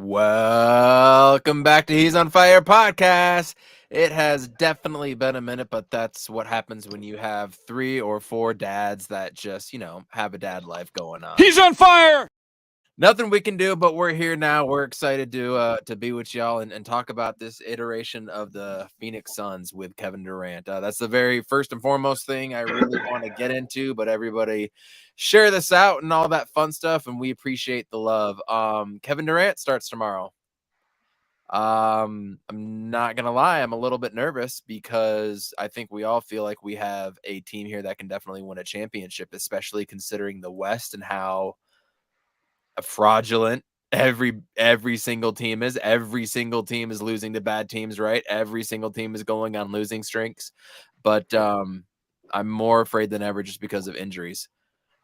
Welcome back to He's on Fire podcast. It has definitely been a minute, but that's what happens when you have 3 or 4 dads that just, have a dad life going on. He's on fire! Nothing we can do, but we're here now. We're excited to be with y'all and talk about this iteration of the Phoenix Suns with Kevin Durant. That's the very first and foremost thing I really want to get into, but everybody share this out and all that fun stuff, and we appreciate the love. Kevin Durant starts tomorrow. I'm not gonna lie, I'm a little bit nervous because I think we all feel like we have a team here that can definitely win a championship, especially considering the West and how fraudulent every single team is. Every single team is losing to bad teams, right? Every single team is going on losing streaks, but I'm more afraid than ever just because of injuries.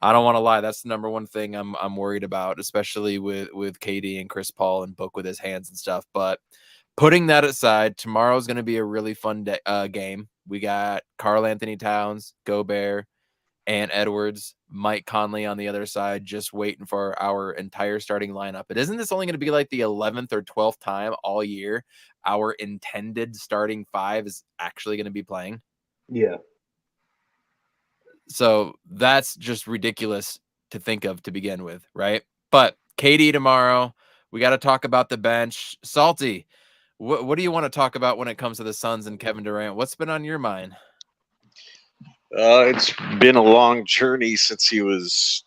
I don't want to lie, that's the number one thing I'm worried about, especially with KD and Chris Paul and Book with his hands and stuff. But putting that aside, tomorrow's going to be a really fun game. We got Karl Anthony Towns, Gobert, and Edwards, Mike Conley on the other side, just waiting for our entire starting lineup. But isn't this only going to be like the 11th or 12th time all year our intended starting 5 is actually going to be playing? Yeah. So that's just ridiculous to think of to begin with, right? But KD tomorrow, we got to talk about the bench. Salty, what do you want to talk about when it comes to the Suns and Kevin Durant? What's been on your mind? It's been a long journey since he was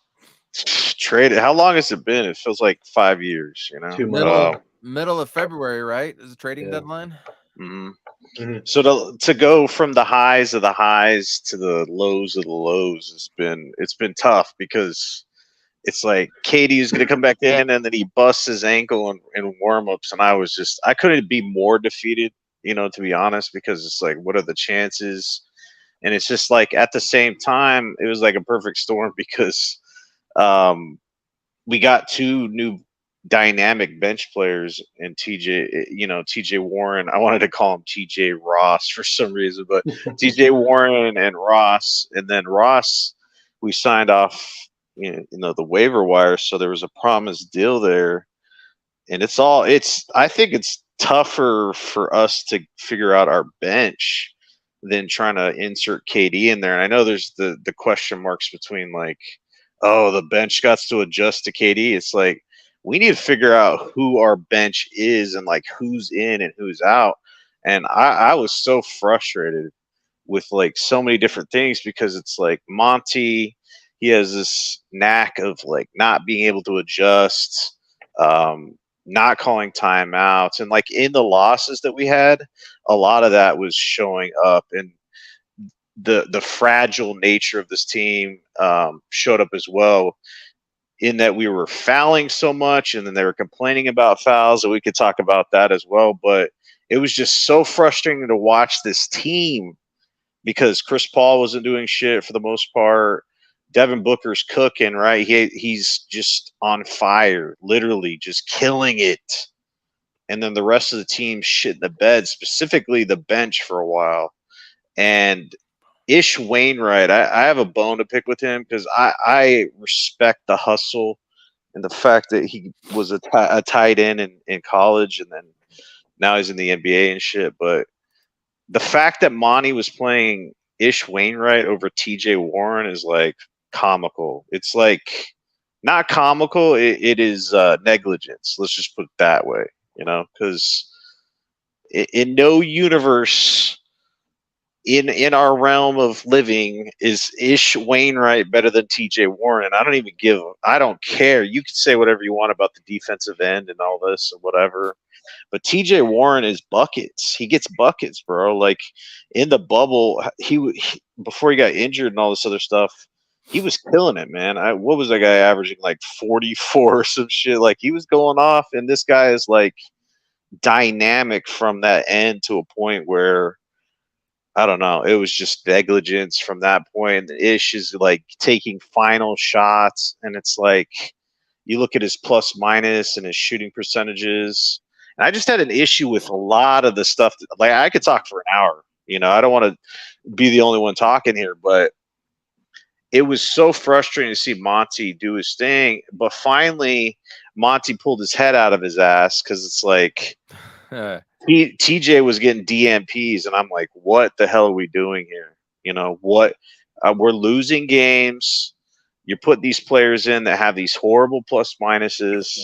traded. How long has it been? It feels like 5 years, 2 months. Middle of February, right? Is the trading deadline? Mm-hmm. Mm-hmm. So to go from the highs of the highs to the lows of the lows it's been tough because it's like KD is going to come back in and then he busts his ankle in warm-ups, and I couldn't be more defeated, to be honest, because it's like, what are the chances? And it's just like at the same time, it was like a perfect storm because we got 2 new dynamic bench players and TJ Warren. I wanted to call him TJ Ross for some reason, but TJ Warren and Ross. And then Ross, we signed off, the waiver wire. So there was a promised deal there. And I think it's tougher for us to figure out our bench than trying to insert KD in there. And I know there's the question marks between like, oh, the bench got to adjust to KD. It's like, we need to figure out who our bench is and like who's in and who's out. And I was so frustrated with like so many different things because it's like Monti, he has this knack of like not being able to adjust, not calling timeouts, and like in the losses that we had, a lot of that was showing up, and the fragile nature of this team showed up as well, in that we were fouling so much, and then they were complaining about fouls, and we could talk about that as well. But it was just so frustrating to watch this team because Chris Paul wasn't doing shit for the most part. Devin Booker's cooking, right? He's just on fire, literally just killing it. And then the rest of the team shit in the bed, specifically the bench for a while. And Ish Wainwright, I have a bone to pick with him because I respect the hustle and the fact that he was a tight end in college, and then now he's in the NBA and shit. But the fact that Monty was playing Ish Wainwright over TJ Warren is like comical. It's like not comical. It is negligence. Let's just put it that way, because in no universe in our realm of living is Ish Wainwright better than TJ Warren. I don't care. You can say whatever you want about the defensive end and all this or whatever, but TJ Warren is buckets. He gets buckets, bro. Like in the bubble, he before he got injured and all this other stuff, he was killing it, man. What was that guy averaging, like 44 or some shit? Like he was going off, and this guy is like dynamic from that end to a point where, I don't know, it was just negligence from that point. Ish is like taking final shots, and it's like you look at his plus minus and his shooting percentages. And I just had an issue with a lot of the stuff. Like I could talk for an hour. I don't want to be the only one talking here, but it was so frustrating to see Monty do his thing, but finally Monty pulled his head out of his ass because it's like TJ was getting DMPs, and I'm like, what the hell are we doing here? You know what? We're losing games. You put these players in that have these horrible plus minuses,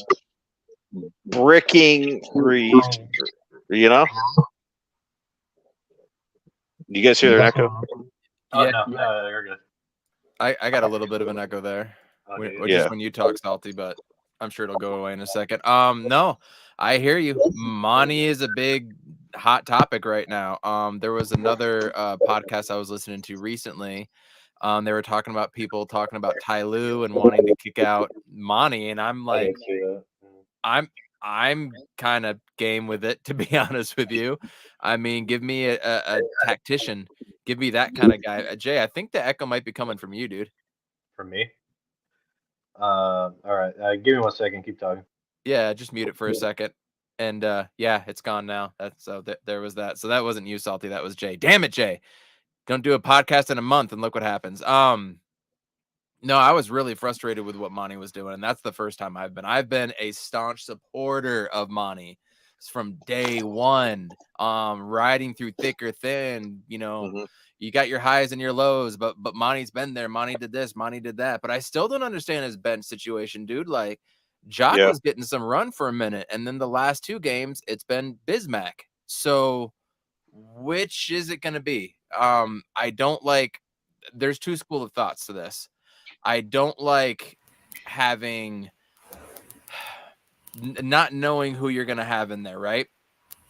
bricking threes. You know? You guys hear their echo? Oh, yeah, no, you're good. I got a little bit of an echo there, just when you talk, Salty, but I'm sure it'll go away in a second. No, I hear you. Monty is a big hot topic right now. There was another podcast I was listening to recently. They were talking about people talking about Ty Lue and wanting to kick out Monty, and I'm like, I'm kind of game with it, to be honest with you. I mean, give me a tactician. Give me that kind of guy. Jay, I think the echo might be coming from you, dude. From me? All right. Give me 1 second. Keep talking. Yeah, just mute it for a second. And yeah, it's gone now. That's so there was that. So that wasn't you, Salty. That was Jay. Damn it, Jay. Don't do a podcast in a month and look what happens. No, I was really frustrated with what Monty was doing, and that's the first time I've been a staunch supporter of Monty from day one. Riding through thick or thin, you know, you got your highs and your lows, but Monty's been there. Monty did this, Monty did that. But I still don't understand his bench situation, dude. Like Jock was getting some run for a minute, and then the last 2 games, it's been Bismack. So which is it gonna be? I don't like there's 2 schools of thoughts to this. I don't like having not knowing who you're going to have in there, right?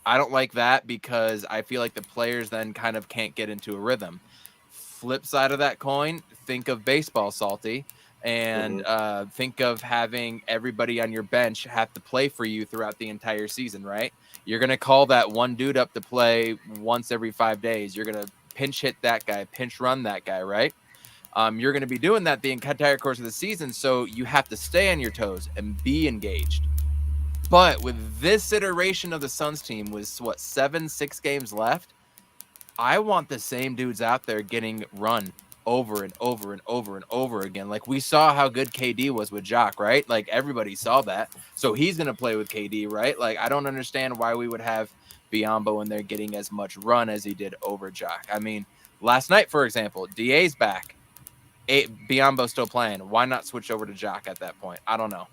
I don't like that because I feel like the players then kind of can't get into a rhythm. Flip side of that coin, think of baseball, Salty, and think of having everybody on your bench have to play for you throughout the entire season, right? You're going to call that one dude up to play once every 5 days. You're going to pinch hit that guy, pinch run that guy, right? You're going to be doing that the entire course of the season, so you have to stay on your toes and be engaged. But with this iteration of the Suns team, with 6 games left, I want the same dudes out there getting run over and over and over and over again. Like we saw how good KD was with Jock, right? Like everybody saw that. So he's going to play with KD, right? Like I don't understand why we would have Biyombo in there getting as much run as he did over Jock. I mean, last night, for example, DA's back. Biyombo still playing. Why not switch over to Jock at that point? I don't know.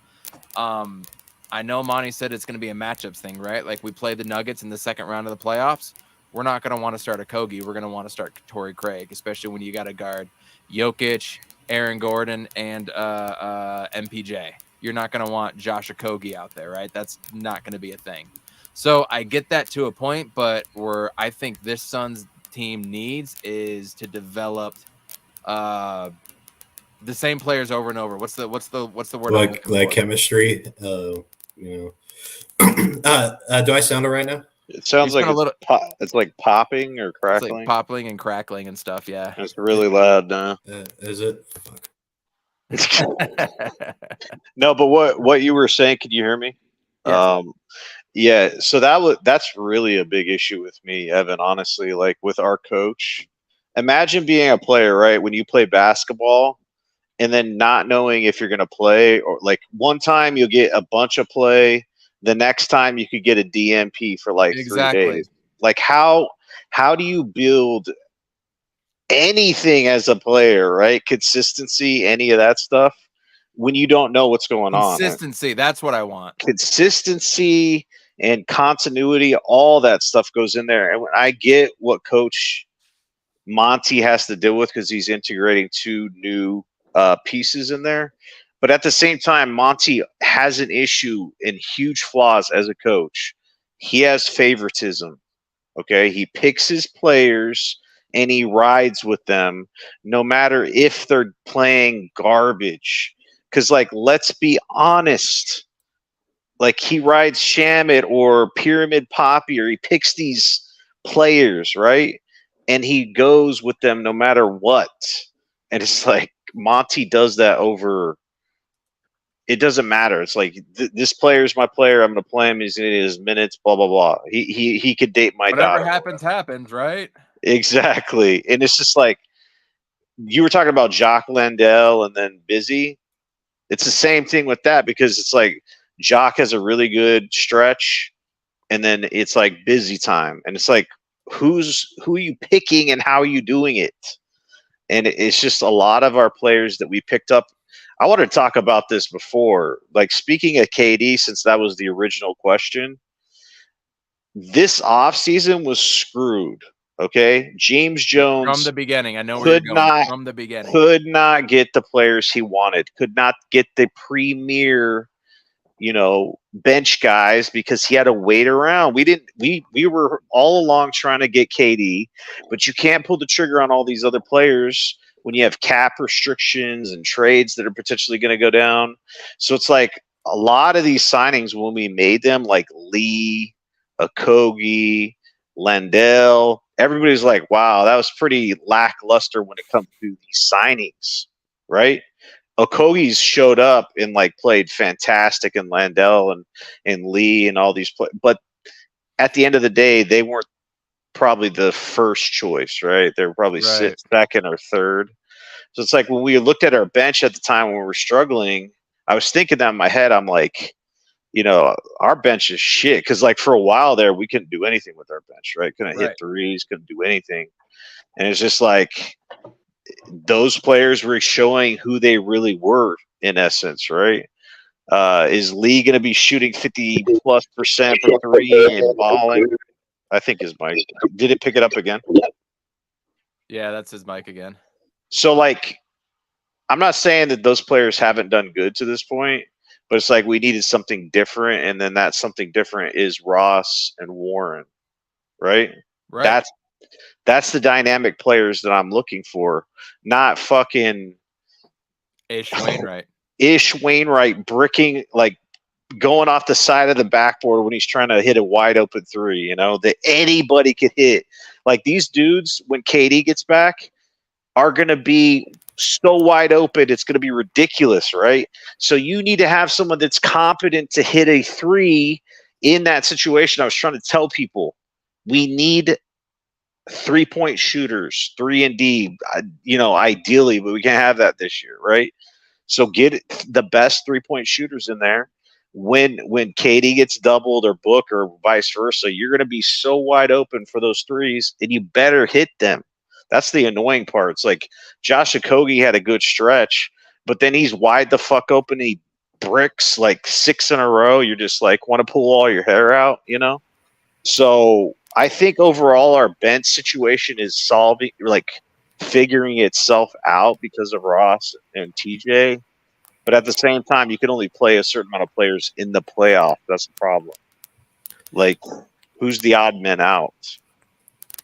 I know Monty said it's going to be a matchups thing, right? Like we play the Nuggets in the second round of the playoffs. We're not going to want to start a Kogi. We're going to want to start Torrey Craig, especially when you got to guard Jokic, Aaron Gordon, and MPJ. You're not going to want Josh Okogie out there, right? That's not going to be a thing. So I get that to a point, but where I think this Suns team needs is to develop the same players over and over. What's the word? Like chemistry. You know. Do I sound it right now? It sounds like it's like popping or crackling. It's like popping and crackling and stuff. Yeah, it's really loud now. Is it? Fuck. No, but what you were saying? Could you hear me? Yes. Yeah. So that's really a big issue with me, Evan. Honestly, like with our coach. Imagine being a player, right? When you play basketball and then not knowing if you're going to play, or like one time you'll get a bunch of play. The next time you could get a DMP for like 3 days. Like how do you build anything as a player, right? Consistency, any of that stuff when you don't know what's going on. Consistency, that's what I want. Consistency and continuity, all that stuff goes in there. And when I get what Coach Monty has to deal with because he's integrating 2 new pieces in there. But at the same time, Monty has an issue and huge flaws as a coach. He has favoritism. Okay. He picks his players and he rides with them no matter if they're playing garbage. Because, like, let's be honest. Like, he rides Shamit or Pyramid Poppy, or he picks these players, right? And he goes with them no matter what. And it's like Monty does that over. It doesn't matter. It's like this player's my player. I'm going to play him. He's going to get his minutes. Blah blah blah. He could date my daughter. Whatever happens, right? Exactly. And it's just like you were talking about Jock Landell and then Busy. It's the same thing with that because it's like Jock has a really good stretch, and then it's like busy time, and it's like who are you picking and how are you doing it? And it's just a lot of our players that we picked up. I wanted to talk about this before. Like, speaking of KD, since that was the original question, this offseason was screwed. Okay. James Jones From the beginning. I know where you're going. From the beginning. Could not get the players he wanted, could not get the premier, bench guys because he had to wait around. We were all along trying to get KD, but you can't pull the trigger on all these other players when you have cap restrictions and trades that are potentially going to go down. So it's like a lot of these signings when we made them, like Lee, Okogie, Landell, everybody's like, wow, that was pretty lackluster when it comes to these signings, right? Okogie's showed up and like played fantastic, and Landell and Lee and all these but at the end of the day, they weren't probably the first choice, right? They were probably second or third. So it's like when we looked at our bench at the time when we were struggling, I was thinking that in my head. I'm like, our bench is shit because like for a while there, we couldn't do anything with our bench, right? Couldn't hit threes, couldn't do anything, and it's just like those players were showing who they really were in essence, right? Is Lee going to be shooting 50+% for three and balling? I think his mic. Did it pick it up again? Yeah, that's his mic again. So, like, I'm not saying that those players haven't done good to this point, but it's like we needed something different, and then that something different is Ross and Warren, right? Right. That's the dynamic players that I'm looking for, not fucking Ish Wainwright. Bricking, like going off the side of the backboard when he's trying to hit a wide open three, that anybody could hit. Like these dudes, when KD gets back, are going to be so wide open, it's going to be ridiculous, right? So you need to have someone that's competent to hit a three in that situation. I was trying to tell people we need 3-point shooters, 3 and D, ideally, but we can't have that this year, right? So get the best 3-point shooters in there. When KD gets doubled or Book or vice versa, you're going to be so wide open for those threes, and you better hit them. That's the annoying part. It's like Josh Okogie had a good stretch, but then he's wide the fuck open. He bricks like 6 in a row. You're just like, want to pull all your hair out, So I think overall our bench situation is figuring itself out because of Ross and TJ. But at the same time, you can only play a certain amount of players in the playoff. That's the problem. Like, who's the odd man out?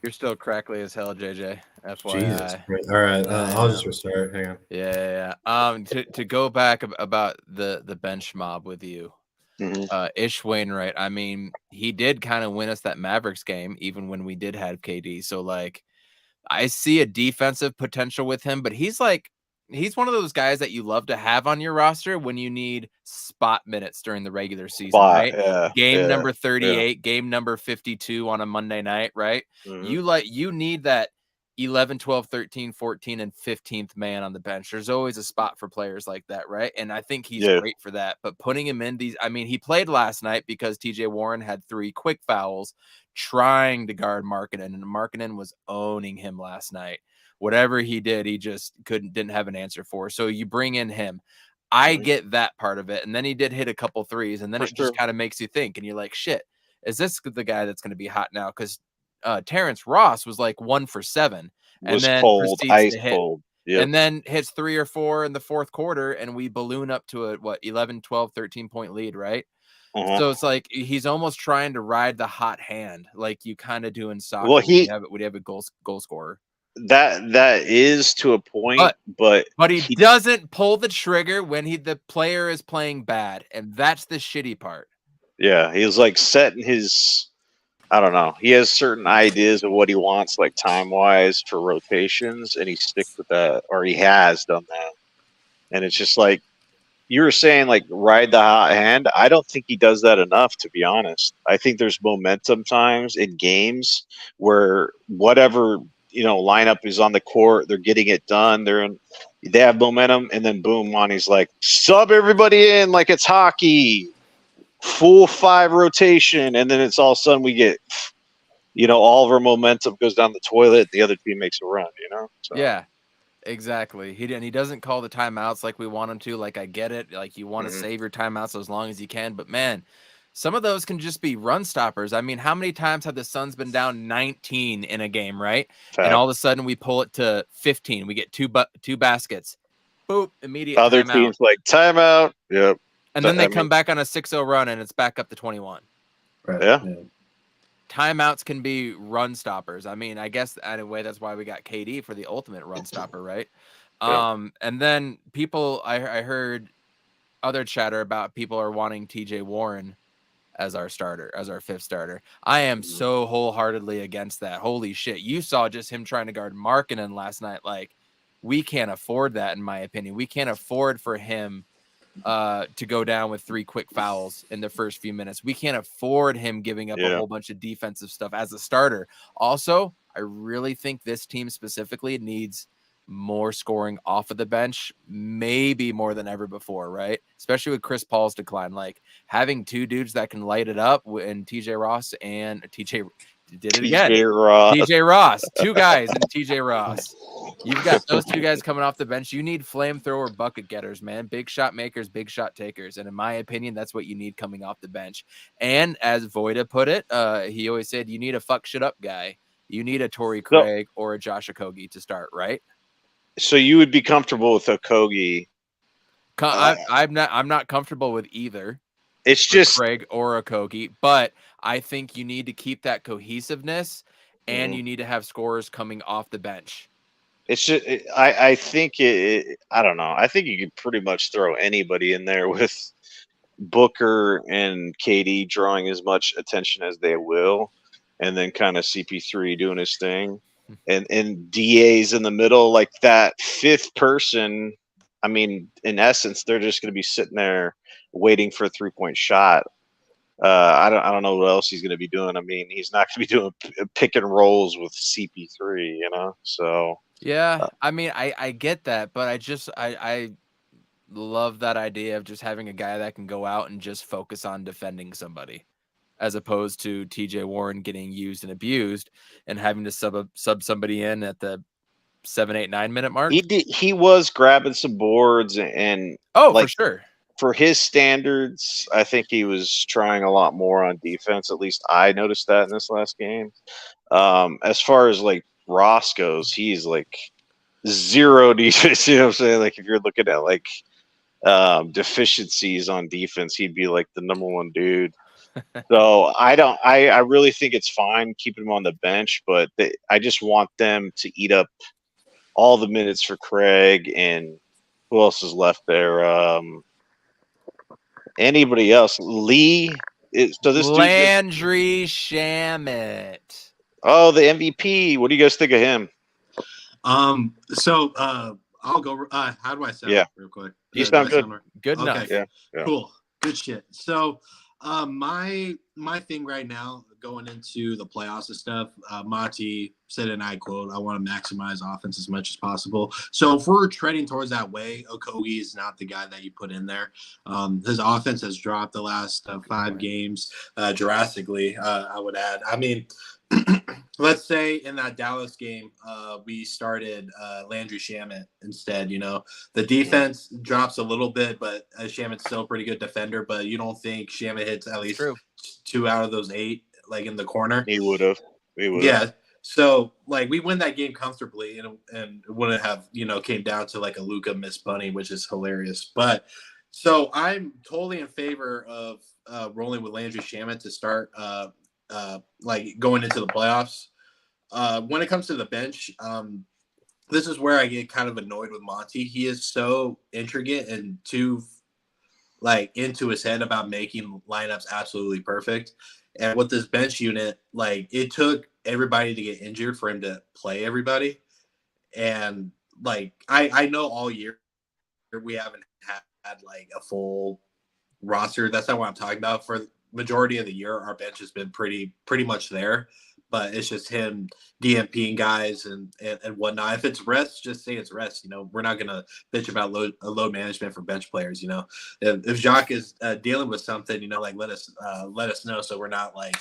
You're still crackly as hell, JJ. FYI. Jesus Christ. All right, I'll just restart. Hang on. Yeah. To go back about the bench mob with you. Mm-hmm. Ish Wainwright, I mean, he did kind of win us that Mavericks game, even when we did have KD. So, like, I see a defensive potential with him, but he's one of those guys that you love to have on your roster when you need spot minutes during the regular season, right? Yeah, game number 38, game number 52 on a Monday night, right? Mm-hmm. You need that 11, 12, 13, 14, and 15th man on the bench. There's always a spot for players like that, right? And I think he's great for that. But putting him in he played last night because TJ Warren had 3 quick fouls trying to guard Markkanen, and Markkanen was owning him last night. Whatever he did, he just didn't have an answer for. So you bring in him. I get that part of it. And then he did hit a couple threes, and then just kind of makes you think, and you're like, shit, is this the guy that's going to be hot now? Because Terrence Ross was like 1 for 7, and then cold, ice cold. Yep. And then hits 3 or 4 in the fourth quarter, and we balloon up to a 11, 12, 13-point lead, right? Uh-huh. So it's like he's almost trying to ride the hot hand, like you kind of do in soccer. Well, when you have a goal scorer. That is to a point, but he doesn't pull the trigger when the player is playing bad, and that's the shitty part. Yeah, he's like setting his. I don't know. He has certain ideas of what he wants, like time-wise for rotations, and he sticks with that, or he has done that. And it's just like you were saying, like ride the hot hand. I don't think he does that enough, to be honest. I think there's momentum times in games where whatever lineup is on the court. They're getting it done. They have momentum, and then boom, Monty's like, sub everybody in like it's hockey, full 5 rotation, and then it's all of a sudden we get, all of our momentum goes down the toilet. The other team makes a run. So. Yeah. Exactly. He doesn't call the timeouts like we want him to. Like, I get it. Like, you want to save your timeouts as long as you can. But, man, some of those can just be run stoppers. I mean, how many times have the Suns been down 19 in a game, right? Fact. And all of a sudden we pull it to 15. We get two baskets. Boop, immediate Other timeout. teams like timeout. Yep. And then they come back on a 6-0 run, and it's back up to 21. Right. Yeah. Timeouts can be run stoppers. I mean, I guess anyway, that's why we got KD for the ultimate run stopper, right? Yeah. And then I heard other chatter about people are wanting TJ Warren as our starter, as our 5th starter. I am so wholeheartedly against that. Holy shit. You saw just him trying to guard Markkanen last night. Like, we can't afford that, in my opinion. We can't afford for him to go down with 3 quick fouls in the first few minutes. We can't afford him giving up a whole bunch of defensive stuff as a starter. Also, I really think this team specifically needs more scoring off of the bench, maybe more than ever before, right? Especially with Chris Paul's decline. Like, having 2 dudes that can light it up, and TJ Ross and TJ did it again. TJ Ross, 2 guys and TJ Ross. You've got those 2 guys coming off the bench. You need flamethrower bucket getters, man. Big shot makers, big shot takers. And in my opinion, that's what you need coming off the bench. And as Voida put it, he always said, you need a fuck shit up guy. You need a Torrey Craig or a Josh Okogie to start, right? So you would be comfortable with Okogie? I'm not comfortable with either. It's just Craig or Okogie, but I think you need to keep that cohesiveness, and you need to have scorers coming off the bench. It's just, I think I don't know. I think you could pretty much throw anybody in there with Booker and KD drawing as much attention as they will, and then kind of CP3 doing his thing, and DA's in the middle, like that 5th person. I mean, in essence, they're just going to be sitting there waiting for a 3-point shot. I don't know what else he's going to be doing. I mean, he's not going to be doing pick and rolls with CP3, So yeah, I mean, I get that, but I love that idea of just having a guy that can go out and just focus on defending somebody, as opposed to TJ Warren getting used and abused and having to sub somebody in at the 7, 8, 9 minute mark. He was grabbing some boards and for sure. For his standards, I think he was trying a lot more on defense. At least I noticed that in this last game. As far as like Ross goes, he's like 0 defense. You know what I'm saying? Like, if you're looking at like deficiencies on defense, he'd be like the number 1 dude. So I really think it's fine keeping him on the bench, but I just want them to eat up all the minutes for Craig. And who else is left there? Anybody else? Lee. So this Landry Shamet. Oh, the MVP. What do you guys think of him? So I'll go. How do I sound? Yeah. Real quick. You sound good. Good enough. Okay. Yeah. Cool. Good shit. So, my thing right now going into the playoffs and stuff, Monty said, and I quote, I want to maximize offense as much as possible. So if we're treading towards that way, Okogie is not the guy that you put in there. His offense has dropped the last 5 games drastically, I would add. I mean, let's say in that Dallas game, we started Landry Shamet instead. The defense drops a little bit, but Shamet's still a pretty good defender. But you don't think Shamet hits at least 2 out of those 8, like in the corner? He would have. Yeah. So like we win that game comfortably, and it wouldn't have came down to like a Luka missed bunny, which is hilarious. But so I'm totally in favor of rolling with Landry Shamet to start. Like going into the playoffs. When it comes to the bench, this is where I get kind of annoyed with Monty. He is so intricate and too like into his head about making lineups absolutely perfect. And with this bench unit, like it took everybody to get injured for him to play everybody. And like I know all year we haven't had like a full roster. That's not what I'm talking about. For the majority of the year, our bench has been pretty much there. but it's just him DMPing guys and whatnot. If it's rest, just say it's rest. We're not gonna bitch about load management for bench players. If Jacques is dealing with something, like let us know so we're not like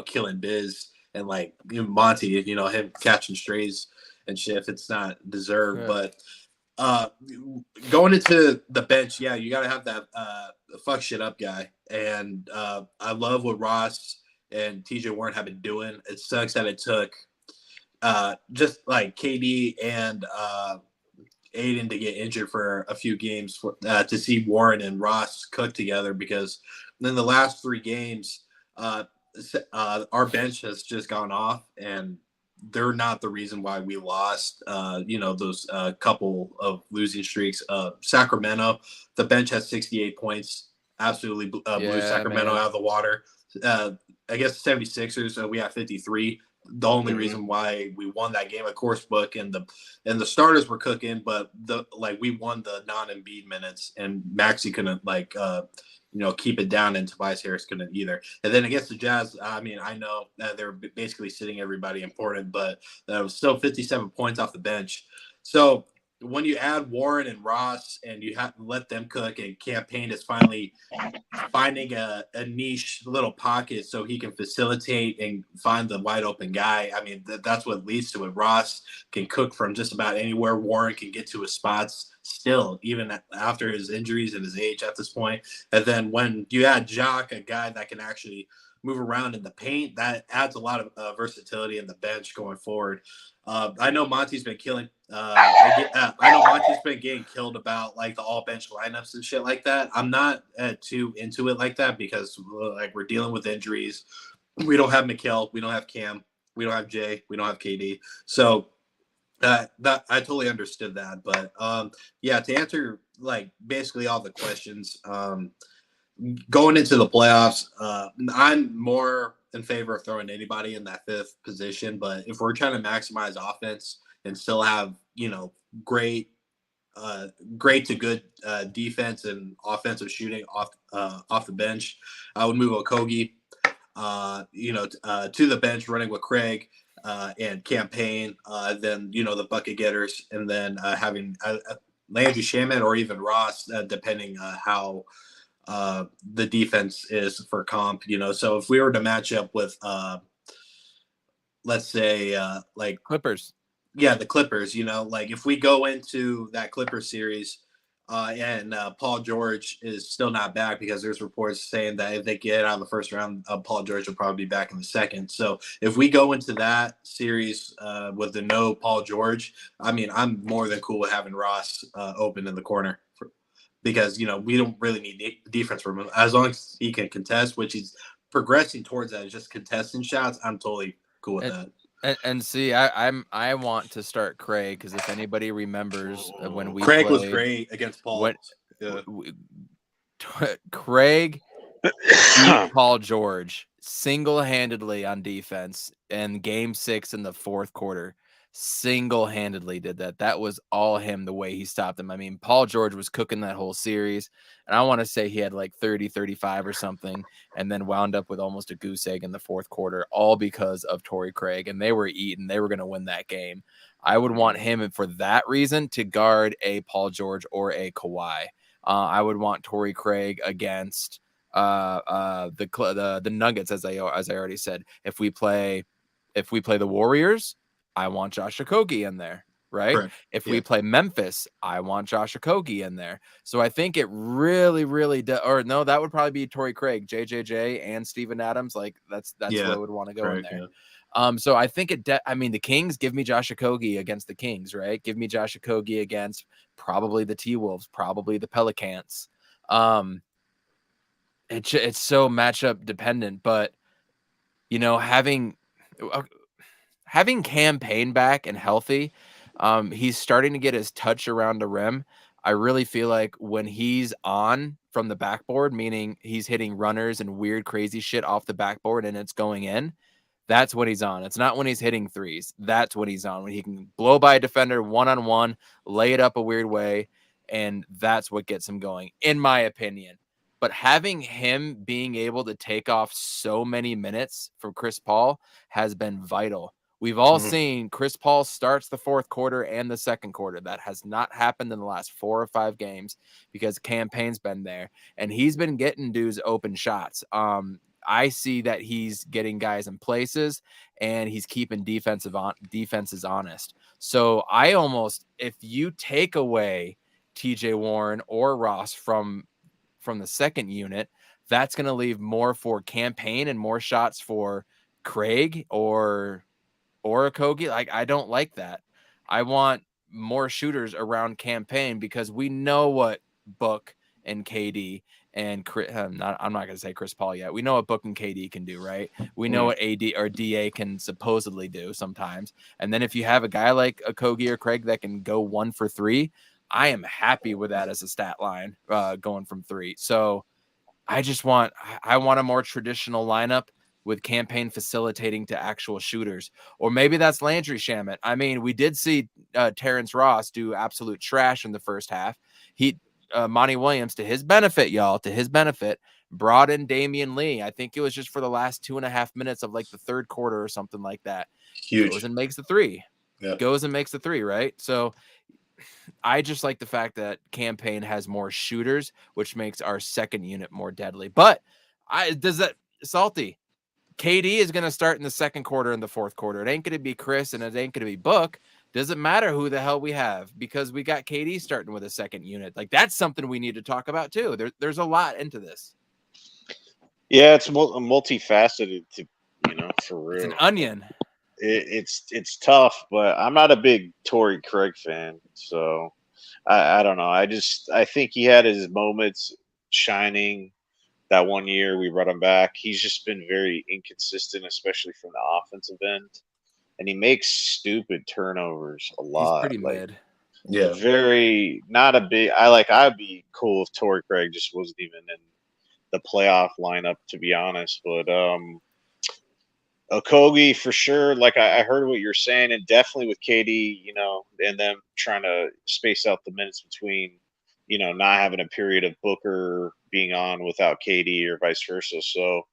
killing Biz and like Monty, him catching strays and shit if it's not deserved. Yeah. But going into the bench, yeah, you got to have that fuck shit up guy. And I love what Ross and TJ Warren have been doing. It sucks that it took just like KD and Aiden to get injured for a few games to see Warren and Ross cook together, because in the last 3 games, our bench has just gone off, and they're not the reason why we lost, those couple of losing streaks. Sacramento, the bench has 68 points, absolutely blew Sacramento out of the water. I guess the 76ers, we have 53. The only reason why we won that game, of course, Book and the starters were cooking, but we won the non-Embiid minutes, and Maxey couldn't keep it down, and Tobias Harris couldn't either. And then against the Jazz, I know that they're basically sitting everybody important, but that was still 57 points off the bench. So when you add Warren and Ross and you have to let them cook, and Campaign is finally finding a niche little pocket so he can facilitate and find the wide open guy. That's what leads to it. Ross can cook from just about anywhere. Warren can get to his spots still, even after his injuries and his age at this point. And then when you add Jacques, a guy that can actually move around in the paint, that adds a lot of versatility in the bench going forward. I know Monty's been killing. I know Monty's been getting killed about like the all bench lineups and shit like that. I'm not too into it like that, because we're dealing with injuries. We don't have Mikal, we don't have Cam, we don't have Jay, we don't have KD. So that I totally understood that. But to answer basically all the questions, going into the playoffs, I'm more in favor of throwing anybody in that 5th position. But if we're trying to maximize offense and still have great to good defense and offensive shooting off the bench, I would move Okogie to the bench, running with Craig and Campaign, then the bucket getters, and then having Landry Shaman or even Ross, depending how the defense is for comp. So if we were to match up with let's say Clippers. Yeah, the Clippers, if we go into that Clippers series and Paul George is still not back, because there's reports saying that if they get out of the first round, Paul George will probably be back in the second. So if we go into that series with the no Paul George, I'm more than cool with having Ross open in the corner, because, we don't really need defense from him. As long as he can contest, which he's progressing towards that, just contesting shots, I'm totally cool with that. And see, I want to start Craig, because if anybody remembers when we Craig was great against Paul. Craig beat Paul George single-handedly on defense in Game 6 in the 4th quarter. Single-handedly did that. That was all him, the way he stopped him. Paul George was cooking that whole series, and I want to say he had like 30, 35 or something, and then wound up with almost a goose egg in the 4th quarter, all because of Torrey Craig, and they were eating. They were going to win that game. I would want him, for that reason, to guard a Paul George or a Kawhi. I would want Torrey Craig against the Nuggets, as I already said. If we play the Warriors, I want Josh Okogie in there, right? Correct. If we play Memphis, I want Josh Okogie in there. So I think it really, really or no, that would probably be Torrey Craig, JJJ, and Steven Adams. That's where I would want to go in there. Yeah. So I think the Kings, give me Josh Okogie against the Kings, right? Give me Josh Okogie against probably the T-Wolves, probably the Pelicans. It's so matchup dependent, but having Campaign back and healthy, he's starting to get his touch around the rim. I really feel like when he's on from the backboard, meaning he's hitting runners and weird, crazy shit off the backboard and it's going in, that's when he's on. It's not when he's hitting threes. That's when he's on, when he can blow by a defender one-on-one, lay it up a weird way, and that's what gets him going, in my opinion. but having him being able to take off so many minutes from Chris Paul has been vital. We've all seen Chris Paul starts the fourth quarter and the second quarter. That has not happened in the last 4 or 5 games because Campaign's been there and he's been getting dudes open shots. I see that he's getting guys in places and he's keeping defenses honest. So I almost, if you take away TJ Warren or Ross from the second unit, that's going to leave more for Campaign and more shots for Craig or Okogie. Like, I don't like that. I want more shooters around Campaign because we know what Book and KD and I'm not going to say Chris Paul yet. We know what Book and KD can do, right? We know what AD or DA can supposedly do sometimes. And then if you have a guy like Okogie or Craig that can go 1 for 3, I am happy with that as a stat line going from 3. So I want a more traditional lineup with Campaign facilitating to actual shooters. Or maybe that's Landry Shamet. I mean, we did see Terrence Ross do absolute trash in the first half. Monty Williams, to his benefit, brought in Damian Lee. I think it was just for the last 2.5 minutes of like the third quarter or something like that. Huge. Goes and makes the 3. Yeah. Goes and makes the 3, right? So I just like the fact that Campaign has more shooters, which makes our second unit more deadly. But Salty, KD is going to start in the second quarter and the fourth quarter. It ain't going to be Chris and it ain't going to be Book. Doesn't matter who the hell we have because we got KD starting with a second unit. Like, that's something we need to talk about too. There's a lot into this. Yeah, it's multifaceted, for real. It's an onion. It's tough, but I'm not a big Torrey Craig fan, so I don't know. I think he had his moments shining. That one year we brought him back. He's just been very inconsistent, especially from the offensive end, and he makes stupid turnovers a lot. He's pretty mid. Yeah, very not a big. I'd be cool if Torrey Craig just wasn't even in the playoff lineup, to be honest, but Okogie for sure. Like I heard what you're saying, and definitely with KD, and them trying to space out the minutes between, not having a period of Booker being on without KD or vice versa. So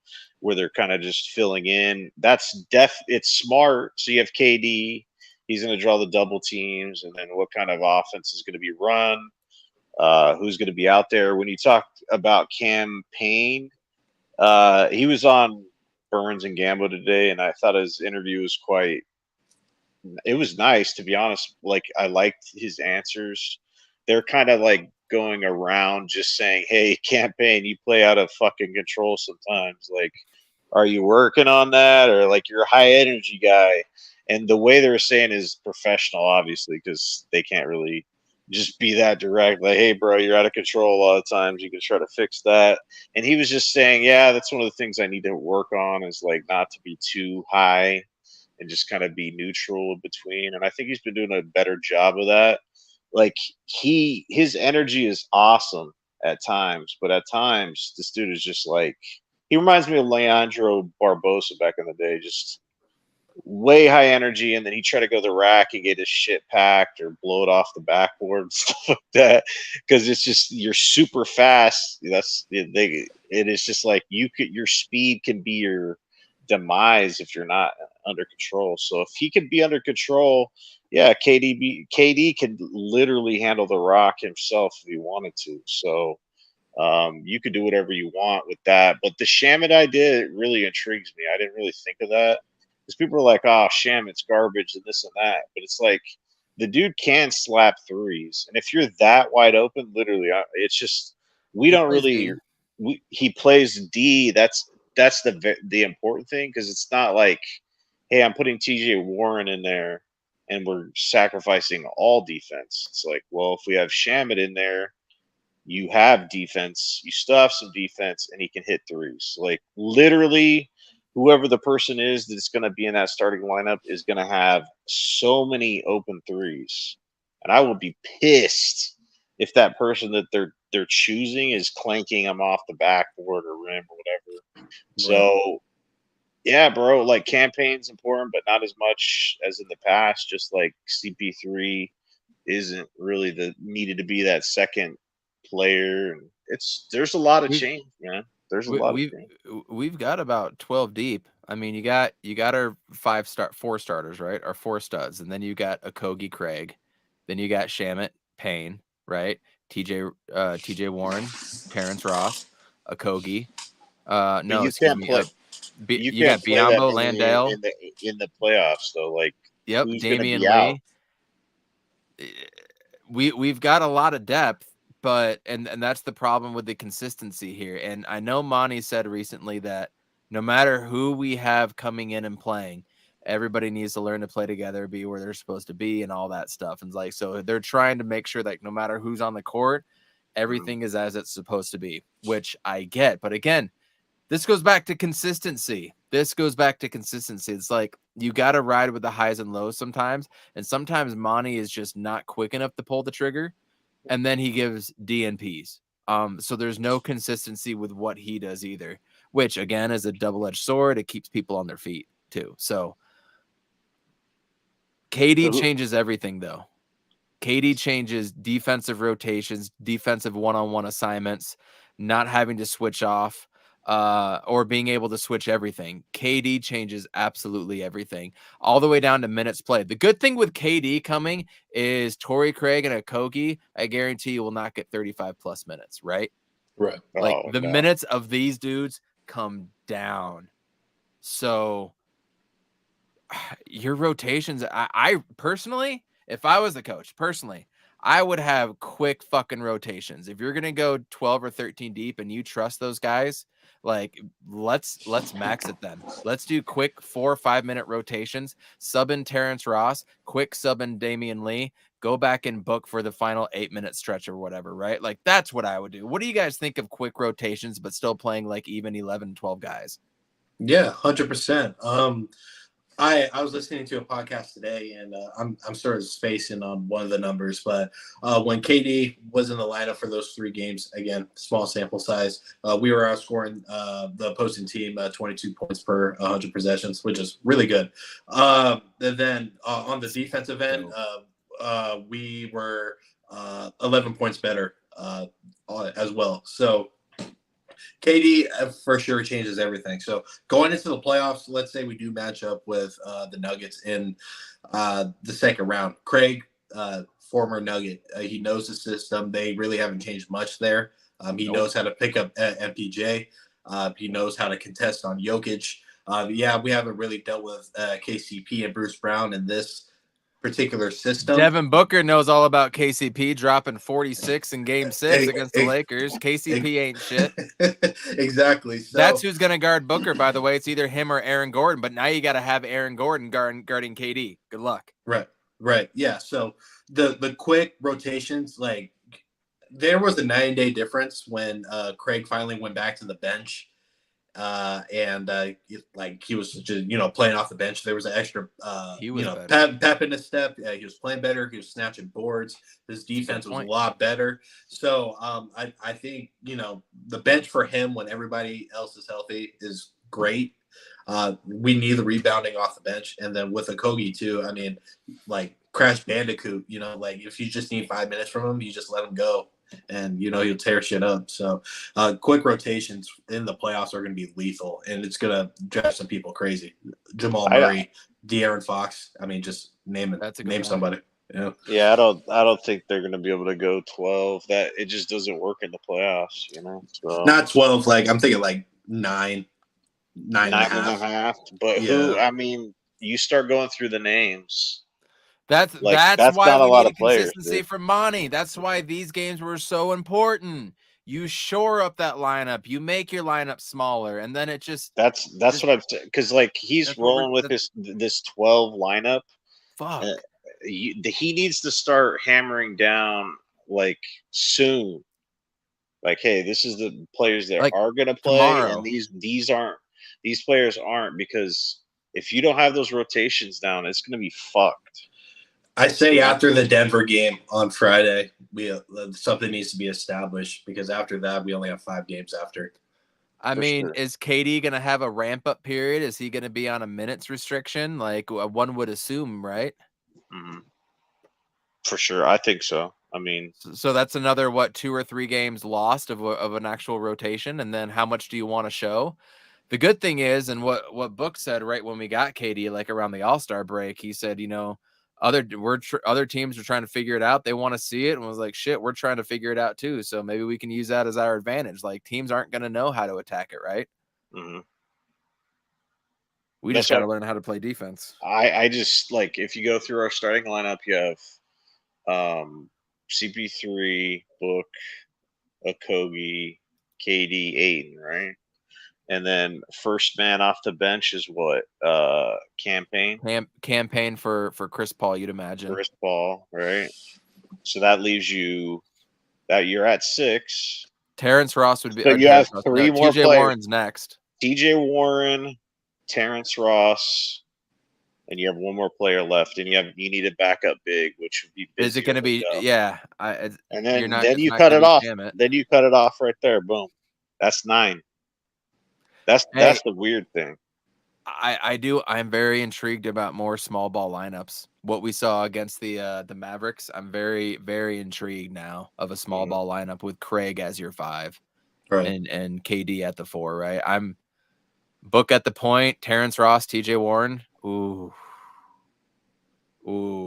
where they're kind of just filling in. It's smart. So you have KD, he's going to draw the double teams, and then what kind of offense is going to be run? Who's going to be out there? When you talk about Campaign, he was on Burns and Gambo today, and I thought his interview was it was nice, to be honest. Like, I liked his answers. They're kind of like going around just saying, hey, Campaign, you play out of fucking control sometimes. Like, are you working on that? Or like, you're a high energy guy. And the way they were saying is professional, obviously, because they can't really just be that direct. Like, hey, bro, you're out of control a lot of times. You can try to fix that. And he was just saying, yeah, that's one of the things I need to work on is like not to be too high and just kind of be neutral in between. And I think he's been doing a better job of that. Like, his energy is awesome at times, but at times this dude is just like, he reminds me of Leandro Barbosa back in the day, just way high energy, and then he tried to go to the rack and get his shit packed or blow it off the backboard and stuff like that. Because it's just, you're super fast. It is just like your speed can be your demise if you're not under control. So if he could be under control, yeah, KD could literally handle the rock himself if he wanted to. So you could do whatever you want with that. But the Shamet idea really intrigues me. I didn't really think of that. Because people are like, oh, Shamet's garbage and this and that. But it's like, the dude can slap threes. And if you're that wide open, literally, it's just, he plays D. That's the important thing, because it's not like, hey, I'm putting TJ Warren in there and we're sacrificing all defense. It's like, well, if we have Shamet in there, you have defense, you still have some defense, and he can hit threes. Like, literally, whoever the person is that's going to be in that starting lineup is going to have so many open threes. And I would be pissed if that person that they're choosing is clanking them off the backboard or rim or whatever. Right. So, yeah, bro, like, Campaign's important, but not as much as in the past. Just like CP3 isn't really needed to be that second player, there's a lot of change, man. There's a lot of change. We've got about 12 deep. I mean, you got our 4 starters, right? Our 4 studs, and then you got Okogie, Craig, then you got Shamit, Payne, right? TJ Warren, Terrence Ross, Okogie. No, you excuse can't me. play. You got Play that Biombo, many Landale. in the playoffs though. Like, yep, who's Damian gonna be Lee. out? We've got a lot of depth, but and that's the problem with the consistency here. And I know Monti said recently that no matter who we have coming in and playing, everybody needs to learn to play together, be where they're supposed to be, and all that stuff. And like, so they're trying to make sure that no matter who's on the court, everything is as it's supposed to be, which I get. But again, this goes back to consistency. It's like you got to ride with the highs and lows sometimes. And sometimes Monti is just not quick enough to pull the trigger. And then he gives DNPs. So there's no consistency with what he does either, which again is a double-edged sword. It keeps people on their feet too. So KD changes everything though. KD changes defensive rotations, defensive one-on-one assignments, not having to switch off. Or being able to switch everything. KD changes absolutely everything, all the way down to minutes played. The good thing with KD coming is Torrey Craig and Okogie, I guarantee you will not get 35 plus minutes, right? Right. Like the minutes of these dudes come down. So your rotations, I personally, if I was the coach, I would have quick fucking rotations. If you're going to go 12 or 13 deep and you trust those guys, like let's max it then. Let's do quick 4 or 5 minute rotations, sub in Terrence Ross, quick sub in Damian Lee, go back and book for the final 8-minute stretch or whatever, right? Like that's what I would do. What do you guys think of quick rotations, but still playing like even 11, 12 guys? Yeah, 100%. I was listening to a podcast today, and I'm sort of spacing on one of the numbers, but when KD was in the lineup for those 3 games, again, small sample size, we were outscoring the opposing team 22 points per 100 possessions, which is really good. And then on the defensive end, we were 11 points better as well. So KD for sure changes everything. So going into the playoffs, let's say we do match up with the Nuggets in the second round. Craig, former Nugget, he knows the system. They really haven't changed much there. He knows how to pick up MPJ. He knows how to contest on Jokic. Yeah, we haven't really dealt with KCP and Bruce Brown in this particular system. Devin Booker knows all about KCP dropping 46 in game 6 against the Lakers. KCP ain't shit. Exactly. So that's who's going to guard Booker, by the way. It's either him or Aaron Gordon, but now you got to have Aaron Gordon guarding KD. Good luck. Right. Yeah. So the quick rotations, like there was a 9-day difference when Craig finally went back to the bench. And like he was just playing off the bench. There was an extra pep in his step. He was playing better. He was snatching boards. His defense was a lot better. So I think the bench for him when everybody else is healthy is great. We need the rebounding off the bench, and then with Okogie too. I mean, like Crash Bandicoot. Like if you just need 5 minutes from him, you just let him go. And he'll tear shit up. So quick rotations in the playoffs are going to be lethal, and it's going to drive some people crazy. Jamal Murray, De'Aaron Fox. I mean, just name it. Name somebody. Yeah, I don't think they're going to be able to go 12. That it just doesn't work in the playoffs. So. Not 12. Like I'm thinking like 9 and a half. But who? I mean, you start going through the names. That's why not we a lot need of players, consistency from Monti. That's why these games were so important. You shore up that lineup. You make your lineup smaller, and then it just that's what I'm saying. Because like he's rolling with this 12 lineup. Fuck. He needs to start hammering down like soon. Like, hey, this is the players that are going to play, tomorrow. And these players aren't, because if you don't have those rotations down, it's going to be fucked. I say after the Denver game on Friday, something needs to be established, because after that, we only have 5 games after. I mean, is KD going to have a ramp-up period? Is he going to be on a minutes restriction? Like one would assume, right? Mm-hmm. For sure. I think so. I mean, so that's another, what, 2 or 3 games lost of an actual rotation, and then how much do you want to show? The good thing is, and what Book said right when we got KD, like around the All-Star break, he said, other teams are trying to figure it out. They want to see it, and was like, shit, we're trying to figure it out too. So maybe we can use that as our advantage. Like, teams aren't going to know how to attack it, right? mm-hmm. We just got to learn how to play defense. I just, like, if you go through our starting lineup, you have CP3, Book, Okogie, KD, Aiden, right? And then first man off the bench is what? Campaign? Campaign for Chris Paul, you'd imagine. Chris Paul, right? So that leaves you that you're at 6. Terrence Ross would be. So you have 3 more TJ players. Warren's next. TJ Warren, Terrence Ross, and you have 1 more player left, and you need a backup big, which would be busy. Is it going to be? Yeah. And then you cut it off. Then you cut it off right there. Boom. That's 9. That's the weird thing. I'm very intrigued about more small ball lineups. What we saw against the Mavericks, I'm very, very intrigued now of a small ball lineup with Craig as your 5, right, and KD at the 4. Right, I'm Book at the point, Terrence Ross, TJ Warren. Ooh,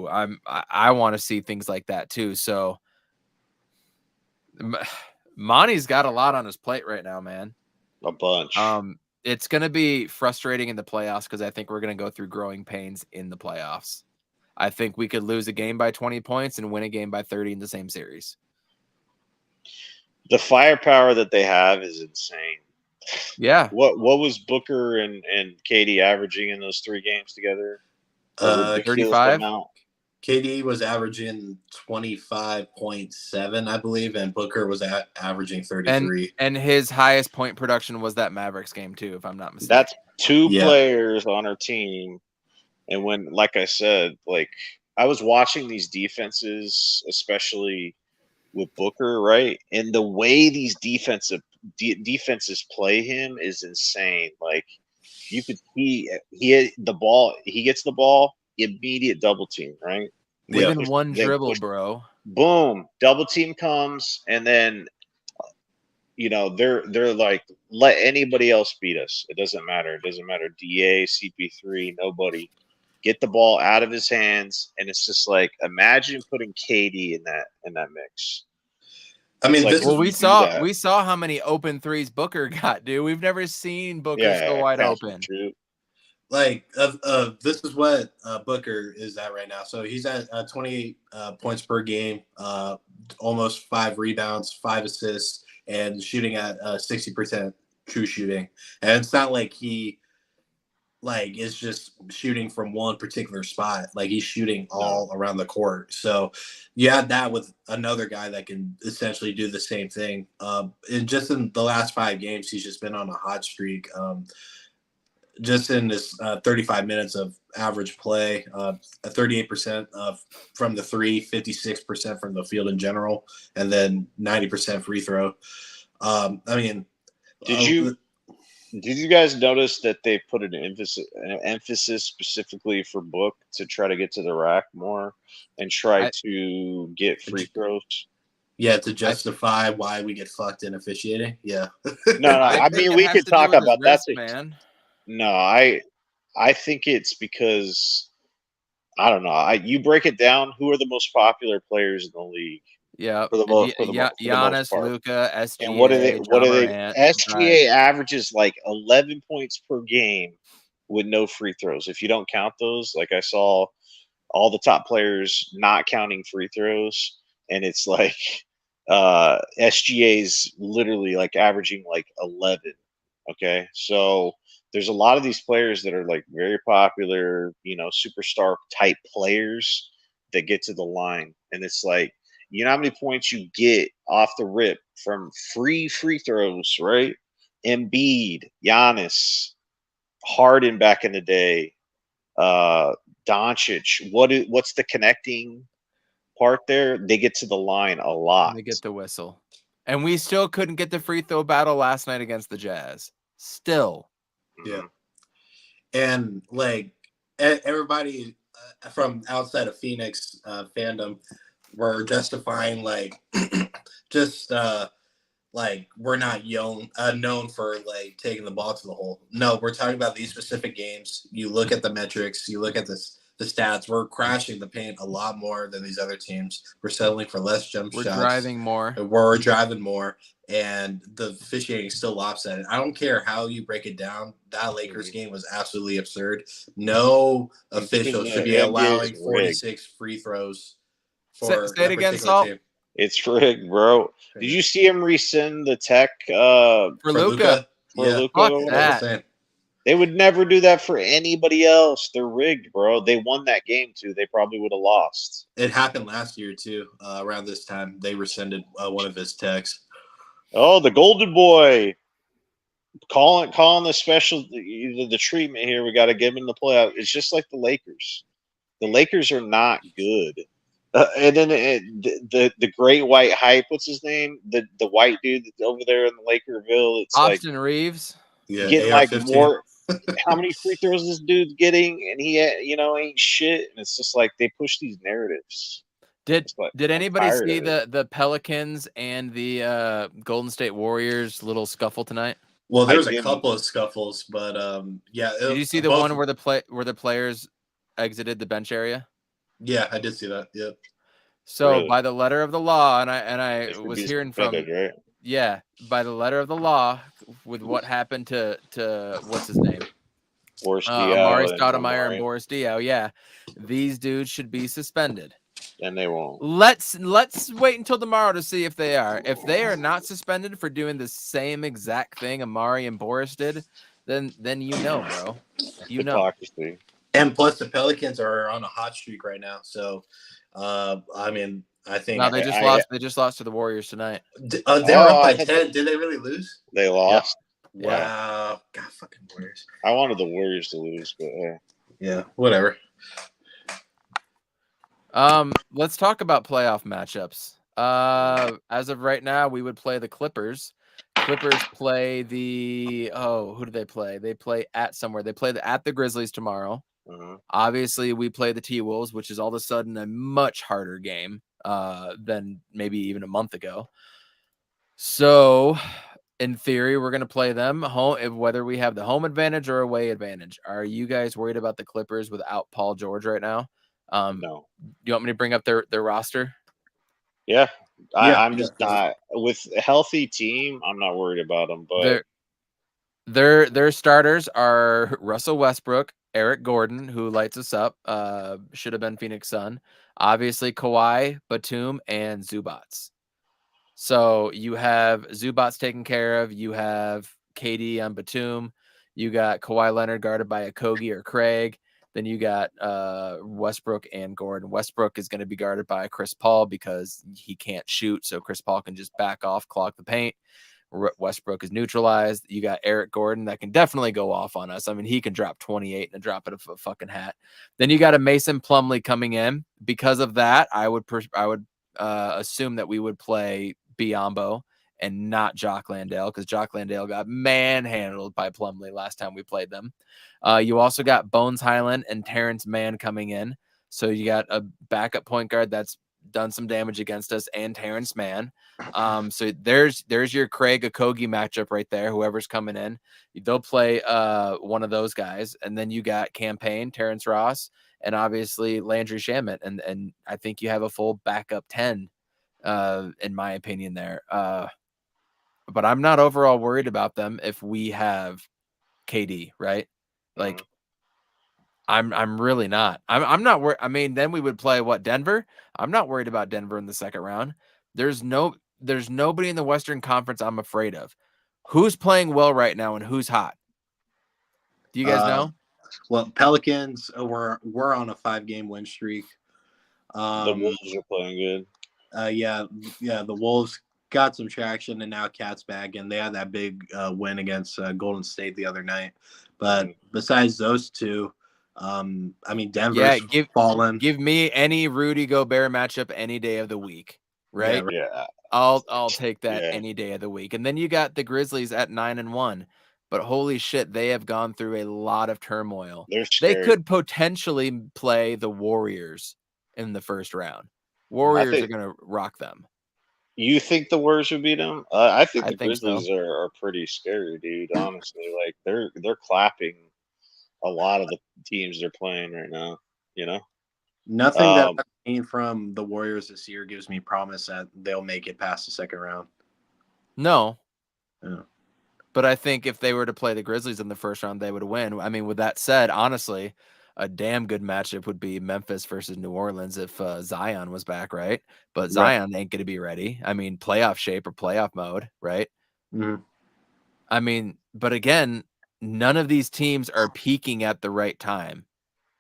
I want to see things like that too. So Monty's got a lot on his plate right now, man. A bunch. It's going to be frustrating in the playoffs because I think we're going to go through growing pains in the playoffs. I think we could lose a game by 20 points and win a game by 30 in the same series. The firepower that they have is insane. Yeah. What was Booker and KD averaging in those 3 games together? 35. KD was averaging 25.7, I believe, and Booker was averaging 33. And his highest point production was that Mavericks game too, if I'm not mistaken. That's 2 players on our team. And when, like I said, like, I was watching these defenses, especially with Booker, right? And the way these defenses play him is insane. Like, you could he had the ball, he gets the ball, immediate double team, right? Within one dribble, bro. Boom, double team comes, and then they're like, let anybody else beat us. It doesn't matter. It doesn't matter. DA, CP3, nobody. Get the ball out of his hands, and it's just like, imagine putting KD in that mix. I mean, we saw how many open threes Booker got, dude. We've never seen Booker so wide open. True. Like, this is what Booker is at right now. So he's at 28 points per game, almost 5 rebounds, 5 assists, and shooting at 60% true shooting. And it's not like he is just shooting from one particular spot. Like, he's shooting all around the court. So you add that with another guy that can essentially do the same thing. And just in the last 5 games, he's just been on a hot streak. Just in this 35 minutes of average play, 38% from the 3, 56% from the field in general, and then 90% free throw. I mean, did you guys notice that they put an emphasis specifically for Book to try to get to the rack more and try to get free throws? Yeah, to justify why we get fucked in officiating. Yeah. No, I mean, we could talk about that, man. No, I think it's because, I don't know. You break it down. Who are the most popular players in the league? Yeah, Giannis, Luka, SGA. And what do they? SGA averages like 11 points per game with no free throws. If you don't count those, like, I saw all the top players not counting free throws, and it's like SGA's literally like averaging like 11. Okay, so there's a lot of these players that are like very popular, superstar type players that get to the line, and it's like, you know how many points you get off the rip from free throws, right? Embiid, Giannis, Harden back in the day, Doncic. What's the connecting part there? They get to the line a lot. They get the whistle. And we still couldn't get the free throw battle last night against the Jazz. Still. Yeah. And like everybody from outside of Phoenix fandom we're justifying like just like we're not known for like taking the ball to the hole. No, we're talking about these specific games. You look at the metrics, you look at the stats. We're crashing the paint a lot more than these other teams. We're settling for less jump We're shots. driving more. We're driving more, and the officiating is still lopsided. I don't care how you break it down. That Lakers game was absolutely absurd. No official should be allowing 46 free throws for say it again, Salt. team. It's rigged, bro. Did you see him rescind the tech for Luka? For Yeah. Luka? Fuck that. They would never do that for anybody else. They're rigged, bro. They won that game too. They probably would have lost. It happened last year too. Around this time, they rescinded one of his techs. Oh, the Golden Boy. Calling the special the treatment here. We got to give him the playoff. It's just like the Lakers. The Lakers are not good. And then the great white hype. What's his name? The white dude that's over there in the Lakerville. It's Austin Reeves. Yeah, getting like more. How many free throws this dude's getting, and he ain't shit. And it's just like they push these narratives. Did anybody see the Pelicans and the Golden State Warriors little scuffle tonight? Well, there was a couple of scuffles, but yeah. Did you see the one where the players exited the bench area? Yeah, I did see that. Yep. So really? By the letter of the law, and I was hearing from right? Yeah, by the letter of the law, with what happened to what's his name? Boris Amari Stoudemire and Boris Diaw. Yeah, these dudes should be suspended. And they won't. Let's wait until tomorrow to see if they are. If they are not suspended for doing the same exact thing Amari and Boris did, then you know, bro. You know. Hypocrisy. And plus, the Pelicans are on a hot streak right now. So, I mean, I think no, they just lost. They just lost to the Warriors tonight. They were up by 10. Did they really lose? They lost. Yeah. Wow. God, fucking Warriors. I wanted the Warriors to lose, but yeah, whatever. Let's talk about playoff matchups. As of right now, we would play the Clippers. Clippers play who do they play? They play at somewhere. They play at the Grizzlies tomorrow. Obviously, we play the T-Wolves, which is all of a sudden a much harder game than maybe even a month ago. So, in theory, we're going to play them home, whether we have the home advantage or away advantage. Are you guys worried about the Clippers without Paul George right now? No. You want me to bring up their roster? Yeah. I'm just not with a healthy team. I'm not worried about them, but their starters are Russell Westbrook, Eric Gordon, who lights us up, should have been Phoenix Sun, obviously Kawhi, Batum, and Zubats. So you have Zubats taken care of. You have KD on Batum. You got Kawhi Leonard guarded by a Kogi or Craig. Then you got Westbrook and Gordon. Westbrook is going to be guarded by Chris Paul because he can't shoot, so Chris Paul can just back off, clog the paint. Westbrook is neutralized. You got Eric Gordon that can definitely go off on us. I mean, he can drop 28 and a drop of a fucking hat. Then you got a Mason Plumlee coming in. Because of that, I would assume that we would play Biyombo and not Jock Landale, because Jock Landale got manhandled by Plumlee last time we played them. You also got Bones Highland and Terrence Mann coming in. So you got a backup point guard that's done some damage against us, and Terrence Mann. So there's your Craig Okogie matchup right there. Whoever's coming in, they'll play one of those guys. And then you got Campaign, Terrence Ross, and obviously Landry Shamet. And I think you have a full backup 10, in my opinion there. But I'm not overall worried about them if we have KD, right? Like, I'm really not. I'm not worried. I mean, then we would play Denver. I'm not worried about Denver in the second round. There's nobody in the Western Conference I'm afraid of. Who's playing well right now and who's hot? Do you guys know? Well, Pelicans we're on a 5-game win streak. The Wolves are playing good. Yeah, the Wolves got some traction, and now Cat's back, and they had that big win against Golden State the other night. But besides those two, I mean, Denver's fallen. Give me any Rudy Gobert matchup any day of the week, right? Yeah. I'll take that any day of the week. And then you got the Grizzlies at 9-1. But holy shit, they have gone through a lot of turmoil. They could potentially play the Warriors in the first round. Warriors are going to rock them. You think the Warriors would beat them? I think the think so. Grizzlies are pretty scary, dude. Honestly, like they're clapping a lot of the teams they're playing right now. You know, Nothing that I've seen from the Warriors this year gives me promise that they'll make it past the second round. No. Yeah. But I think if they were to play the Grizzlies in the first round, they would win. I mean, with that said, honestly, a damn good matchup would be Memphis versus New Orleans if Zion was back, right? But Zion ain't going to be ready. I mean, playoff shape or playoff mode, right? Mm-hmm. I mean, but again, none of these teams are peaking at the right time.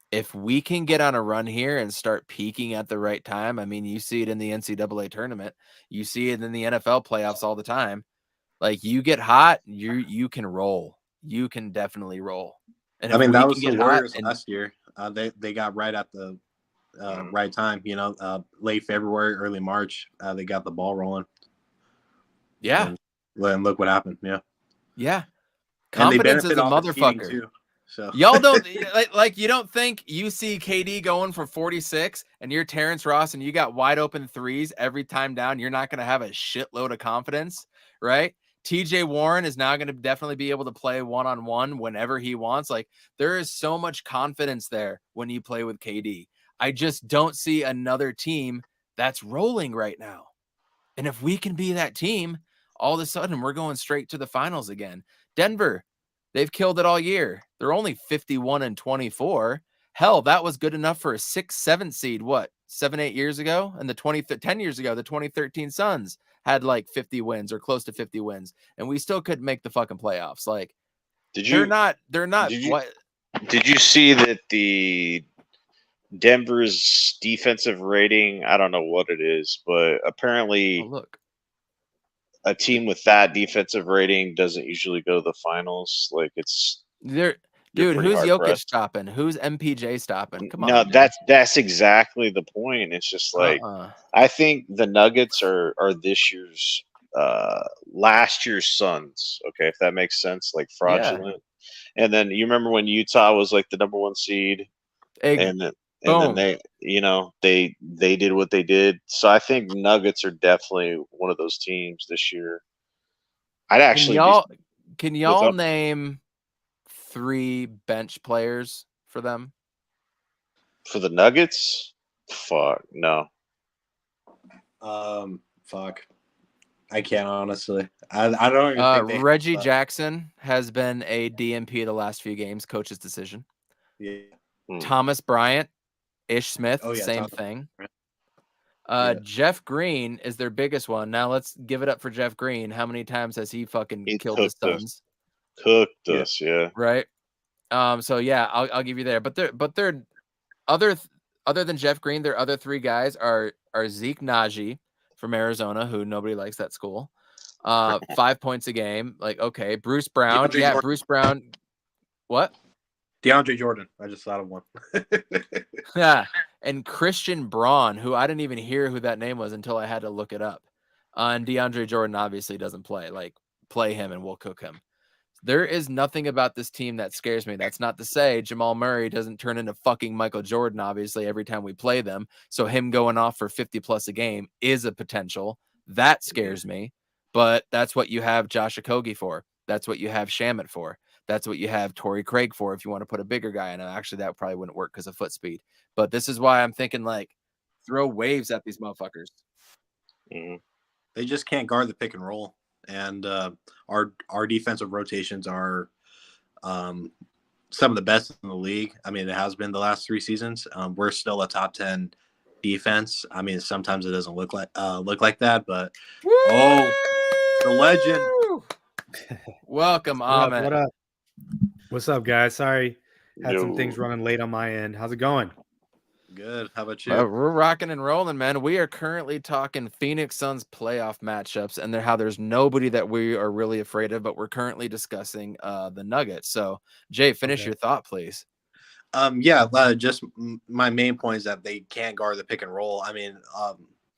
If we can get on a run here and start peaking at the right time, I mean, you see it in the NCAA tournament. You see it in the NFL playoffs all the time. Like, you get hot, you can roll. You can definitely roll. And I mean, that we was can the get Warriors hot last year. They got right at the right time. You know, late February, early March, they got the ball rolling. Yeah. And look what happened. Yeah. Yeah. And they Confidence is benefit a off the cheating motherfucker. too. So y'all don't like you don't think you see KD going for 46 and you're Terrence Ross and you got wide open threes every time down, you're not going to have a shitload of confidence, right? TJ Warren is now going to definitely be able to play one-on-one whenever he wants. Like, there is so much confidence there when you play with KD. I just don't see another team that's rolling right now. And if we can be that team, all of a sudden we're going straight to the finals again. Denver, they've killed it all year. They're only 51-24. Hell, that was good enough for a 6-7 seed. What, 7-8 years ago? And 10 years ago, the 2013 Suns had like 50 wins or close to 50 wins, and we still couldn't make the fucking playoffs. Like, they're not. Did you see that the Denver's defensive rating? I don't know what it is, but apparently, a team with that defensive rating doesn't usually go to the finals. Like, dude, who's Jokic stopping? Who's MPJ stopping? Come on. No, that's exactly the point. It's just like I think the Nuggets are this year's last year's Suns. Okay, if that makes sense, like fraudulent. Yeah. And then you remember when Utah was like the number 1 seed, and then they, they did what they did. So I think Nuggets are definitely one of those teams this year. I'd actually can y'all name 3 bench players for them? For the Nuggets? Fuck, no. Fuck. I can't, honestly. I don't even think Reggie Jackson has been a DNP the last few games, coach's decision. Yeah. Thomas Bryant, Ish Smith, same thing. Jeff Green is their biggest one. Now let's give it up for Jeff Green. How many times has he fucking killed the Suns? Cooked us, yeah. Right. So yeah, I'll give you there. But they're other than Jeff Green, their other 3 guys are Zeke Naji from Arizona, who nobody likes that school. 5 points a game. Like, okay, Bruce Brown. Bruce Brown. What? DeAndre Jordan. I just thought of one. Yeah. And Christian Braun, who I didn't even hear who that name was until I had to look it up. And DeAndre Jordan obviously doesn't play. Like, play him and we'll cook him. There is nothing about this team that scares me. That's not to say Jamal Murray doesn't turn into fucking Michael Jordan, obviously, every time we play them. So him going off for 50+ a game is a potential. That scares me. But that's what you have Josh Okogie for. That's what you have Shamet for. That's what you have Torrey Craig for if you want to put a bigger guy in. Actually, that probably wouldn't work because of foot speed. But this is why I'm thinking, like, throw waves at these motherfuckers. Mm-hmm. They just can't guard the pick and roll. And our defensive rotations are some of the best in the league. I mean, it has been the last 3 seasons. We're still a top 10 defense. I mean, sometimes it doesn't look like that, but the legend. Welcome, Ahmed. What up? What's up, guys? Sorry, had some things running late on my end. How's it going? Good. How about you? We're rocking and rolling, man. We are currently talking Phoenix Suns playoff matchups and how there's nobody that we are really afraid of, but we're currently discussing the Nuggets. So, Jay, finish your thought, please. Just my main point is that they can't guard the pick and roll. I mean,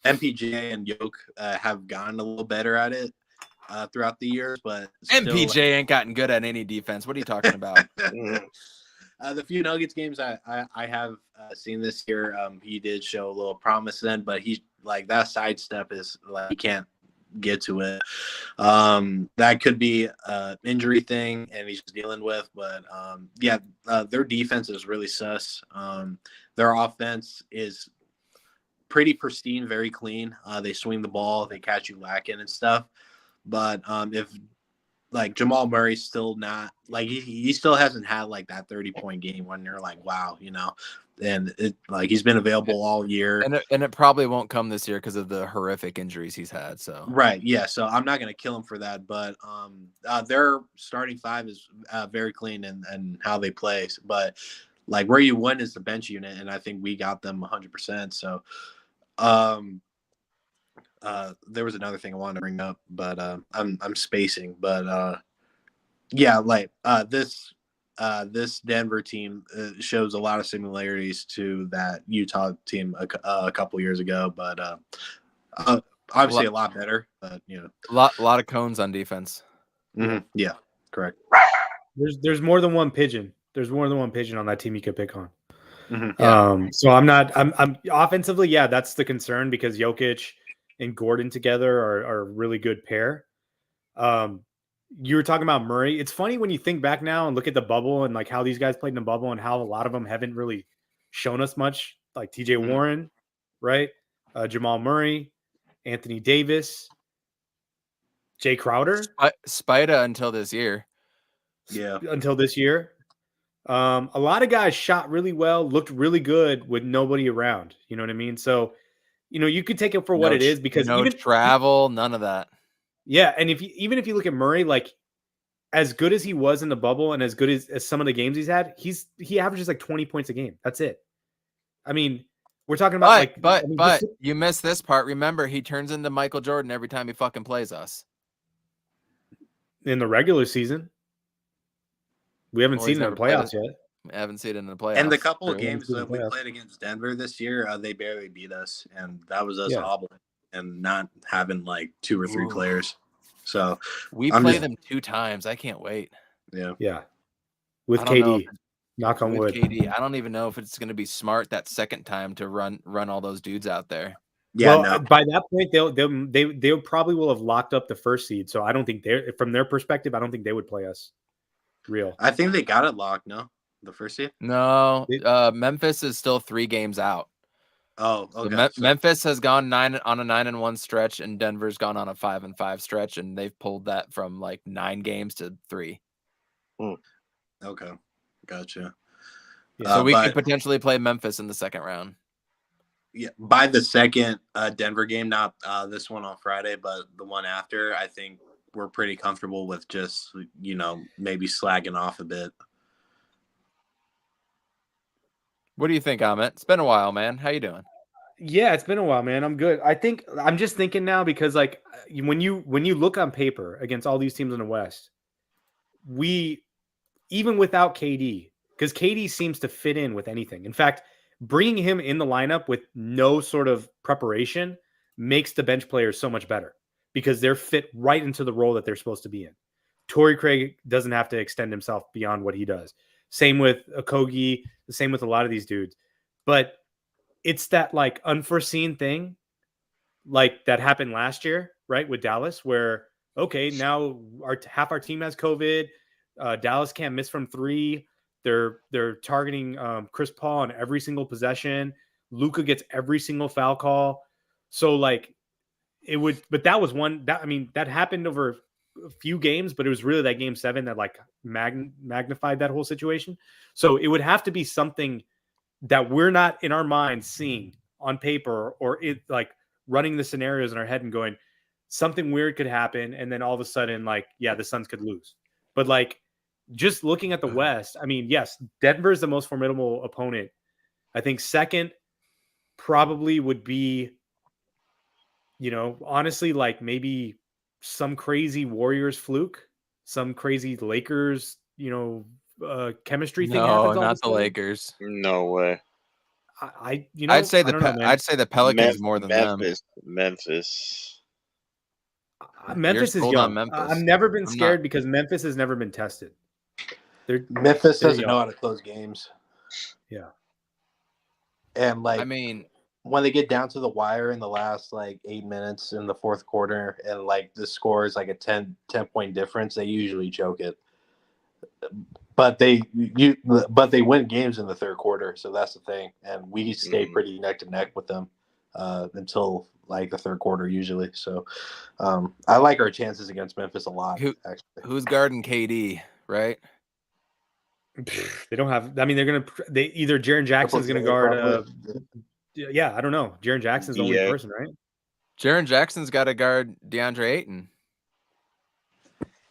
MPJ and Yoke have gotten a little better at it throughout the years, but MPJ ain't gotten good at any defense. What are you talking about? The few Nuggets games I have seen this year, he did show a little promise then, but he's like that sidestep is like he can't get to it. That could be an injury thing, and he's just dealing with. But their defense is really sus. Their offense is pretty pristine, very clean. They swing the ball, they catch you lacking and stuff. But if like Jamal Murray's still not like he still hasn't had like that 30-point game when you're like, wow, and it like he's been available all year. And it probably won't come this year because of the horrific injuries he's had. So right, yeah. So I'm not gonna kill him for that, but their starting five is very clean and how they play. But like where you win is the bench unit, and I think we got them 100%. So there was another thing I wanted to bring up, but I'm spacing. But this Denver team shows a lot of similarities to that Utah team a couple years ago, but obviously a lot better. But a lot of cones on defense. Mm-hmm. Yeah, correct. There's more than one pigeon. There's more than one pigeon on that team you could pick on. Mm-hmm. Yeah. So I'm offensively, yeah, that's the concern because Jokic and Gordon together are a really good pair. You were talking about Murray. It's funny when you think back now and look at the bubble and like how these guys played in the bubble and how a lot of them haven't really shown us much, like TJ Warren, right? Jamal Murray, Anthony Davis, Jay Crowder. Spida until this year. Yeah. Until this year. A lot of guys shot really well, looked really good with nobody around. You know what I mean? So, you could take it for what it is because even travel, none of that. Yeah, and even if you look at Murray, like as good as he was in the bubble and as good as some of the games he's had, he averages like 20 points a game. That's it. I mean, we're talking about but you missed this part. Remember, he turns into Michael Jordan every time he fucking plays us. In the regular season. We haven't seen it in the playoffs yet. I haven't seen it in the playoffs. And the couple of games that we played against Denver this year, they barely beat us, and that was us hobbling and not having like 2 or 3 players. So we play them 2 times. I can't wait. Yeah. With KD, knock on wood. KD, I don't even know if it's going to be smart that second time to run all those dudes out there. Yeah, well, by that point they probably will have locked up the first seed. So I don't think from their perspective, I don't think they would play us. Real. I think they got it locked. No, the first seed. No, Memphis is still 3 games out. Oh, okay. So Memphis has gone on a 9-1 stretch, and Denver's gone on a 5-5 stretch, and they've pulled that from like 9 games to 3. Okay, gotcha. Yeah. So we could potentially play Memphis in the second round. Yeah, by the second Denver game, not this one on Friday, but the one after, I think we're pretty comfortable with just maybe slagging off a bit. What do you think, Amit? It's been a while, man. How you doing? Yeah, it's been a while, man. I'm good. I'm just thinking now because like when you look on paper against all these teams in the West, we even without KD, because KD seems to fit in with anything. In fact, bringing him in the lineup with no sort of preparation makes the bench players so much better because they're fit right into the role that they're supposed to be in. Torrey Craig doesn't have to extend himself beyond what he does. Same with Okogie, the same with a lot of these dudes. But it's that like unforeseen thing like that happened last year, right? With Dallas, where, okay, now half our team has COVID. Dallas can't miss from 3. They're targeting Chris Paul on every single possession. Luka gets every single foul call. So like but that was that happened over a few games, but it was really that game 7 that like magnified that whole situation. So it would have to be something that we're not in our minds seeing on paper or it like running the scenarios in our head and going something weird could happen. And then all of a sudden, like, yeah, the Suns could lose. But like just looking at the West, I mean, yes, Denver is the most formidable opponent. I think second probably would be, honestly, like maybe some crazy Warriors fluke, some crazy Lakers, chemistry thing happens. No, not the Lakers. No way. I'd say the Pelicans more than Memphis. them. Memphis is young. I've never been scared because Memphis has never been tested. Memphis they're doesn't young. know how to close games. Yeah. And like I mean, when they get down to the wire in the last like 8 minutes in the fourth quarter and like the score is like a 10 point difference, they usually choke it. But they win games in the third quarter, so that's the thing. And we stay pretty neck to neck with them until like the third quarter usually. So I like our chances against Memphis a lot. who's guarding KD, right? They don't have. I mean, they either Jaren Jackson's going to guard. Yeah, I don't know. Jaren Jackson's the only person, right? Jaren Jackson's got to guard DeAndre Ayton.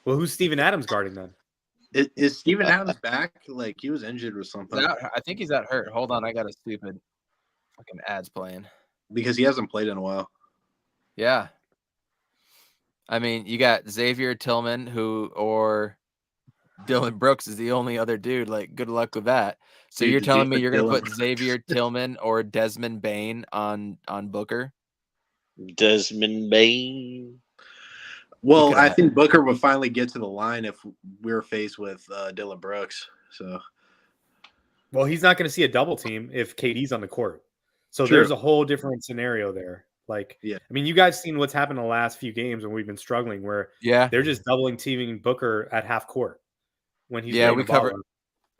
Well, who's Steven Adams guarding then? Is Steven Adams back? Like he was injured or something? I think he's out hurt. Hold on, I got a stupid fucking ads playing because he hasn't played in a while. Yeah, I mean, you got Xavier Tillman, or Dylan Brooks is the only other dude. Like, good luck with that. So you're telling me you're going to put Xavier Tillman or Desmond Bane on Booker? Desmond Bane. Well, I think Booker would finally get to the line if we were faced with Dylan Brooks. So, well, he's not going to see a double team if KD's on the court. So there's a whole different scenario there. Like, I mean, you guys seen what's happened in the last few games when we've been struggling, where they're just doubling teaming Booker at half court when he's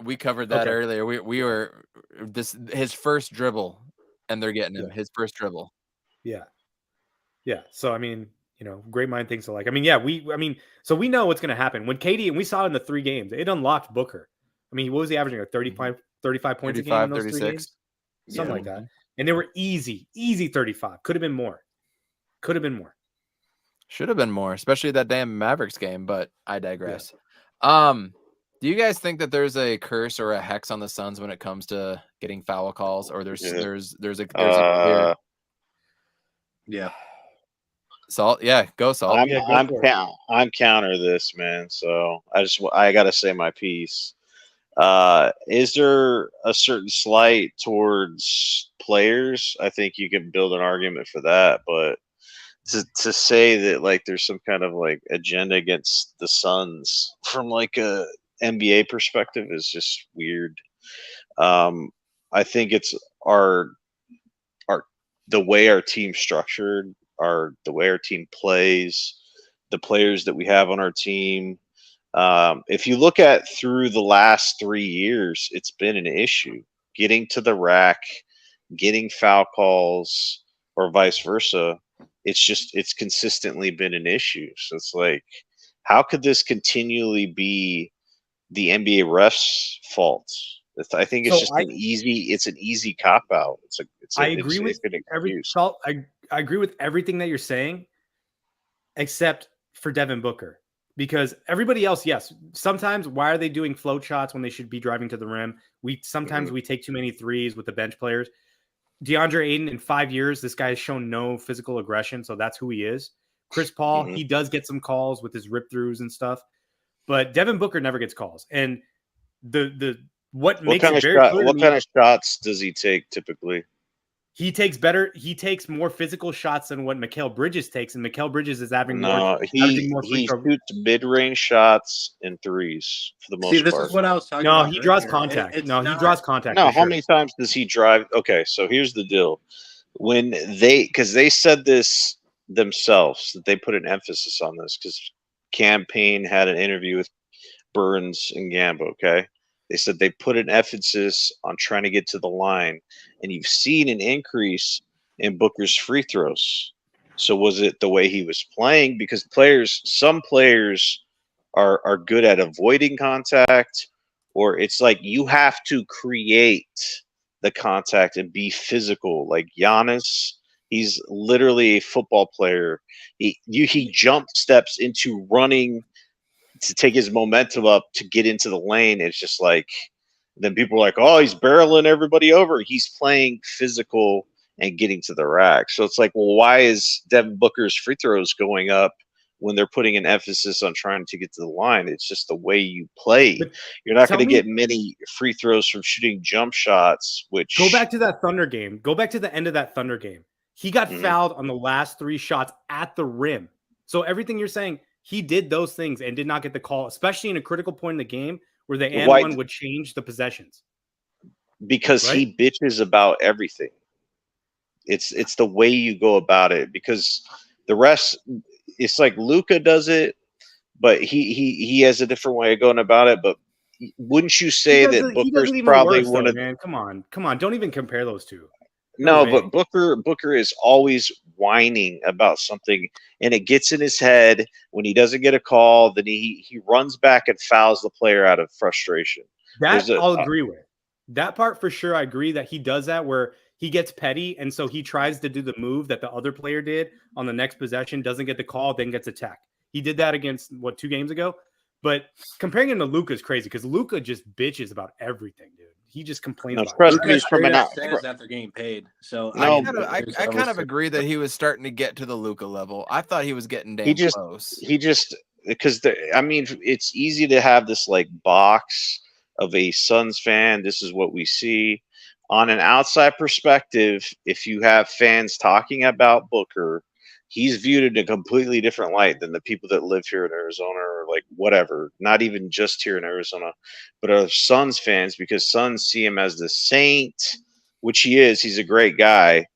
we covered that earlier. We were his first dribble, and they're getting him his first dribble. Yeah. So I mean, great mind thinks alike. I mean, so we know what's going to happen when KD, and we saw it in the 3 games, it unlocked Booker. I mean, what was he averaging? Like 35 points a game in those 36. 3 games? Something like that. And they were easy 35. Could have been more. Should have been more, especially that damn Mavericks game, but I digress. Yeah. Do you guys think that there's a curse or a hex on the Suns when it comes to getting foul calls, or there's a clear... Yeah. Salt, go Salt. I'm counter this, man. So I gotta say my piece. Is there a certain slight towards players? I think you can build an argument for that, but to say that like there's some kind of like agenda against the Suns from like a NBA perspective is just weird. I think it's the way our team's structured, the way our team plays, the players that we have on our team. If you look at through the last 3 years, it's been an issue getting to the rack, getting foul calls, or vice versa. It's consistently been an issue. So it's like, how could this continually be the NBA refs' fault? I think it's an easy cop out. I agree with I agree with everything that you're saying, except for Devin Booker, because everybody else, yes. Sometimes, why are they doing float shots when they should be driving to the rim? Sometimes we take too many threes with the bench players. DeAndre Ayton, in 5 years, this guy has shown no physical aggression, so that's who he is. Chris Paul, he does get some calls with his rip throughs and stuff, but Devin Booker never gets calls. And what kind of shots does he take typically? He takes more physical shots than what Mikal Bridges takes, and Mikal Bridges is averaging more. He shoots mid-range shots and threes for the most part. See, this is what I was talking about. No, he draws contact. He draws contact. No, how many times does he drive? Okay, so here's the deal. Because they said this themselves, that they put an emphasis on this, because Campaign had an interview with Burns and Gambo, okay? They said they put an emphasis on trying to get to the line, and you've seen an increase in Booker's free throws. So was it the way he was playing? Because some players are good at avoiding contact, or it's like you have to create the contact and be physical. Like Giannis, he's literally a football player. He jump steps into running to take his momentum up to get into the lane. It's just like, then people are like, oh, he's barreling everybody over. He's playing physical and getting to the rack. So it's like, well, why is Devin Booker's free throws going up when they're putting an emphasis on trying to get to the line? It's just the way you play. But you're not going to get many free throws from shooting jump shots, which... Go back to that Thunder game. Go back to the end of that Thunder game. He got fouled on the last 3 shots at the rim. So everything you're saying, he did those things and did not get the call, especially in a critical point in the game where the and Why? one would change the possessions. Because Right? he bitches about everything. It's the way you go about it, because the rest, it's like Luka does it, but he has a different way of going about it. But wouldn't you say that He does Booker's it even probably worse, one though, of man. Come on. Don't even compare those two. no, way. but Booker is always whining about something, and it gets in his head. When he doesn't get a call, then he runs back and fouls the player out of frustration. That I'll agree with. That part for sure, I agree that he does that, where he gets petty, and so he tries to do the move that the other player did on the next possession, doesn't get the call, then gets attacked. He did that against, 2 games ago? But comparing him to Luka is crazy, because Luka just bitches about everything, dude. He just complains No, about trust everything. me, he's from an out. says that they're getting paid. So No, I kind of agree that he was starting to get to the Luka level. I thought he was getting damn close. He just because I mean, it's easy to have this like box of a Suns fan. This is what we see. On an outside perspective, if you have fans talking about Booker, he's viewed in a completely different light than the people that live here in Arizona, or like whatever, not even just here in Arizona, but are Suns fans, because Suns see him as the saint, which he is. He's a great guy.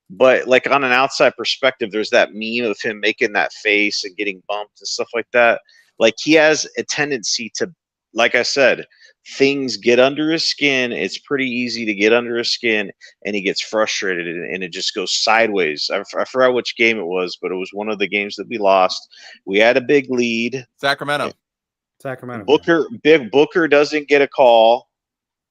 But like on an outside perspective, there's that meme of him making that face and getting bumped and stuff like that. Like he has a tendency to, like I said, things get under his skin. It's pretty easy to get under his skin, and he gets frustrated, and it just goes sideways. I forgot which game it was, but it was one of the games that we lost. We had a big lead. Sacramento. Booker doesn't get a call.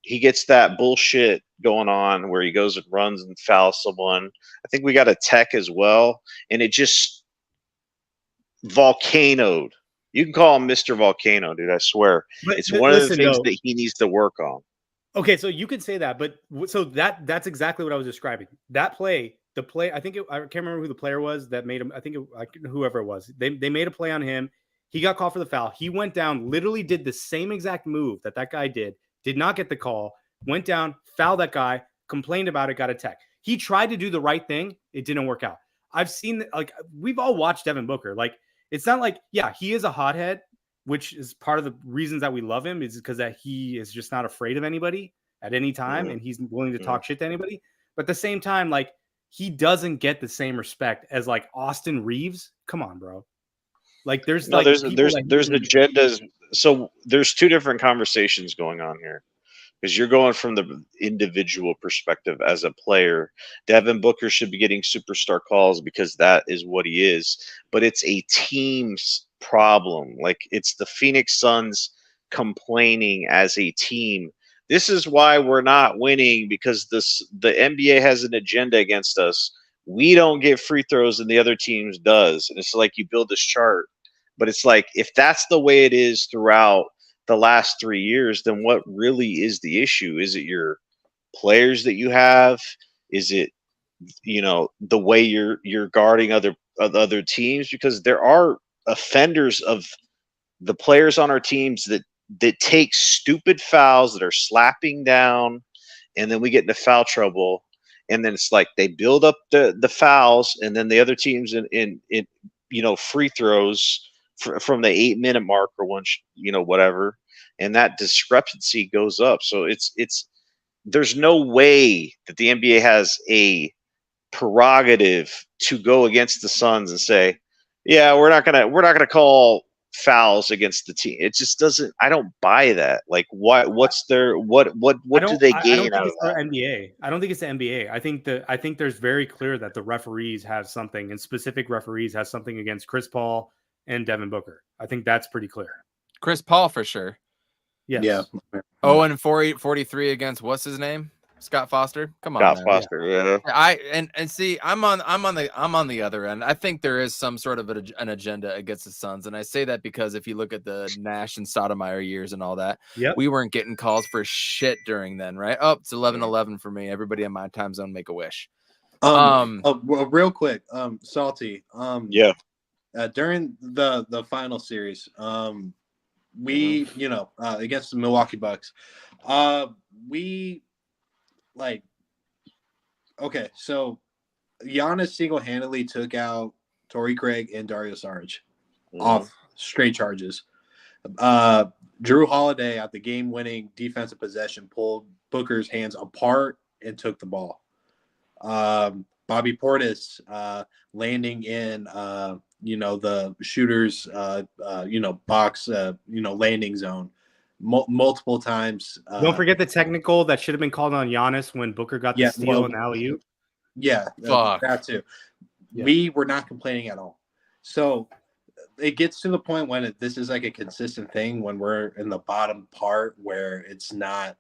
He gets that bullshit going on where he goes and runs and fouls someone. I think we got a tech as well, and it just volcanoed. You can call him Mr. Volcano, dude. I swear. But it's one of the things that he needs to work on. Okay, so you could say that, but so that's exactly what I was describing. That play, I can't remember who the player was that made him. Whoever it was, they made a play on him. He got called for the foul. He went down, literally did the same exact move that guy did not get the call, went down, fouled that guy, complained about it, got a tech. He tried to do the right thing. It didn't work out. I've seen, like, we've all watched Devin Booker. Like, it's not like, yeah, he is a hothead, which is part of the reasons that we love him, is because that he is just not afraid of anybody at any time, and he's willing to talk shit to anybody. But at the same time, like, he doesn't get the same respect as like Austin Reeves. Come on, bro. Like there's agendas. So there's two different conversations going on here, because you're going from the individual perspective as a player. Devin Booker should be getting superstar calls because that is what he is, but it's a team's problem. Like, it's the Phoenix Suns complaining as a team. This is why we're not winning, because the NBA has an agenda against us. We don't get free throws and the other teams does. And it's like you build this chart, but it's like, if that's the way it is throughout the last 3 years, then what really is the issue? Is it your players that you have? Is it, the way you're guarding other teams? Because there are offenders of the players on our teams that take stupid fouls, that are slapping down, and then we get into foul trouble, and then it's like they build up the fouls, and then the other teams in free throws from the 8-minute mark or whatever, and that discrepancy goes up. So it's there's no way that the NBA has a prerogative to go against the Suns and say, yeah, we're not gonna call fouls against the team. It just doesn't. I don't buy that. Like, what do they gain out of that? NBA. I don't think it's the NBA. I think there's very clear that the referees have something, and specific referees has something against Chris Paul and Devin Booker. I think that's pretty clear. Chris Paul for sure. Yes. Yeah. 0-43 against what's his name? Scott Foster. Come on, Scott man. Foster. Yeah. See, I'm on the other end. I think there is some sort of an agenda against the Suns, and I say that because if you look at the Nash and Sotomayor years and all that, we weren't getting calls for shit during then, right? Oh, it's 11-11 for me. Everybody in my time zone make a wish. Real quick, Salty. Yeah. During the final series, we against the Milwaukee Bucks, so Giannis single-handedly took out Torrey Craig and Dario Saric off straight charges. Drew Holiday at the game-winning defensive possession pulled Booker's hands apart and took the ball. Bobby Portis landing in the shooter's box landing zone multiple times. Don't forget the technical that should have been called on Giannis when Booker got the steal and alley-oop. Yeah, that too. Yeah. We were not complaining at all. So it gets to the point when this is like a consistent thing when we're in the bottom part where it's not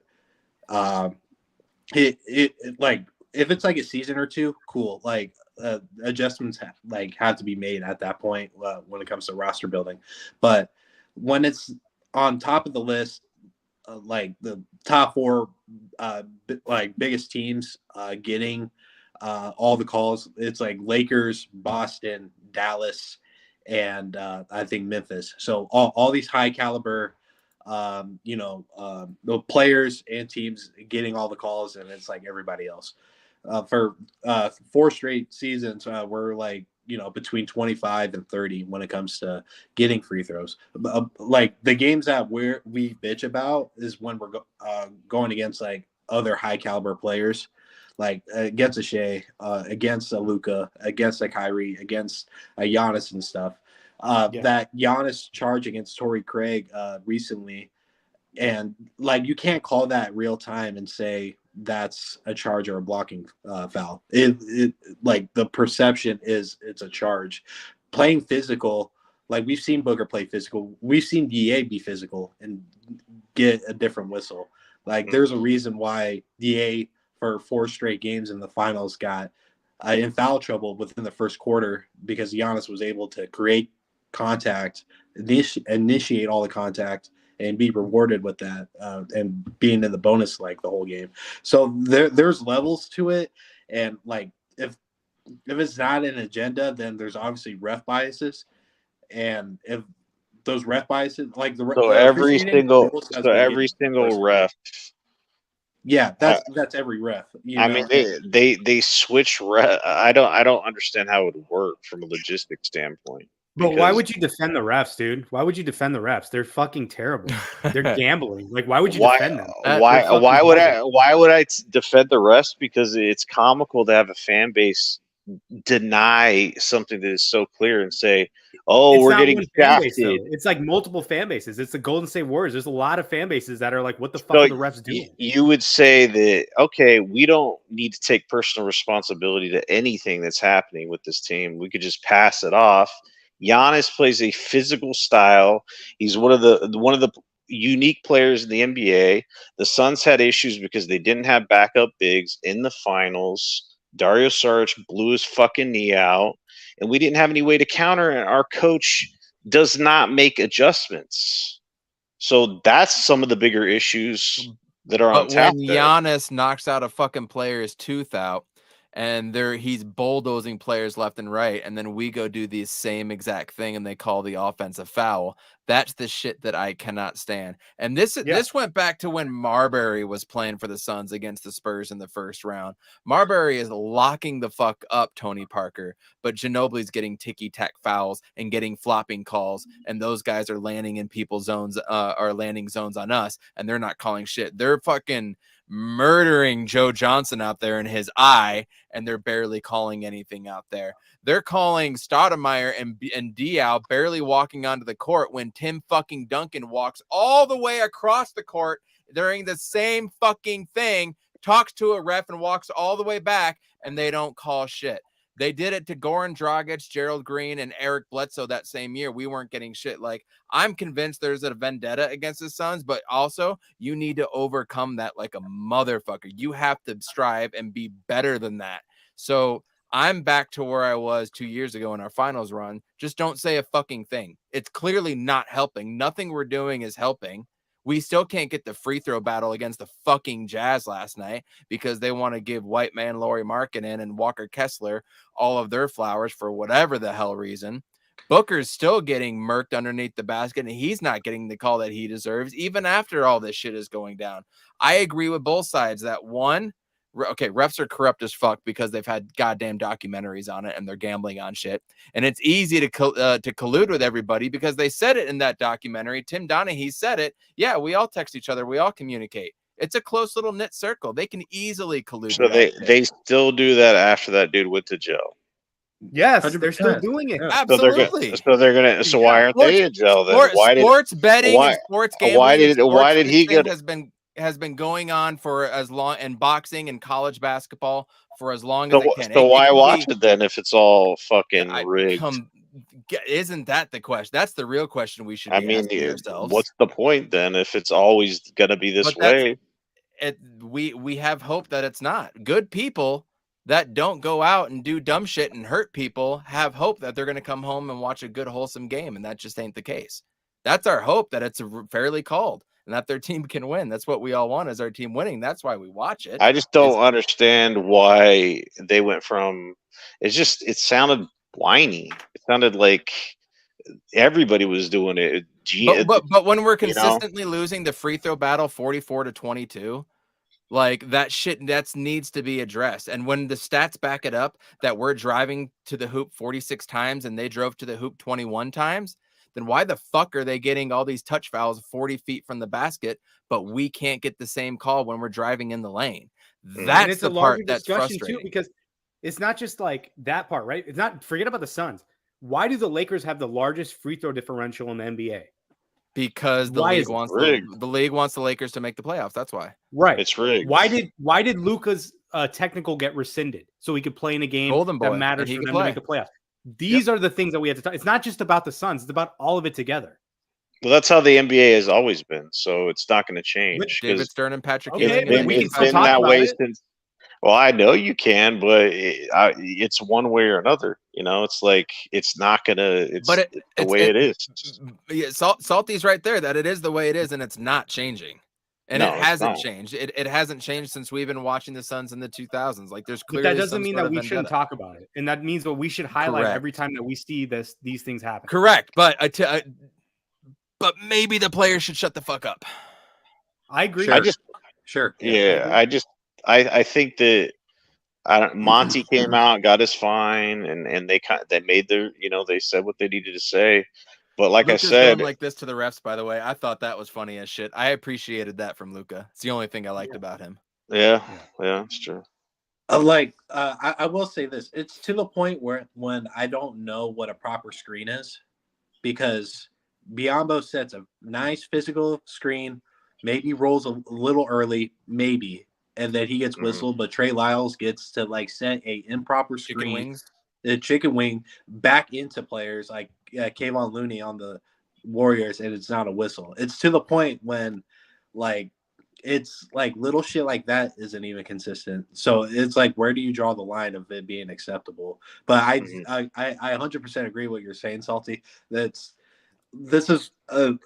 like if it's like a season or two, cool. Like adjustments have to be made at that point when it comes to roster building. But when it's on top of the list, like the top four biggest teams getting all the calls, it's like Lakers, Boston, Dallas, and I think Memphis. So all these high caliber the players and teams getting all the calls, and it's like everybody else. For 4 straight seasons, we're like between 25 and 30 when it comes to getting free throws. Like the games that we bitch about is when we're going against like other high caliber players, like against a Shea, against a Luka, against a Kyrie, against a Giannis and stuff. That Giannis charge against Torrey Craig recently, and like you can't call that real time and say that's a charge or a blocking foul. It like the perception is it's a charge. Playing physical, like we've seen Booker play physical. We've seen DA be physical and get a different whistle. Like there's a reason why DA for 4 straight games in the finals got in foul trouble within the first quarter because Giannis was able to create contact, initiate all the contact, and be rewarded with that and being in the bonus like the whole game. So there's levels to it, and like if it's not an agenda, then there's obviously ref biases, and if those ref biases like every single ref. Yeah, that's every ref. I mean, they switch ref. I don't understand how it would work from a logistics standpoint. But why would you defend the refs, dude? Why would you defend the refs? They're fucking terrible. They're gambling. Like, why would you defend them? Why would I defend the refs? Because it's comical to have a fan base deny something that is so clear and say, "Oh, we're getting shafted." It's like multiple fan bases. It's the Golden State Warriors. There's a lot of fan bases that are like, "What the fuck are the refs doing?" You would say that, okay, we don't need to take personal responsibility to anything that's happening with this team. We could just pass it off. Giannis plays a physical style. He's one of the unique players in the NBA. The Suns had issues because they didn't have backup bigs in the finals. Dario Saric blew his fucking knee out, and we didn't have any way to counter, and our coach does not make adjustments. So that's some of the bigger issues that are on tap. When Giannis knocks out a fucking player's tooth out, and he's bulldozing players left and right, and then we go do the same exact thing, and they call the offensive foul. That's the shit that I cannot stand. And this went back to when Marbury was playing for the Suns against the Spurs in the first round. Marbury is locking the fuck up Tony Parker, but Ginobili's getting ticky-tack fouls and getting flopping calls, and those guys are landing in people's zones, or landing zones on us, and they're not calling shit. They're fucking murdering Joe Johnson out there in his eye, and they're barely calling anything out there. They're calling Stoudemire and Diaw barely walking onto the court when Tim fucking Duncan walks all the way across the court during the same fucking thing, talks to a ref and walks all the way back, and they don't call shit. They did it to Goran Dragic, Gerald Green, and Eric Bledsoe that same year. We weren't getting shit. Like, I'm convinced there's a vendetta against the Suns, but also you need to overcome that like a motherfucker. You have to strive and be better than that. So I'm back to where I was 2 years ago in our finals run. Just don't say a fucking thing. It's clearly not helping. Nothing we're doing is helping. We still can't get the free throw battle against the fucking Jazz last night because they want to give white man Lauri Markkanen and Walker Kessler all of their flowers for whatever the hell reason. Booker's still getting murked underneath the basket, and he's not getting the call that he deserves, even after all this shit is going down. I agree with both sides that, one, okay, refs are corrupt as fuck because they've had goddamn documentaries on it and they're gambling on shit. And it's easy to collude with everybody because they said it in that documentary. Tim Donaghy said it. Yeah, we all text each other. We all communicate. It's a close little knit circle. They can easily collude. So they still do that after that dude went to jail. Yes, 100%. they're still doing it. Yeah. Absolutely. So they're gonna. So why aren't they in jail then? Sports betting and sports gambling. Why did he get? Has been going on for as long, and boxing and college basketball for as long as it can. So why watch it then if it's all fucking rigged? Isn't that the question? That's the real question we should be asking ourselves. What's the point then if it's always gonna be this way? We have hope that it's not. Good people that don't go out and do dumb shit and hurt people have hope that they're going to come home and watch a good, wholesome game, and that just ain't the case. That's our hope, that it's fairly called and that their team can win. That's what we all want, is our team winning. That's why we watch it. I just don't understand why they went from it sounded whiny. It sounded like everybody was doing it. But when we're consistently losing the free throw battle 44-22, like that shit needs to be addressed. And when the stats back it up that we're driving to the hoop 46 times and they drove to the hoop 21 times, then why the fuck are they getting all these touch fouls 40 feet from the basket, but we can't get the same call when we're driving in the lane? That's the part that's frustrating too, because it's not just like that part, right? It's not, forget about the Suns. Why do the Lakers have the largest free throw differential in the NBA? Because the league wants the Lakers to make the playoffs. That's why. Right. It's rigged. Why did Luka's technical get rescinded so he could play in a game that matters for them to make the playoffs? These are the things that we have to talk. It's not just about the Suns. It's about all of it together. Well, that's how the NBA has always been. So it's not going to change. David Stern and Patrick. It's been that way since. Well, I know you can, but it's one way or another. It's like it's not gonna. It's the way it is. Yeah, Salty's right there. That it is the way it is, and it's not changing. And it hasn't changed. It hasn't changed since we've been watching the Suns in the 2000s. Like there's clearly. But that doesn't mean that we shouldn't talk about it, and that means that we should highlight every time that we see these things happen. Correct, but maybe the players should shut the fuck up. I agree. I think that Monti came out, got his fine, and they made their they said what they needed to say. But like Luka's I said, like this to the refs. By the way, I thought that was funny as shit. I appreciated that from Luka. It's the only thing I liked about him. Yeah, it's true. I will say this: it's to the point when I don't know what a proper screen is, because Biyombo sets a nice physical screen, maybe rolls a little early, maybe, and then he gets whistled. But Trey Lyles gets to set a improper screen, the chicken wing back into players like Kayvon Looney on the Warriors, and it's not a whistle. It's to the point when it's little shit like that isn't even consistent. So it's where do you draw the line of it being acceptable? But I 100% agree with what you're saying, Salty. This is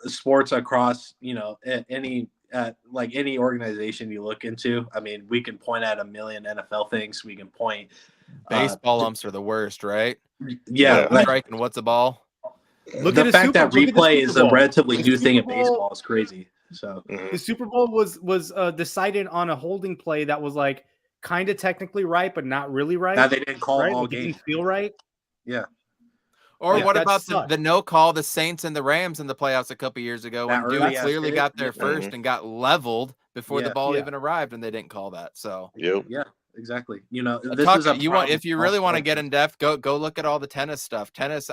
sports across any organization you look into. I mean, we can point at a million NFL things. We can point. Baseball umps are the worst, right? Yeah, strike and what's a ball? Look at the fact that replay is a relatively new thing in baseball is crazy. So the Super Bowl was decided on a holding play that was kind of technically right, but not really right. Now they didn't call all game. game. Didn't feel right. Yeah. Or what about the no call the Saints and the Rams in the playoffs a couple years ago when Dewey clearly got there first and got leveled before the ball even arrived, and they didn't call that. So yeah, exactly. If you really want to get in depth, go look at all the tennis stuff. Tennis,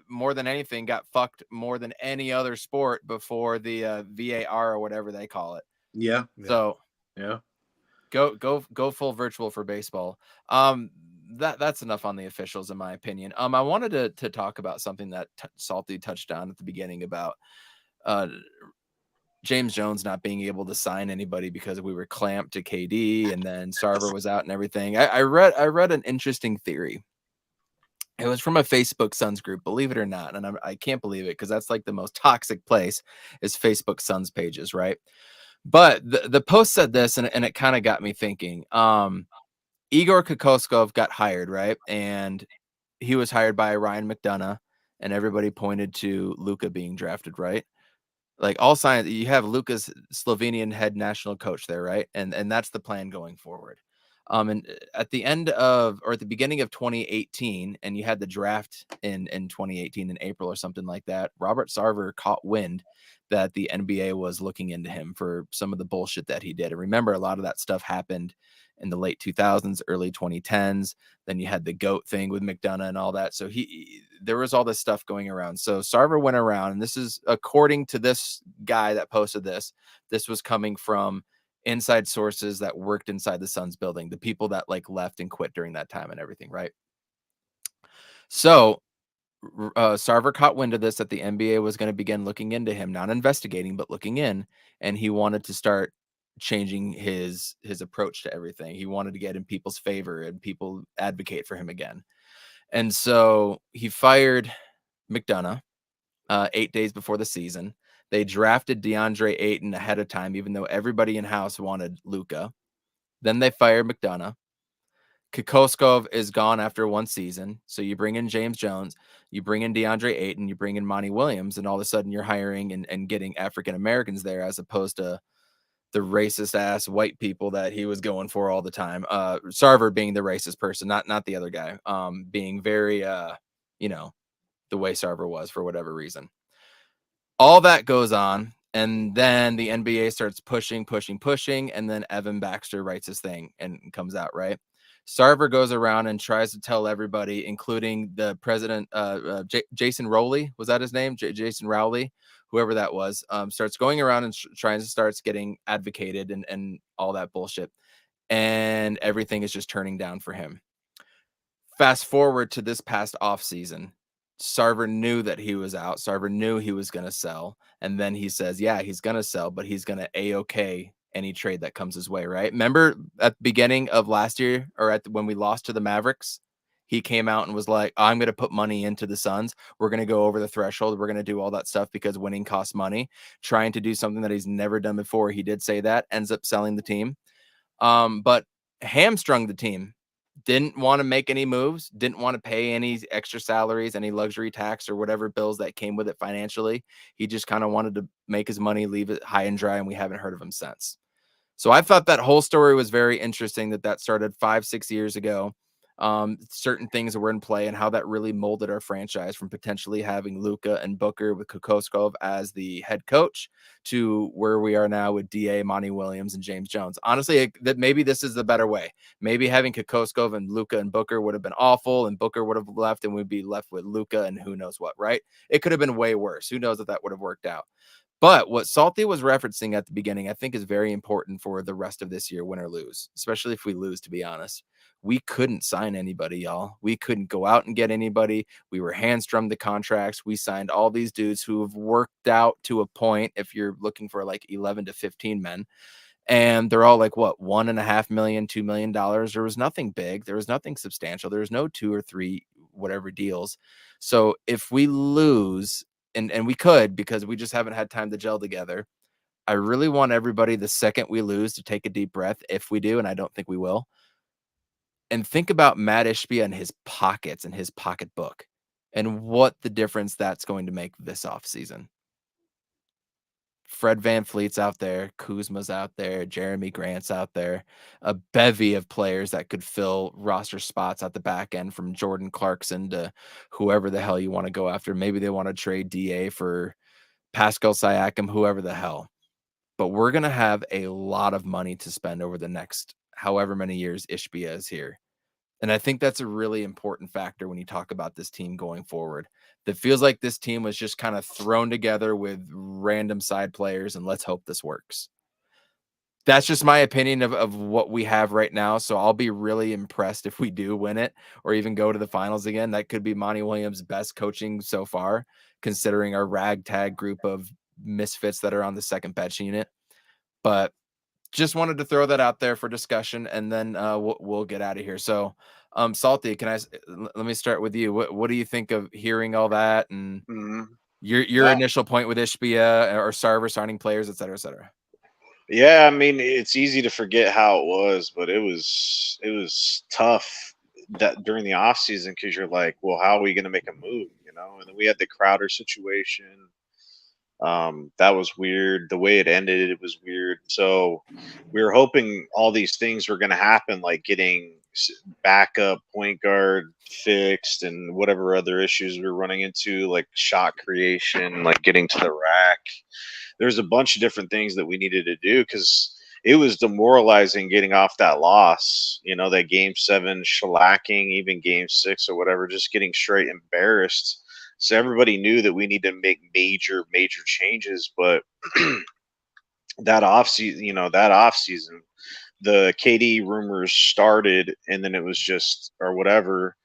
more than anything, got fucked more than any other sport before the VAR or whatever they call it. Yeah. So go full virtual for baseball. That's enough on the officials, in my opinion. I wanted to talk about something that Salty touched on at the beginning about James Jones not being able to sign anybody because we were clamped to KD, and then Sarver was out and everything. I read an interesting theory. It was from a Facebook Suns group, believe it or not, and I can't believe it because that's the most toxic place is Facebook Suns pages, right? But the post said this, and it kind of got me thinking. Igor Kokoskov got hired, right? And he was hired by Ryan McDonough, and everybody pointed to Luka being drafted, right? All signs, you have Luka's Slovenian head national coach there, right? And that's the plan going forward. And at the end of, or at the beginning of 2018, and you had the draft in 2018 in April or something like that, Robert Sarver caught wind that the NBA was looking into him for some of the bullshit that he did. And remember, a lot of that stuff happened in the late 2000s, early 2010s. Then you had the GOAT thing with McDonough and all that. So there was all this stuff going around. So Sarver went around, and this is according to this guy that posted this. This was coming from inside sources that worked inside the Suns building, the people that like left and quit during that time and everything, right? So Sarver caught wind of this, that the NBA was going to begin looking into him, not investigating, but looking in, and he wanted to start changing his approach to everything. He wanted to get in people's favor and people advocate for him again. And so he fired McDonough 8 days before the season. They drafted DeAndre Ayton ahead of time, even though everybody in house wanted Luka. Then they fired McDonough. Kokoskov is gone after one season. So you bring in James Jones, you bring in DeAndre Ayton, you bring in Monty Williams, and all of a sudden you're hiring and getting African Americans there as opposed to the racist ass white people that he was going for all the time. Sarver being the racist person, not the other guy. Being very the way Sarver was for whatever reason. All that goes on. And then the NBA starts pushing. And then Evan Baxter writes his thing and comes out, right? Sarver goes around and tries to tell everybody, including the president, Jason Rowley, was that his name? Jason Rowley, whoever that was, starts going around and starts getting advocated and all that bullshit. And everything is just turning down for him. Fast forward to this past off season. Sarver knew that he was out. Sarver knew he was going to sell. And then he says, yeah, he's going to sell, but he's going to A-OK any trade that comes his way, right? Remember at the beginning of last year, or when we lost to the Mavericks, he came out and was like, I'm going to put money into the Suns. We're going to go over the threshold. We're going to do all that stuff because winning costs money. Trying to do something that he's never done before. He did say that, ends up selling the team. But hamstrung the team. Didn't want to make any moves, didn't want to pay any extra salaries, any luxury tax or whatever bills that came with it financially. He just kind of wanted to make his money, leave it high and dry, and we haven't heard of him since. So I thought that whole story was very interesting, that started 5-6 years ago. Certain things that were in play and how that really molded our franchise from potentially having Luka and Booker with Kokoskov as the head coach to where we are now with DA, Monty Williams, and James Jones. Honestly, that maybe this is the better way. Maybe having Kokoskov and Luka and Booker would have been awful, and Booker would have left, and we'd be left with Luka and who knows what, right? It could have been way worse. Who knows if that would have worked out. But what Salty was referencing at the beginning, I think is very important for the rest of this year, win or lose, especially if we lose, to be honest. We couldn't sign anybody, y'all. We couldn't go out and get anybody. We were hamstrung the contracts. We signed all these dudes who have worked out to a point, if you're looking for like 11 to 15 men. And they're all like, what, $1.5 million, $2 million. There was nothing big. There was nothing substantial. There was no 2 or 3 whatever deals. So if we lose, and we could, because we just haven't had time to gel together, I really want everybody, the second we lose, to take a deep breath, if we do, and I don't think we will, and think about Matt Ishbia and his pockets and his pocketbook and what the difference that's going to make this offseason. Fred VanVleet's out there, Kuzma's out there, Jeremy Grant's out there, a bevy of players that could fill roster spots at the back end, from Jordan Clarkson to whoever the hell you want to go after. Maybe they want to trade DA for Pascal Siakam, whoever the hell. But we're going to have a lot of money to spend over the next however many years Ishbia is here. And I think that's a really important factor when you talk about this team going forward. That feels like this team was just kind of thrown together with random side players, and let's hope this works. That's just my opinion of what we have right now. So I'll be really impressed if we do win it or even go to the finals again. That could be Monty Williams' best coaching so far, considering our ragtag group of misfits that are on the second bench unit. But just wanted to throw that out there for discussion, and then we'll get out of here. So, Salty, let me start with you. What do you think of hearing all that and your initial point with Ishbia or Sarver signing players, et cetera, et cetera? Yeah, I mean, it's easy to forget how it was, but it was tough that during the off season, because you're like, well, how are we going to make a move, And then we had the Crowder situation. That was weird. The way it ended, it was weird. So we were hoping all these things were going to happen, like getting backup point guard fixed and whatever other issues we were running into, like shot creation, like getting to the rack. There's a bunch of different things that we needed to do because it was demoralizing getting off that loss. You know, that game 7 shellacking, even game 6 or whatever, just getting straight embarrassed. So everybody knew that we need to make major changes. But that off season, the KD rumors started, and then it was just or whatever.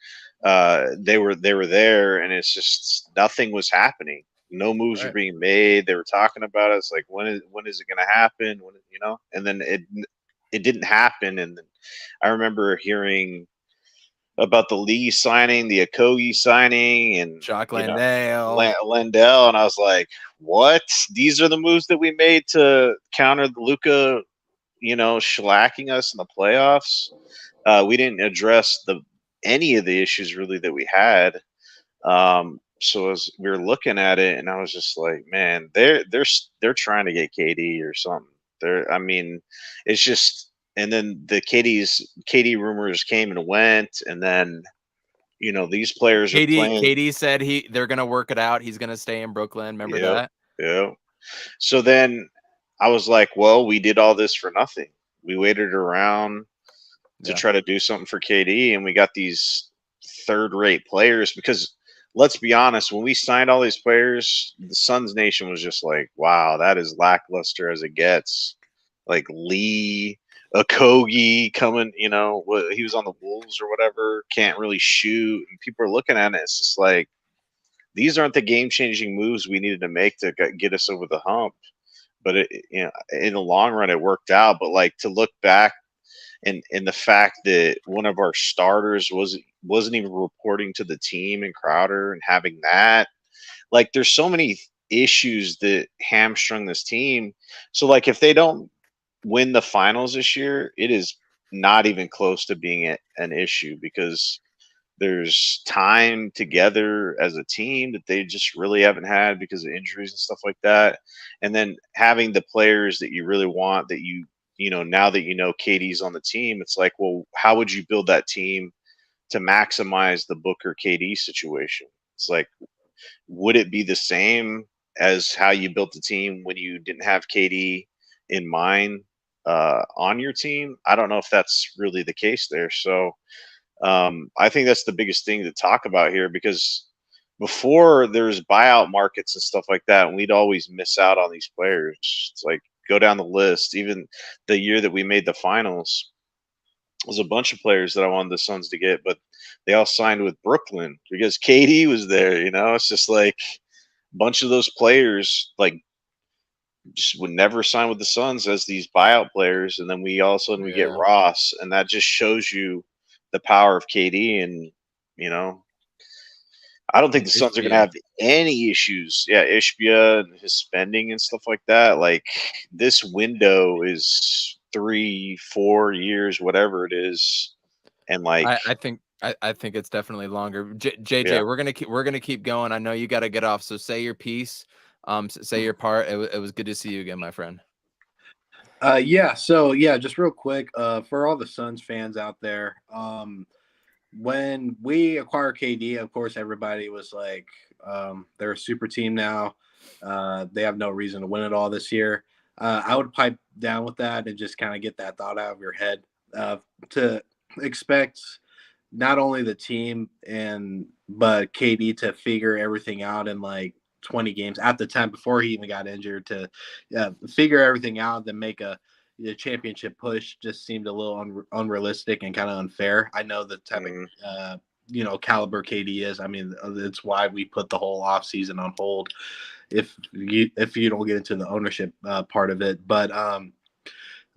They were there, and it's just nothing was happening. No moves were being made. They were talking about it. It's like when is it going to happen? And then it didn't happen. And then I remember hearing about the Lee signing, the Okogie signing, and Jock Landale. Landale, and I was like, "What? These are the moves that we made to counter the Luka, shellacking us in the playoffs." We didn't address any of the issues really that we had. So as we were looking at it, and I was just like, "Man, they're trying to get KD or something." It's just. And then the KD rumors came and went, and then these players are playing. KD said they're gonna work it out. He's gonna stay in Brooklyn. Remember that? Yeah. So then I was like, well, we did all this for nothing. We waited around to try to do something for KD, and we got these third-rate players. Because let's be honest, when we signed all these players, the Suns Nation was just like, wow, that is lackluster as it gets. Like Lee, Okogie coming, he was on the Wolves or whatever, can't really shoot. And people are looking at it. It's just like, these aren't the game-changing moves we needed to make to get us over the hump. But in the long run, it worked out. But like to look back and the fact that one of our starters wasn't even reporting to the team in Crowder, and having that, like, there's so many issues that hamstrung this team. So like if they don't win the finals this year, it is not even close to being an issue, because there's time together as a team that they just really haven't had because of injuries and stuff like that. And then having the players that you really want, that now that KD's on the team, it's like, well, how would you build that team to maximize the Booker KD situation? It's like, would it be the same as how you built the team when you didn't have KD in mind on your team? I don't know if that's really the case there. So I think that's the biggest thing to talk about here, because before there's buyout markets and stuff like that, and we'd always miss out on these players. It's like, go down the list. Even the year that we made the finals, there's a bunch of players that I wanted the Suns to get, but they all signed with Brooklyn because KD was there. It's just like a bunch of those players like just would never sign with the Suns as these buyout players, and then we all of a sudden we get Ross, and that just shows you the power of KD. And I don't think the Suns are going to have any issues. Yeah, Ishbia and his spending and stuff like that. Like, this window is 3-4 years, whatever it is, and like I think it's definitely longer. JJ, we're gonna keep going. I know you got to get off, so say your piece. Say your part. It was good to see you again, my friend. So just real quick, for all the Suns fans out there, when we acquired KD, of course, everybody was like, they're a super team now. They have no reason to win it all this year. I would pipe down with that and just kind of get that thought out of your head, to expect not only the team but KD to figure everything out in like 20 games at the time before he even got injured, to figure everything out, then make a championship push just seemed a little unrealistic and kind of unfair. I know the type of caliber KD is. I mean, it's why we put the whole offseason on hold if you don't get into the ownership part of it. But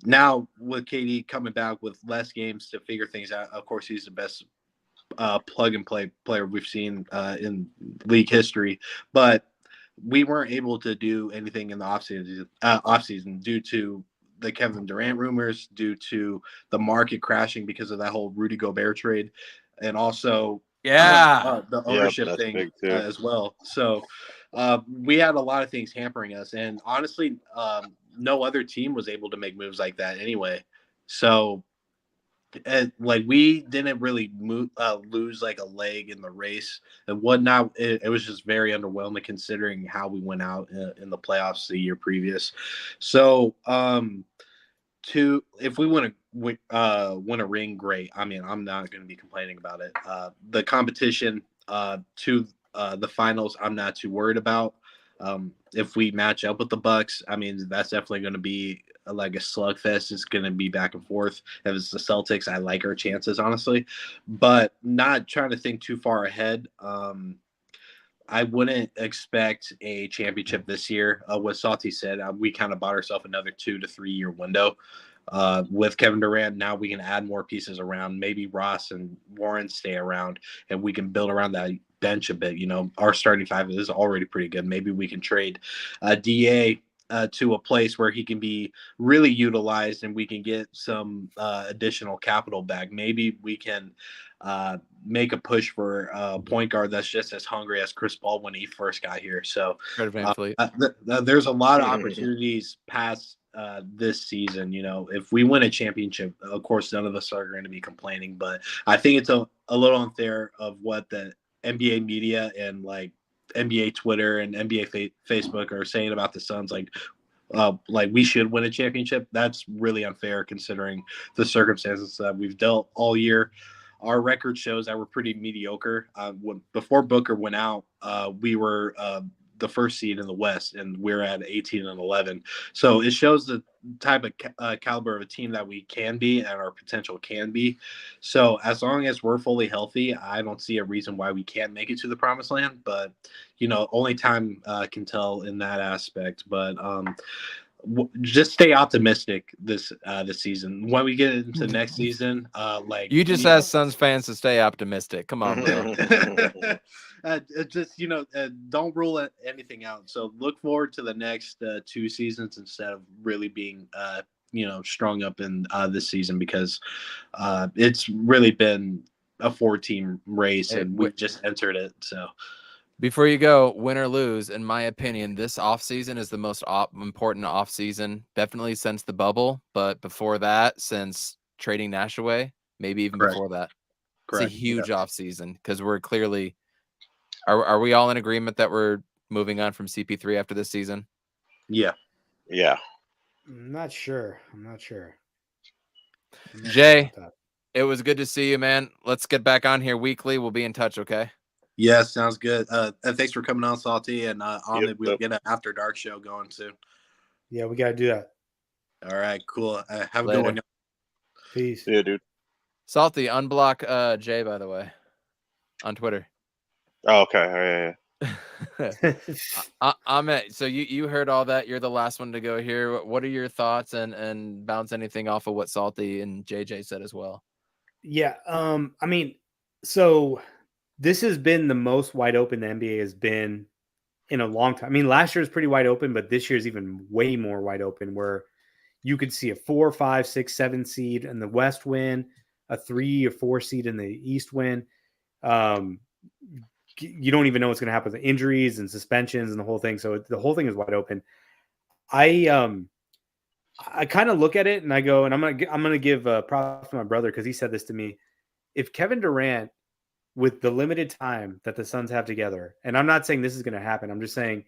now with KD coming back with less games to figure things out, of course he's the best plug and play player we've seen in league history. But we weren't able to do anything in the offseason due to the Kevin Durant rumors, due to the market crashing because of that whole Rudy Gobert trade, and also the ownership thing as well. So we had a lot of things hampering us, and honestly, no other team was able to make moves like that anyway. So, like we didn't really lose like a leg in the race and whatnot. It was just very underwhelming considering how we went out in the playoffs the year previous. So, if we win a ring, great. I mean, I'm not going to be complaining about it. The competition to the finals, I'm not too worried about. If we match up with the Bucks, I mean, that's definitely going to be like a slugfest. It's going to be back and forth. If it's the Celtics, I like our chances, honestly, but not trying to think too far ahead. I wouldn't expect a championship this year. What Salty said, we kind of bought ourselves another 2 to 3 year window. With Kevin Durant, now we can add more pieces around. Maybe Ross and Warren stay around, and we can build around that bench a bit. You know, our starting five is already pretty good. Maybe we can trade DA to a place where he can be really utilized, and we can get some additional capital back. Maybe we can make a push for a point guard that's just as hungry as Chris Paul when he first got here. So there's a lot of opportunities past this season. You know, if we win a championship, of course, none of us are going to be complaining, but I think it's a little unfair of what the NBA media and like NBA Twitter and NBA Facebook are saying about the Suns. Like we should win a championship. That's really unfair considering the circumstances that we've dealt all year. Our record shows that we're pretty mediocre. Before Booker went out, we were the first seed in the West, and we're at 18-11. So it shows the type of caliber of a team that we can be and our potential can be. So as long as we're fully healthy, I don't see a reason why we can't make it to the promised land. But, you know, only time can tell in that aspect. But just stay optimistic this season. When we get into next season, you just asked Suns fans to stay optimistic. Come on, bro. Just don't rule anything out. So look forward to the next 2 seasons instead of really being strung up in this season, because it's really been a 4-team race and we just entered it. So before you go, win or lose, in my opinion, this offseason is the most important offseason, definitely since the bubble, but before that, since trading Nash away, maybe even before that. Correct. It's a huge offseason because we're clearly are we all in agreement that we're moving on from CP3 after this season? Yeah. I'm not sure. Jay, it was good to see you, man. Let's get back on here weekly. We'll be in touch, okay? Yeah, sounds good. Thanks for coming on, Salty, and Ahmed, we'll get an After Dark show going soon. Yeah, we got to do that. All right, cool. Have a good one. Peace. Yeah, dude. Salty, unblock Jay, by the way, on Twitter. Oh, okay. Yeah. Ahmed, so you heard all that. You're the last one to go here. What are your thoughts and bounce anything off of what Salty and JJ said as well? Yeah, I mean, so this has been the most wide open the NBA has been in a long time. I mean, last year was pretty wide open, but this year's even way more wide open, where you could see a 4, 5, 6, 7 seed in the West win, a 3 or 4 seed in the East win. You don't even know what's going to happen with the injuries and suspensions and the whole thing. So the whole thing is wide open. I kind of look at it and I go, and I'm gonna give props to my brother because he said this to me. If Kevin Durant, with the limited time that the Suns have together, and I'm not saying this is going to happen, I'm just saying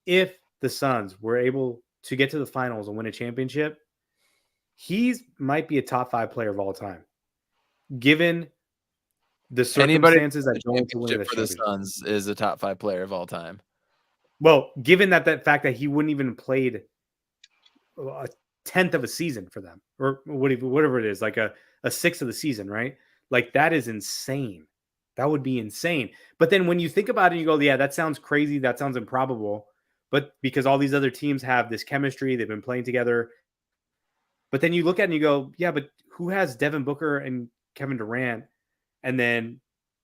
if the Suns were able to get to the finals and win a championship, he might be a top 5 player of all time, given the circumstances that go into winning the for the Suns is a top 5 player of all time. Well, given that fact that he wouldn't even played a 10th of a season for them, or whatever it is, like a 6th of the season, right? Like that is insane. That would be insane. But then when you think about it, you go, yeah, that sounds crazy. That sounds improbable. But because all these other teams have this chemistry, they've been playing together. But then you look at it and you go, yeah, but who has Devin Booker and Kevin Durant and then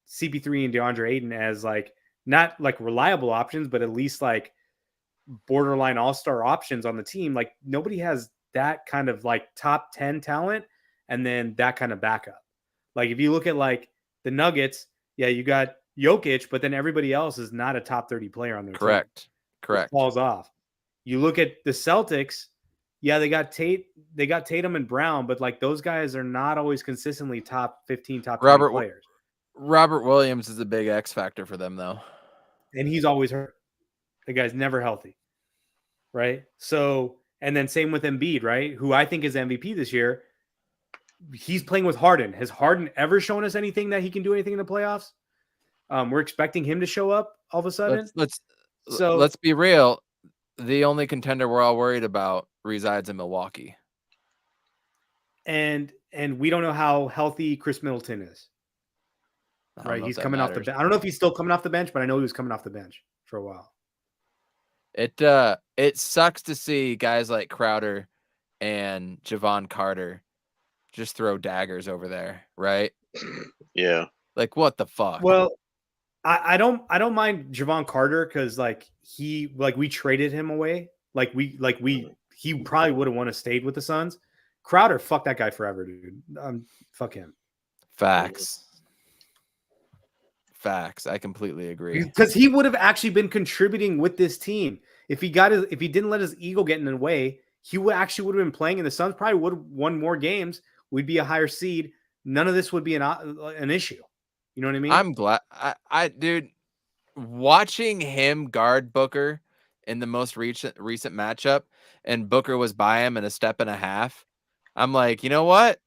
CP3 and DeAndre Ayton as like, not like reliable options, but at least like borderline all-star options on the team? Like nobody has that kind of like top 10 talent and then that kind of backup. Like if you look at like the Nuggets, yeah, you got Jokic, but then everybody else is not a top 30 player on their team. Correct. It falls off. You look at the Celtics, yeah, they got Tatum and Brown, but like those guys are not always consistently top 15, top 20 players. Robert Williams is a big X factor for them, though. And he's always hurt. The guy's never healthy. Right? So, and then same with Embiid, right? Who I think is MVP this year. He's playing with Harden. Has Harden ever shown us anything that he can do anything in the playoffs? We're expecting him to show up all of a sudden. Let's be real. The only contender we're all worried about resides in Milwaukee. And we don't know how healthy Chris Middleton is. Right? He's coming off the bench. I don't know if he's still coming off the bench, but I know he was coming off the bench for a while. It sucks to see guys like Crowder and Javon Carter just throw daggers over there, right? Yeah. Like, what the fuck? Well, I don't mind Javon Carter because we traded him away. He probably would have wanted to stayed with the Suns. Crowder, fuck that guy forever, dude. Fuck him. Facts. I completely agree. Because he would have actually been contributing with this team if he didn't let his ego get in the way. He would have been playing, and the Suns probably would have won more games. We'd be a higher seed. None of this would be an issue. You know what I mean? I'm glad. Dude, watching him guard Booker in the most recent matchup, and Booker was by him in a step and a half. I'm like, you know what?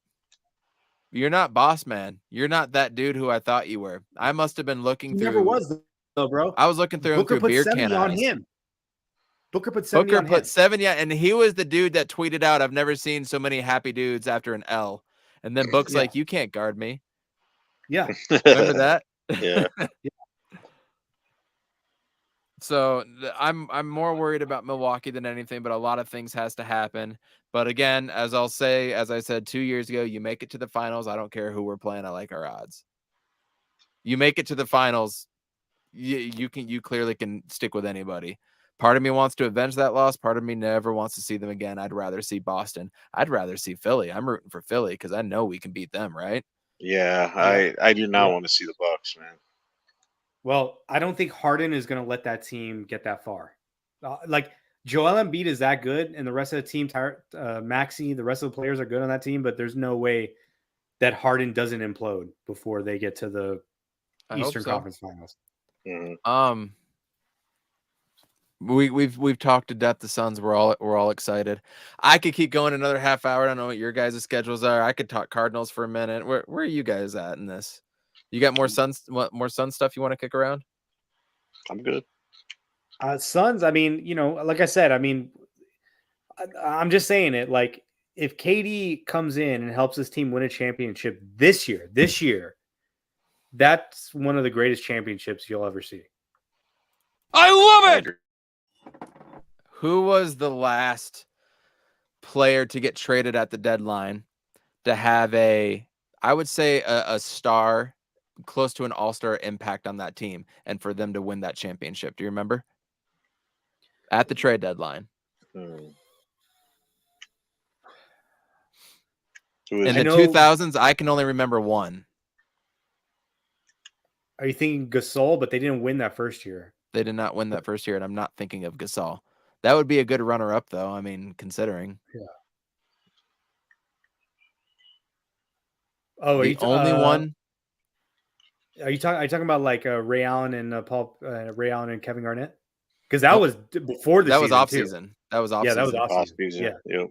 You're not boss man. You're not that dude who I thought you were. I must have been looking through. He never was, though, bro. I was looking through Booker him through beer put 70 can on eyes. him. Booker put 70 on him. 70, yeah, and he was the dude that tweeted out, "I've never seen so many happy dudes after an L." And then Book's like, "You can't guard me." Yeah. Remember that? Yeah. So I'm more worried about Milwaukee than anything, but a lot of things has to happen. But again, as I said 2 years ago, you make it to the finals. I don't care who we're playing. I like our odds. You make it to the finals, you clearly can stick with anybody. Part of me wants to avenge that loss. Part of me never wants to see them again. I'd rather see Boston. I'd rather see Philly. I'm rooting for Philly because I know we can beat them, right? Yeah, I do not want to see the Bucks, man. Well, I don't think Harden is going to let that team get that far. Joel Embiid is that good, and the rest of the team, Maxey, the rest of the players are good on that team, but there's no way that Harden doesn't implode before they get to the Eastern Conference Finals. Mm-hmm. We've talked to death the Suns. We're all excited. I could keep going another half hour. I don't know what your guys' schedules are. I could talk Cardinals for a minute. Where are you guys at in this? You got more Suns stuff you want to kick around? I'm good. Suns, I mean, like I said, I mean, I'm just saying it. Like, if KD comes in and helps his team win a championship this year, that's one of the greatest championships you'll ever see. I love it. Who was the last player to get traded at the deadline to have I would say a star close to an all-star impact on that team and for them to win that championship? Do you remember? At the trade deadline. In the 2000s, I can only remember one. Are you thinking Gasol? But they didn't win that first year. They did not win that first year, and I'm not thinking of Gasol. That would be a good runner-up, though. I mean, considering. Yeah. Oh, the only one. Are you talking about like Ray Allen and Ray Allen and Kevin Garnett? Because that was before the season. Was off season. That was off. Yeah, season. that was off season. Yeah. Yep.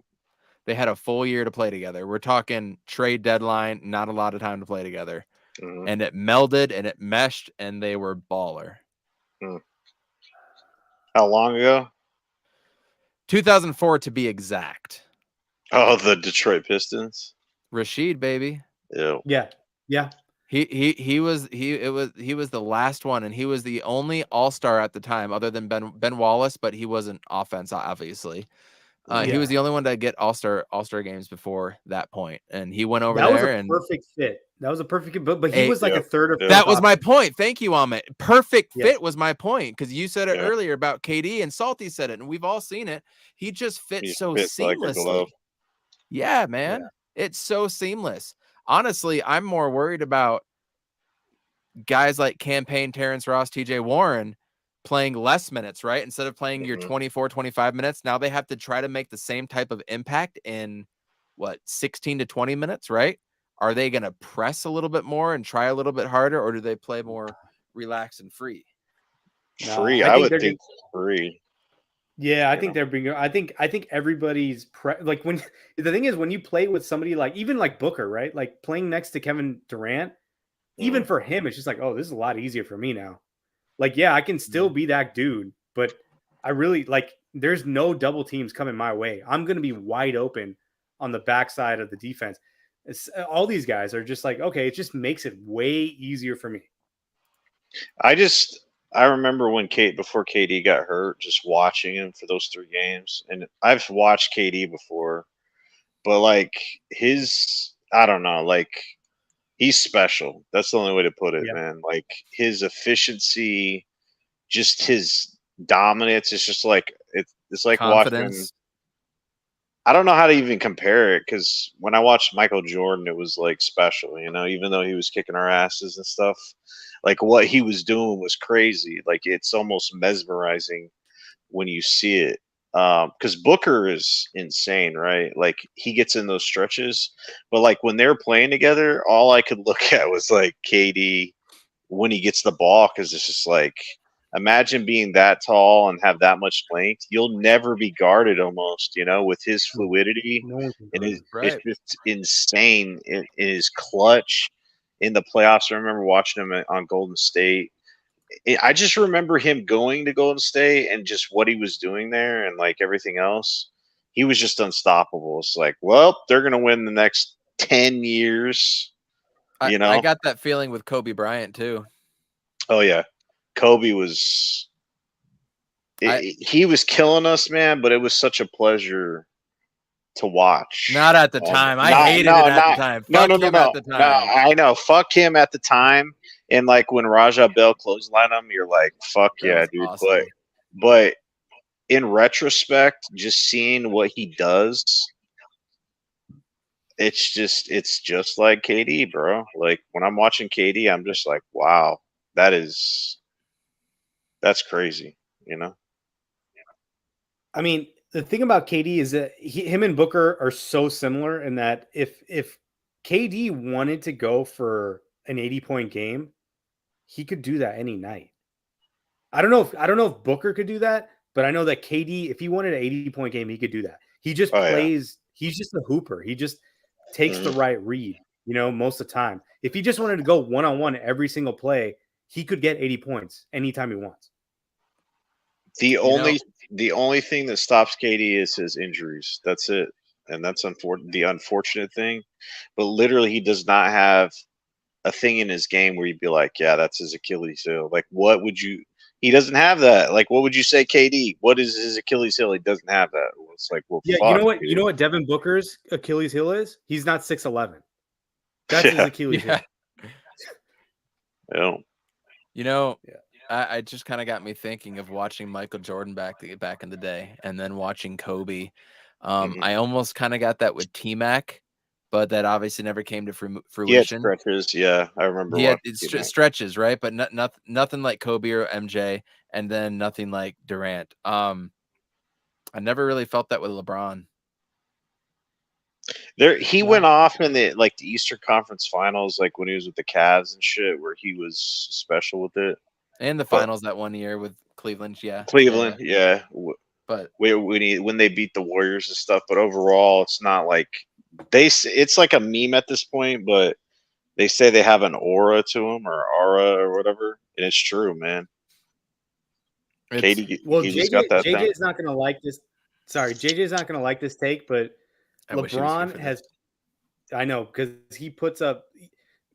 They had a full year to play together. We're talking trade deadline, not a lot of time to play together. Mm-hmm. And it melded and it meshed, and they were baller. How long ago? 2004 to be exact. Oh, the Detroit Pistons. Rashid, baby. Yeah. He was the last one, and he was the only all-star at the time, other than Ben Wallace, but he wasn't offense, obviously. He was the only one to get all-star games before that point, and he went over there. That was a perfect fit. That was a perfect, but he was like a third or fourth. That was my point. Thank you, Amit. Perfect fit was my point, because you said it earlier about KD, and Salty said it, and we've all seen it. He just fits so seamlessly. Like yeah, man. It's so seamless. Honestly, I'm more worried about guys like Campaign, Terrence Ross, TJ Warren playing less minutes, right? Instead of playing your 24, 25 minutes, now they have to try to make the same type of impact in 16 to 20 minutes, right? Are they going to press a little bit more and try a little bit harder, or do they play more relaxed and free? Free, I would think free. Yeah, I think they're being. I think everybody's like when the thing is when you play with somebody like even like Booker, right? Like playing next to Kevin Durant, even for him, it's just like, oh, this is a lot easier for me now. Like, yeah, I can still be that dude, but I really like. There's no double teams coming my way. I'm gonna be wide open on the backside of the defense. All these guys are just like, okay, it just makes it way easier for me. I remember when before KD got hurt, just watching him for those 3 games, and I've watched KD before, but like I don't know, like he's special. That's the only way to put it, man. Like his efficiency, just his dominance. It's just like it's like confidence. Watching. I don't know how to even compare it because when I watched Michael Jordan, it was like special, even though he was kicking our asses and stuff. Like what he was doing was crazy. Like it's almost mesmerizing when you see it. Because Booker is insane, right? Like he gets in those stretches, but like when they're playing together, all I could look at was like KD when he gets the ball, because it's just like, imagine being that tall and have that much length. You'll never be guarded almost, with his fluidity. And it's just insane in his clutch in the playoffs. I remember watching him on Golden State. I just remember him going to Golden State and just what he was doing there and like everything else. He was just unstoppable. It's like, well, they're going to win the next 10 years. I got that feeling with Kobe Bryant too. Oh yeah. Kobe was he was killing us, man, but it was such a pleasure to watch. Not at the time. I hated it at the time. Fuck him at the time. No, I know. Fuck him at the time. And like when Raja Bell clotheslined him, you're like, fuck yeah, dude. Awesome. But in retrospect, just seeing what he does, it's just like KD, bro. Like when I'm watching KD, I'm just like, wow, that's crazy, I mean, the thing about KD is that him and Booker are so similar in that if KD wanted to go for an 80-point game, he could do that any night. I don't know if Booker could do that, but I know that KD, if he wanted an 80-point game, he could do that. He just plays. Yeah. He's just a hooper. He just takes the right read, most of the time. If he just wanted to go one-on-one every single play, he could get 80 points anytime he wants. The only thing that stops KD is his injuries. That's it. And that's the unfortunate thing. But literally, he does not have a thing in his game where you'd be like, yeah, that's his Achilles heel. Like, he doesn't have that. Like, what would you say, KD? What is his Achilles heel? He doesn't have that. It's like, well, yeah, fuck, you know what? dude. You know what Devin Booker's Achilles heel is? He's not 6'11". That's his Achilles heel. Yeah. I just kind of got me thinking of watching Michael Jordan back in the day, and then watching Kobe. I almost kind of got that with T-Mac, but that obviously never came to fruition. He had stretches, yeah. I remember. Yeah, it's stretches, right? But nothing like Kobe or MJ, and then nothing like Durant. I never really felt that with LeBron. He went off in the Eastern Conference Finals, like when he was with the Cavs and shit, where he was special with it. And the finals that one year with Cleveland, yeah. Cleveland, yeah. But when they beat the Warriors and stuff, but overall, it's not like it's like a meme at this point, but they say they have an aura to them or whatever, and it's true, man. JJ's not going to like this. Sorry, JJ's not going to like this take, but LeBron has. I know, because he puts up.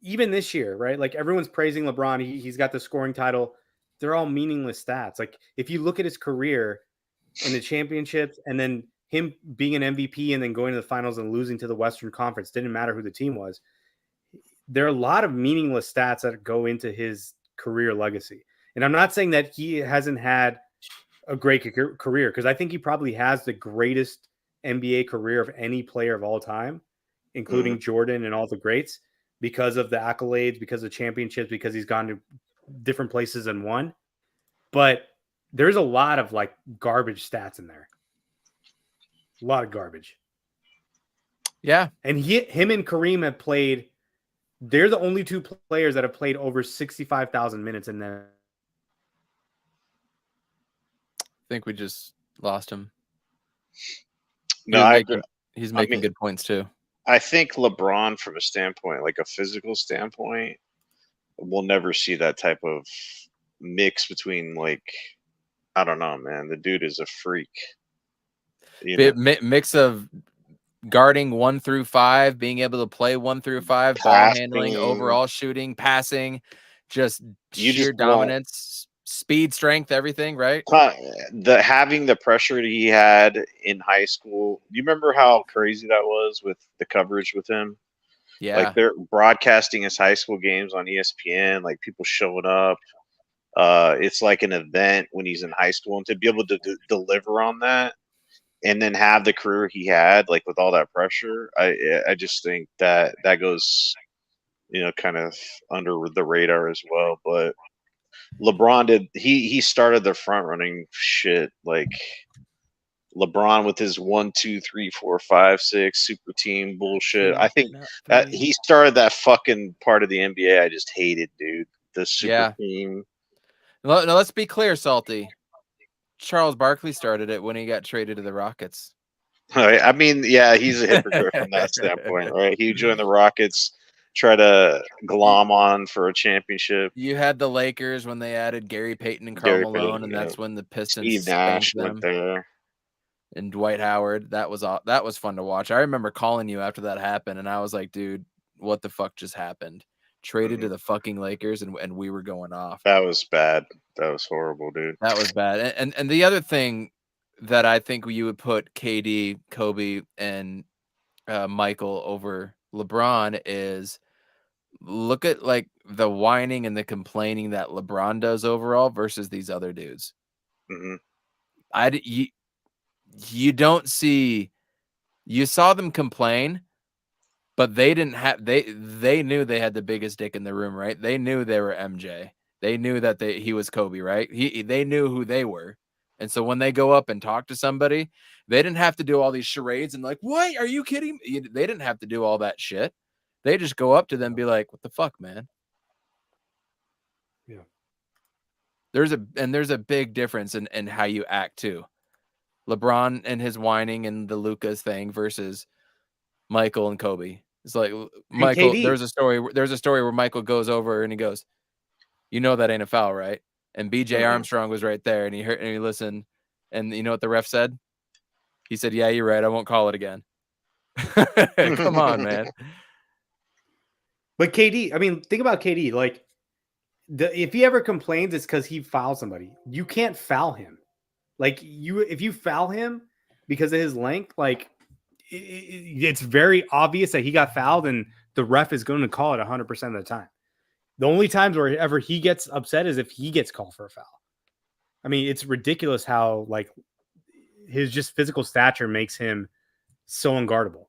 Even this year, right? Like everyone's praising LeBron. He's got the scoring title. They're all meaningless stats. Like if you look at his career in the championships and then him being an MVP and then going to the finals and losing to the Western Conference, didn't matter who the team was. There are a lot of meaningless stats that go into his career legacy. And I'm not saying that he hasn't had a great career, because I think he probably has the greatest NBA career of any player of all time, including Jordan and all the greats. because of the accolades, because of championships, because he's gone to different places and won. But there's a lot of like garbage stats in there. A lot of garbage. Yeah. And him and Kareem have played. They're the only two players that have played over 65,000 minutes in there. I think we just lost him. No, He's making good points too. I think LeBron, from a standpoint, like a physical standpoint, we'll never see that type of mix between, like, I don't know, man. The dude is a freak. Mix of guarding 1 through 5, being able to play 1 through 5, ball handling, overall shooting, passing, just sheer dominance, speed, strength, everything, right? Having the pressure that he had in high school. You remember how crazy that was with the coverage with him? Yeah. Like, they're broadcasting his high school games on ESPN, like people showing up. It's like an event when he's in high school, and to be able to deliver on that and then have the career he had, like with all that pressure, I just think that goes, kind of under the radar as well. But LeBron he started the front running shit, like LeBron with his 1, 2, 3, 4, 5, 6 super team bullshit. I think that he started that fucking part of the NBA I just hated, dude. The super team. No, let's be clear, Salty. Charles Barkley started it when he got traded to the Rockets. I mean, yeah, he's a hypocrite from that standpoint, right? He joined the Rockets, try to glom on for a championship. You had the Lakers when they added Gary Payton and Karl Malone, and that's when the Pistons Steve Nash went there. And Dwight Howard. That was fun to watch. I remember calling you after that happened, and I was like, dude, what the fuck just happened? Traded to the fucking Lakers, and we were going off. That was bad. That was horrible, dude. That was bad. And the other thing that I think you would put KD, Kobe, and Michael over LeBron is look at like the whining and the complaining that LeBron does overall versus these other dudes. You don't see, you saw them complain, but they didn't have, they knew they had the biggest dick in the room, right? They knew they were MJ. They knew that he was Kobe, right? They knew who they were. And so when they go up and talk to somebody, they didn't have to do all these charades and like, what? Are you kidding me? They didn't have to do all that shit. They just go up to them and be like, what the fuck, man? Yeah. There's a big difference in how you act too. LeBron and his whining and the Lucas thing versus Michael and Kobe. It's like Michael, there's a story where Michael goes over and he goes, you know that ain't a foul, right? And BJ Armstrong was right there, and he heard and he listened, and you know what the ref said? He said, "Yeah, you're right. I won't call it again." Come on, man. But KD, I mean, think about KD. Like, if he ever complains, it's because he fouled somebody. You can't foul him. Like, if you foul him because of his length, like, it's very obvious that he got fouled, and the ref is going to call it 100% of the time. The only times where ever he gets upset is if he gets called for a foul. I mean, it's ridiculous how, like, his just physical stature makes him so unguardable.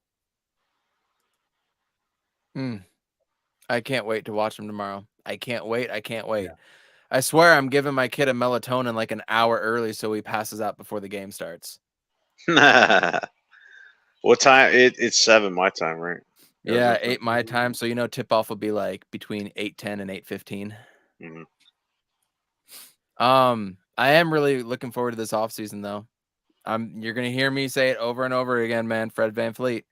I can't wait to watch him tomorrow. I can't wait. Yeah. I swear I'm giving my kid a melatonin like an hour early so he passes out before the game starts. What time? It's 7 my time, right? Yeah, 8 my time. So, tip-off will be like between 8:10 and 8:15. I am really looking forward to this offseason, though. You're going to hear me say it over and over again, man. Fred VanVleet.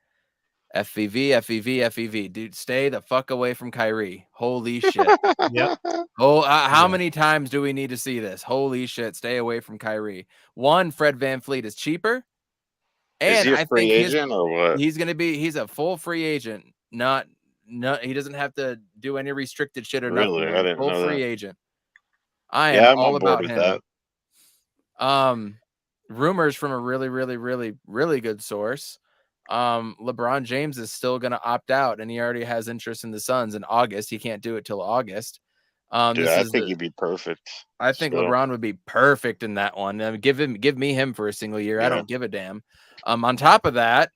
FVV, FVV, FVV. Dude, stay the fuck away from Kyrie. Holy shit. Yep. How many times do we need to see this? Holy shit, stay away from Kyrie. One, Fred VanVleet is cheaper. And is he a free agent or what? He's a full free agent. Not he doesn't have to do any restricted shit or nothing. I didn't know full free that. agent. I'm all about him. That. Rumors from a really, really, really, really good source. LeBron James is still going to opt out, and he already has interest in the Suns in August. He can't do it till August. Dude, I think he'd be perfect. I think LeBron would be perfect in that one. I mean, give me him for a single year. Yeah. I don't give a damn. On top of that,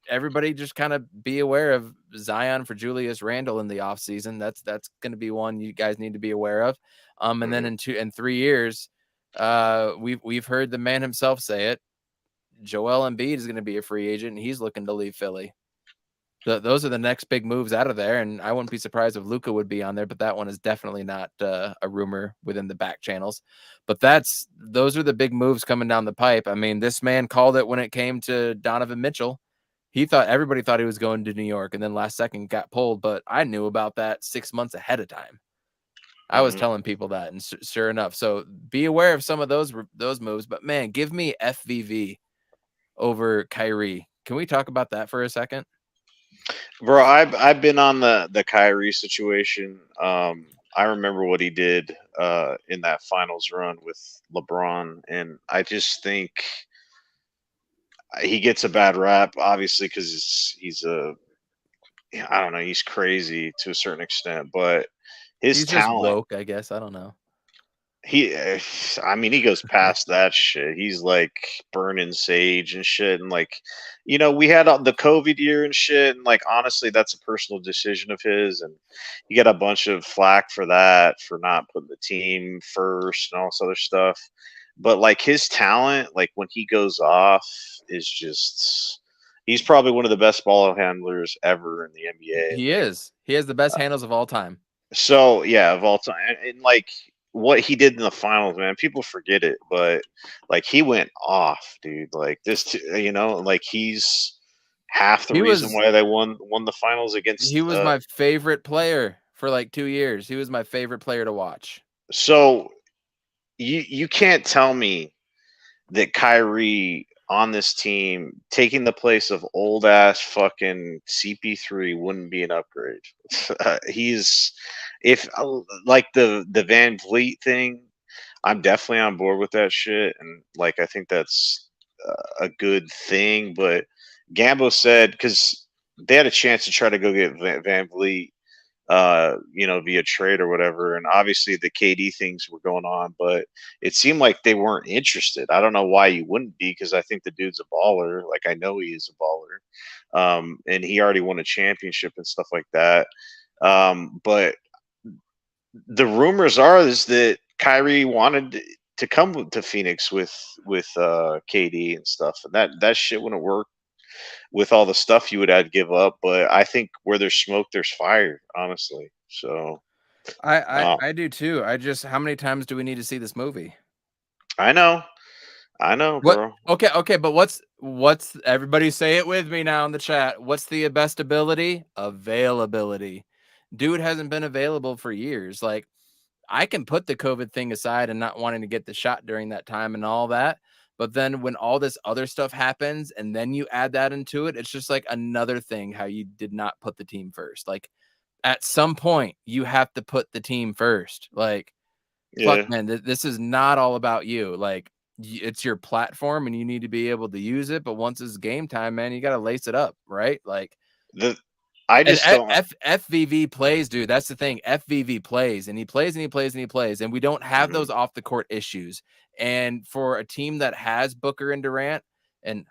everybody just kind of be aware of Zion for Julius Randle in the offseason. That's going to be one you guys need to be aware of. And then in 3 years, we've heard the man himself say it. Joel Embiid is going to be a free agent, and he's looking to leave Philly. Those are the next big moves out of there, and I wouldn't be surprised if Luka would be on there, but that one is definitely not a rumor within the back channels. But those are the big moves coming down the pipe. I mean, this man called it when it came to Donovan Mitchell. Everybody thought he was going to New York, and then last second got pulled, but I knew about that 6 months ahead of time. I was telling people that, and sure enough. So be aware of some of those moves, but man, give me FVV over Kyrie. Can we talk about that for a second? Bro, I've been on the Kyrie situation. I remember what he did in that finals run with LeBron, and I just think he gets a bad rap, obviously, because he's I don't know, he's crazy to a certain extent, but his he's talent, just woke, I guess. I don't know. he goes past that shit. He's like burning sage and shit, and like, we had the COVID year and shit, and like, honestly, that's a personal decision of his, and he got a bunch of flack for that, for not putting the team first and all this other stuff. But like, his talent, like when he goes off, is just, he's probably one of the best ball handlers ever in the NBA. He is. He has the best handles of all time. So yeah, of all time, and like what he did in the finals, man, people forget it, but like he went off, dude. Like this, like he's half the reason why they won the finals against. He was my favorite player for like 2 years. He was my favorite player to watch. So you can't tell me that Kyrie on this team taking the place of old ass fucking CP3 wouldn't be an upgrade. He's, if like the Van Vliet thing, I'm definitely on board with that shit, and like I think that's a good thing. But Gambo said, because they had a chance to try to go get Van Vliet, via trade or whatever, and obviously the KD things were going on, but it seemed like they weren't interested. I don't know why you wouldn't be, because I think the dude's a baller. Like, I know he is a baller, and he already won a championship and stuff like that. But the rumors is that Kyrie wanted to come to Phoenix with KD and stuff, and that shit wouldn't work with all the stuff you would have to give up. But I think where there's smoke, there's fire, honestly. So I do too. How many times do we need to see this movie? I know, bro. Okay, but what's everybody say it with me now in the chat? What's the best ability? Availability. Dude hasn't been available for years. Like, I can put the COVID thing aside and not wanting to get the shot during that time and all that. But then when all this other stuff happens and then you add that into it, it's just like another thing how you did not put the team first. Like, at some point, you have to put the team first. Like, fuck, man, this is not all about you. Like, it's your platform and you need to be able to use it. But once it's game time, man, you got to lace it up, right? Like, I just don't. FVV plays, dude. That's the thing. FVV plays, and he plays, and he plays, and he plays, and we don't have those off the court issues. And for a team that has Booker and Durant and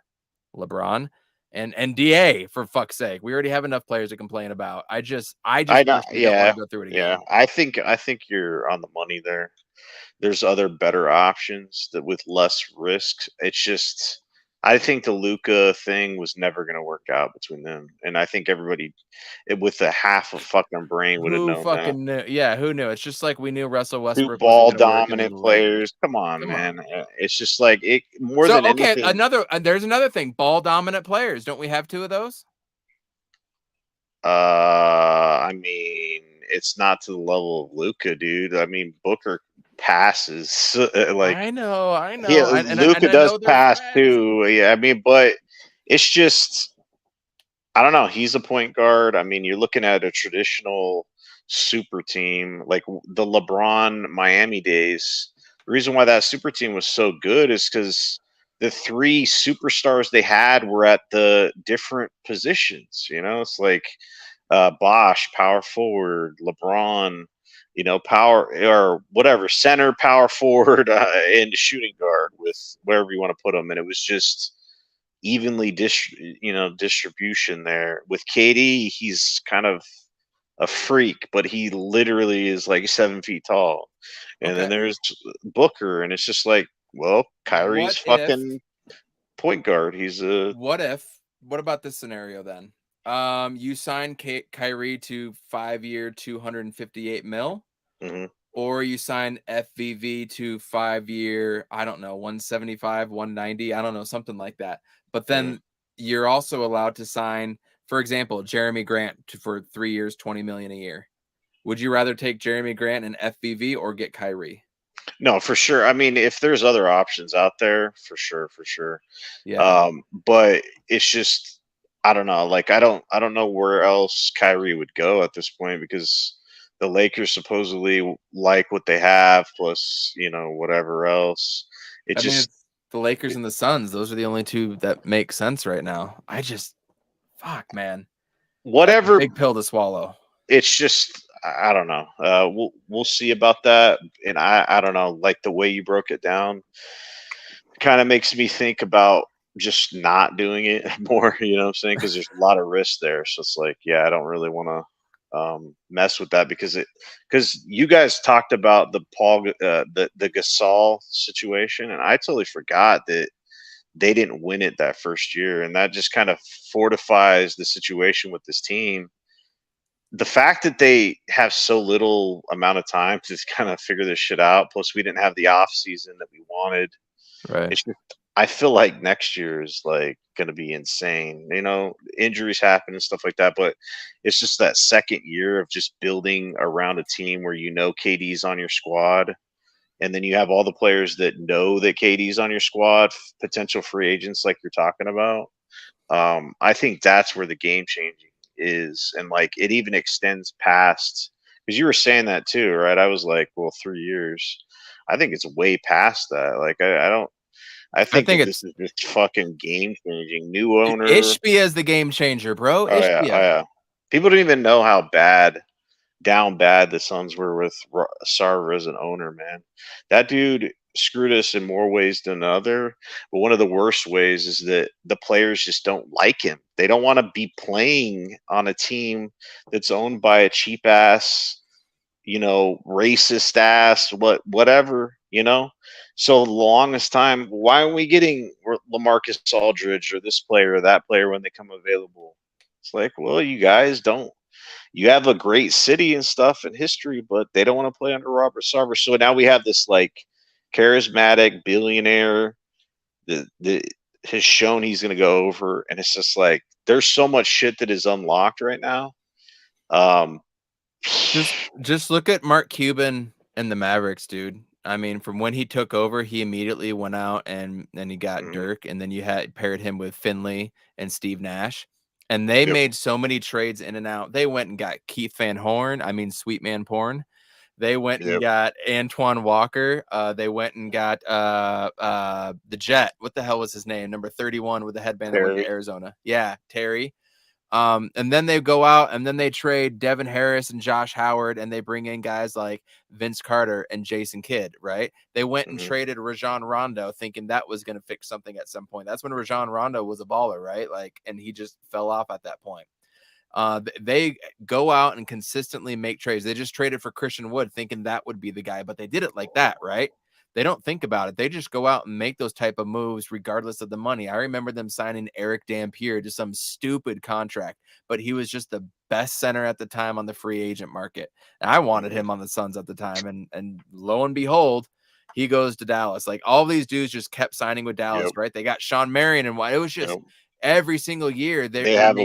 LeBron and DA, for fuck's sake, we already have enough players to complain about. I just don't want to go through it again. Yeah, I think you're on the money there. There's other better options that with less risk. It's just, I think the Luka thing was never going to work out between them, and I think everybody, with a half a fucking brain, would have known. Who fucking knew? Yeah, who knew? It's just like we knew Russell Westbrook. Two ball dominant players. Come on, man. It's just like it more than anything. There's another thing. Ball dominant players. Don't we have two of those? I mean, it's not to the level of Luka, dude. I mean, Booker passes. Like, I know. Yeah, Luka does pass too. Yeah, I mean, but it's just, I don't know. He's a point guard. I mean, you're looking at a traditional super team like the LeBron Miami days. The reason why that super team was so good is because the three superstars they had were at the different positions. It's like Bosh, power forward, LeBron, power or whatever, center, power forward, and shooting guard with wherever you want to put them. And it was just evenly distribution there. With KD, he's kind of a freak, but he literally is like 7 feet tall. And then Okay. there's Booker, and it's just like, well, Kyrie's fucking point guard. He's a What about this scenario then? You sign Kyrie to 5-year, 258 mil, or you sign FVV to 5-year, I don't know, 175, 190, I don't know, something like that. But then you're also allowed to sign, for example, Jeremy Grant for 3 years, 20 million a year. Would you rather take Jeremy Grant and FVV or get Kyrie? No, for sure. I mean, if there's other options out there, for sure. Yeah. But it's just, I don't know. Like, I don't know where else Kyrie would go at this point, because the Lakers supposedly like what they have, plus, whatever else. I mean, it's the Lakers and the Suns. Those are the only two that make sense right now. Fuck, man. Whatever. That's a big pill to swallow. It's just, I don't know. We'll see about that. And I don't know. Like, the way you broke it down kind of makes me think about just not doing it more. You know what I'm saying? Because there's a lot of risk there. So it's like, yeah, I don't really want to mess with that, because you guys talked about the the Gasol situation, and I totally forgot that they didn't win it that first year, and that just kind of fortifies the situation with this team. The fact that they have so little amount of time to kind of figure this shit out, plus we didn't have the off season that we wanted. Right. It's just, I feel like next year is like going to be insane. Injuries happen and stuff like that, but it's just that second year of just building around a team where KD's on your squad, and then you have all the players that know that KD's on your squad, potential free agents like you're talking about. I think that's where the game changing is, and like it even extends past, because you were saying that too, right? I was like, well, 3 years. I think it's way past that. Like, I think that this is just fucking game changing. New owner. Ishbia is the game changer, bro. Oh yeah. People didn't even know how down bad the Suns were with Sarver as an owner, man. That dude screwed us in more ways than another. But one of the worst ways is that the players just don't like him. They don't want to be playing on a team that's owned by a cheap ass, racist ass, whatever. So the longest time, why aren't we getting LaMarcus Aldridge or this player or that player when they come available? It's like, well, you guys don't. You have a great city and stuff and history, but they don't want to play under Robert Sarver. So now we have this like charismatic billionaire that has shown he's going to go over, and it's just like there's so much shit that is unlocked right now. Just look at Mark Cuban and the Mavericks, dude. I mean, from when he took over, he immediately went out and he got Dirk, and then you had paired him with Finley and Steve Nash, and they made so many trades in and out. They went and got Keith Van Horn. I mean, Sweet Man Porn. They went and got Antoine Walker. They went and got the Jet. What the hell was his name? Number 31 with the headband that went to Arizona. Yeah, Terry. And then they go out and then they trade Devin Harris and Josh Howard, and they bring in guys like Vince Carter and Jason Kidd, right? They went and traded Rajon Rondo thinking that was going to fix something at some point. That's when Rajon Rondo was a baller, right? Like, and he just fell off at that point. They go out and consistently make trades. They just traded for Christian Wood thinking that would be the guy, but they did it like that, right? They don't think about it. They just go out and make those type of moves regardless of the money. I remember them signing Eric Dampier to some stupid contract, but he was just the best center at the time on the free agent market. And I wanted him on the Suns at the time, and lo and behold, he goes to Dallas. Like, all these dudes just kept signing with Dallas, right? They got Sean Marion, and it was just every single year they have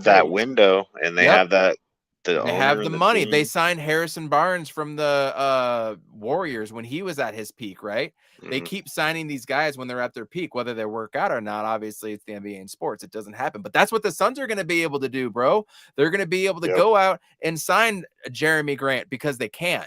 that window, and they have that. They have the money. They signed Harrison Barnes from the Warriors when he was at his peak, right? They keep signing these guys when they're at their peak, whether they work out or not. Obviously, it's the NBA and sports. It doesn't happen. But that's what the Suns are going to be able to do, bro. They're going to be able to go out and sign Jeremy Grant because they can,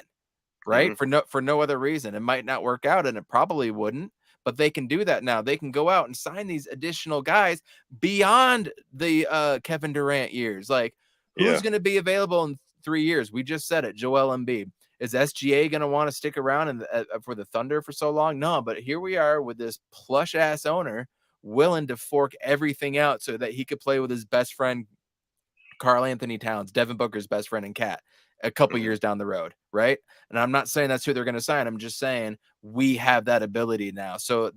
right? For no other reason. It might not work out, and it probably wouldn't. But they can do that now. They can go out and sign these additional guys beyond the Kevin Durant years. Like, who's going to be available in 3 years? We just said it. Joel Embiid. Is SGA going to want to stick around for the Thunder for so long? No, but here we are with this plush ass owner willing to fork everything out so that he could play with his best friend, Karl Anthony Towns, Devin Booker's best friend and cat, a couple years down the road, right? And I'm not saying that's who they're going to sign. I'm just saying we have that ability now. So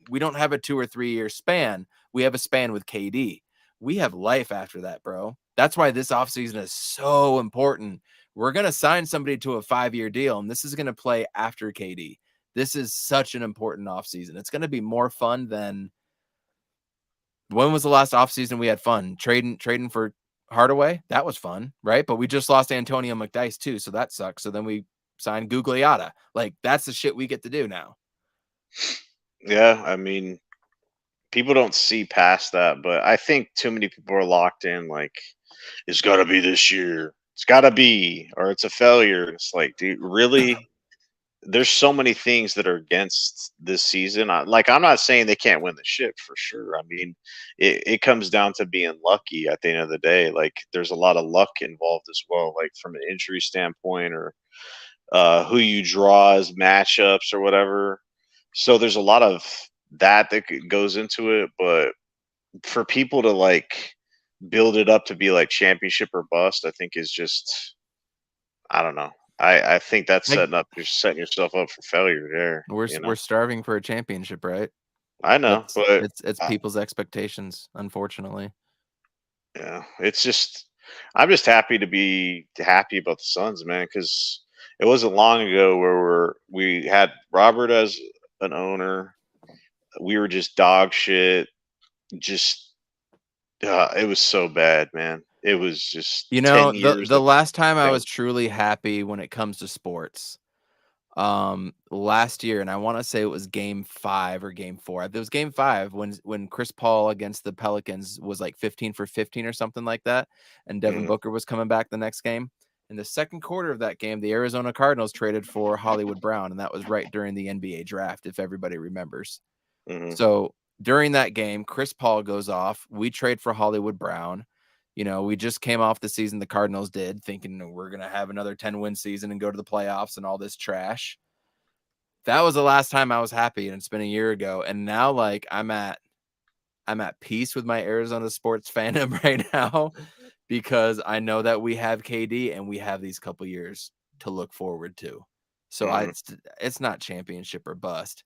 we don't have a 2 or 3 year span. We have a span with KD. We have life after that, bro. That's why this offseason is so important. We're going to sign somebody to a 5-year deal, and this is going to play after KD. This is such an important offseason. It's going to be more fun than when was the last offseason we had fun? Trading for Hardaway? That was fun, right? But we just lost Antonio McDyess too, so that sucks. So then we signed Gugliotta. Like, that's the shit we get to do now. Yeah, I mean, people don't see past that, but I think too many people are locked in. Like, it's got to be this year. It's got to be, or it's a failure. It's like, dude, really? There's so many things that are against this season. I'm not saying they can't win the shit for sure. I mean, it comes down to being lucky at the end of the day. Like, there's a lot of luck involved as well, like from an injury standpoint or who you draw as matchups or whatever. So there's a lot of that goes into it. But for people to like build it up to be like championship or bust, I think is just, I don't know. I think that's Like, you're setting yourself up for failure there. We're starving for a championship, right? I know, but it's people's expectations, unfortunately. Yeah, it's just I'm just happy to be happy about the Suns, man, because it wasn't long ago where we had Robert as an owner. We were just dog shit. Just it was so bad, man. It was just 10 years. The last time I was truly happy when it comes to sports, last year, and I want to say it was game 5 or game 4. It was game 5 when Chris Paul against the Pelicans was like 15 for 15 or something like that, and Devin Booker was coming back the next game. In the second quarter of that game, the Arizona Cardinals traded for Hollywood Brown, and that was right during the NBA draft, if everybody remembers. So during that game, Chris Paul goes off. We trade for Hollywood Brown. We just came off the season the Cardinals did, thinking we're going to have another 10-win season and go to the playoffs and all this trash. That was the last time I was happy, and it's been a year ago. And now, like, I'm at peace with my Arizona sports fandom right now because I know that we have KD and we have these couple years to look forward to. So it's not championship or bust.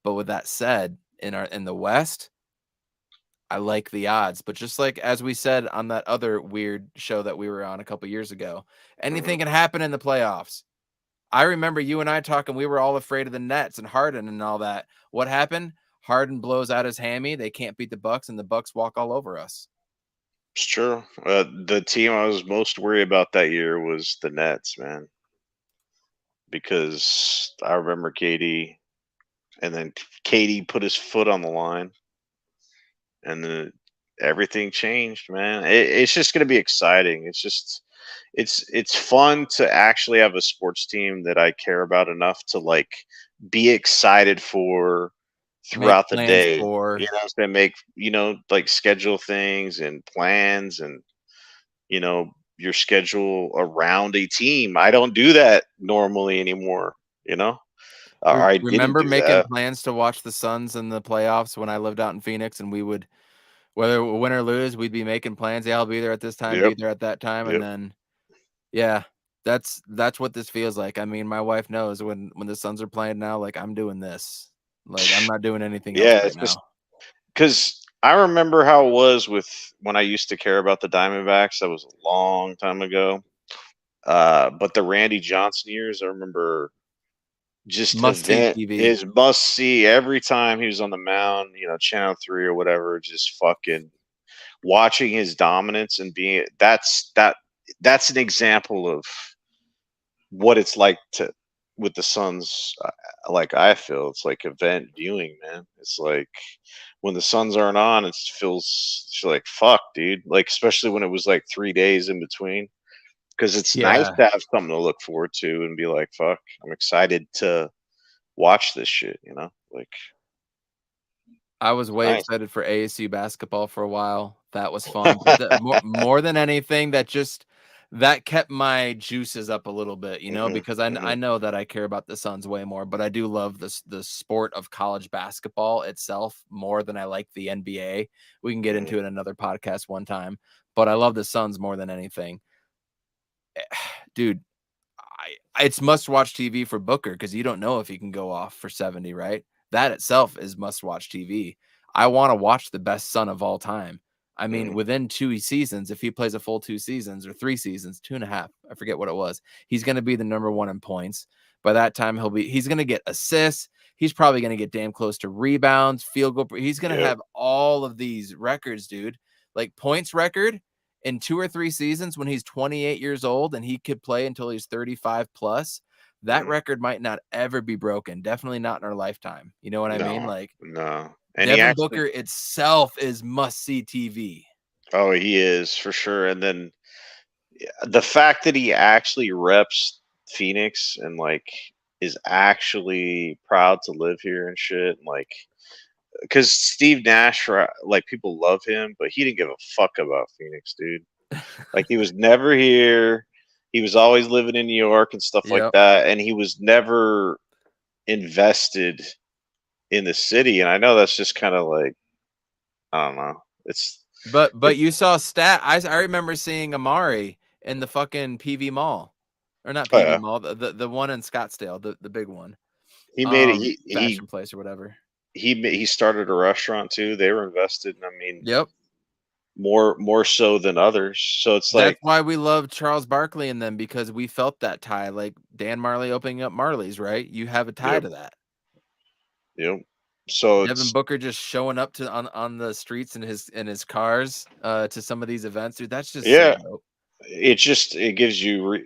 But with that said, in the West, I like the odds, but just like as we said on that other weird show that we were on a couple years ago, anything can happen in the playoffs. I remember you and I talking, we were all afraid of the Nets and Harden and all that. What happened? Harden blows out his hammy. They can't beat the Bucks, and the Bucks walk all over us. It's true. The team I was most worried about that year was the Nets, man, because I remember KD, and then KD put his foot on the line, and then everything changed, man. It's just going to be exciting. It's fun to actually have a sports team that I care about enough to like be excited for throughout the day. Make like schedule things and plans and your schedule around a team. I don't do that normally anymore. I remember making plans to watch the Suns in the playoffs when I lived out in Phoenix, and we would, whether win or lose, we'd be making plans. Yeah, I'll be there at this time, be there at that time, and then yeah, that's what this feels like. I mean, my wife knows when the Suns are playing now, like, I'm doing this. Like, I'm not doing anything else right now. Because I remember how it was with when I used to care about the Diamondbacks. That was a long time ago. But the Randy Johnson years, I remember just must see every time he was on the mound, Channel 3 or whatever, just fucking watching his dominance and being that's an example of what it's like with the Suns. Like, I feel it's like event viewing, man. It's like when the Suns aren't on, it feels like fuck, dude. Like, especially when it was like 3 days in between, because it's nice to have something to look forward to and be like, fuck, I'm excited to watch this shit. Like, I was way excited for ASU basketball for a while. That was fun. But more than anything, that that kept my juices up a little bit, you know, because I know that I care about the Suns way more, but I do love the sport of college basketball itself more than I like the NBA. We can get into it in another podcast one time, but I love the Suns more than anything. Dude, it's must-watch TV for Booker because you don't know if he can go off for 70, right? That itself is must-watch TV. I want to watch the best Sun of all time. I mean, within 2 seasons, if he plays a full 2 seasons or 3 seasons, 2.5, I forget what it was, he's going to be the number 1 in points. By that time, he's going to get assists. He's probably going to get damn close to rebounds, field goal. He's going to have all of these records, dude. Like points record in 2 or 3 seasons when he's 28 years old and he could play until he's 35 plus. That record might not ever be broken. Definitely not in our lifetime. You know what I mean? Like, no. And Devin Booker itself is must-see TV. Oh, he is for sure. And then the fact that he actually reps Phoenix and like is actually proud to live here and shit, and like, because Steve Nash, like, people love him, but he didn't give a fuck about Phoenix, dude. Like, he was never here. He was always living in New York and stuff like that, and he was never invested in the city. And I know that's just kind of like, I don't know. But you saw I remember seeing Amari in the fucking PV Mall, or not PV Mall, the one in Scottsdale, the big one. He made it. Fashion place or whatever. He started a restaurant too. They were invested. I mean, more so than others. So it's like, that's why we love Charles Barkley and them, because we felt that tie, like Dan Marley opening up Marley's, right? You have a tie to that. Yep. So Devin Booker just showing up on the streets in his cars to some of these events, dude. That's just so dope. It gives you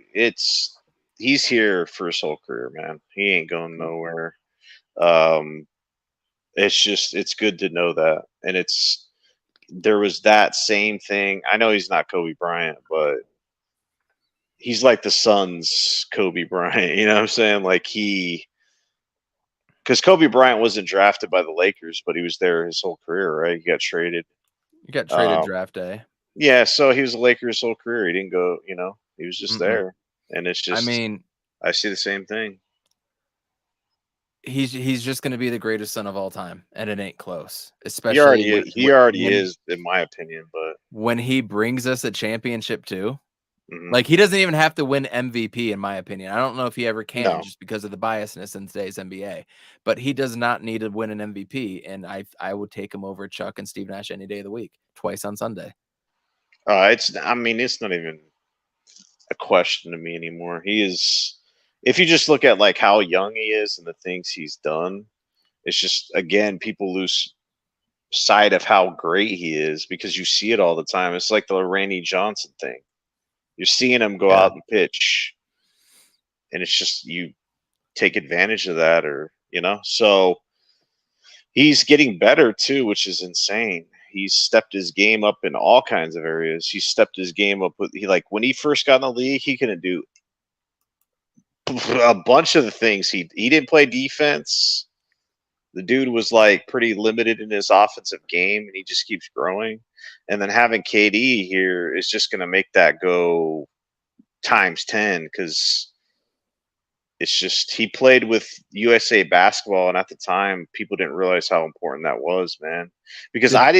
he's here for his whole career, man. He ain't going nowhere. It's good to know that. And there was that same thing. I know he's not Kobe Bryant, but he's like the Suns Kobe Bryant. You know what I'm saying? Like, because Kobe Bryant wasn't drafted by the Lakers, but he was there his whole career, right? He got traded. Draft day. Yeah, so he was a Laker his whole career. He didn't go, he was just there. And it's just, I mean, I see the same thing. He's just going to be the greatest Sun of all time, and it ain't close. Especially he already is, in my opinion. But when he brings us a championship too, like, he doesn't even have to win MVP, in my opinion. I don't know if he ever can, just because of the biasness in today's NBA. But he does not need to win an MVP, and I would take him over Chuck and Steve Nash any day of the week, twice on Sunday. It's not even a question to me anymore. He is. If you just look at like how young he is and the things he's done, it's just, again, people lose sight of how great he is because you see it all the time. It's like the Randy Johnson thing. You're seeing him go out and pitch, and it's just, you take advantage of that, so he's getting better too, which is insane. He's stepped his game up in all kinds of areas. He stepped his game up when he first got in the league, he couldn't do a bunch of the things. He didn't play defense. The dude was like pretty limited in his offensive game, and he just keeps growing. And then having KD here is just going to make that go times 10, because it's just, he played with USA basketball, and at the time people didn't realize how important that was, man. Because I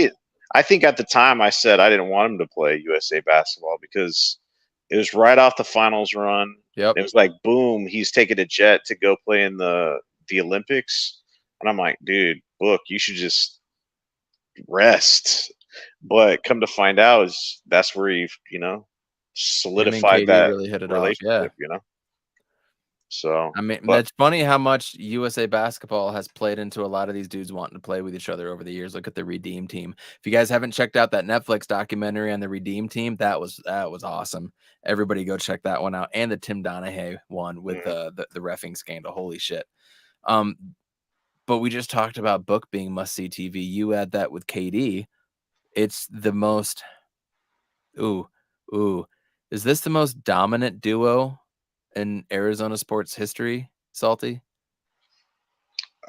think at the time I said I didn't want him to play USA basketball because it was right off the finals run. Yep. It was like, boom, he's taking a jet to go play in the Olympics. And I'm like, dude, look, you should just rest. But come to find out, that's where he, solidified that really hit it relationship, off. So, I mean, it's funny how much USA basketball has played into a lot of these dudes wanting to play with each other over the years. Look at the Redeem Team. If you guys haven't checked out that Netflix documentary on the Redeem Team, that was awesome. Everybody go check that one out. And the Tim Donahue one with the reffing scandal. Holy shit. But we just talked about Book being must-see TV. You add that with KD. It's the most... Ooh. Is this the most dominant duo in Arizona sports history, Salty?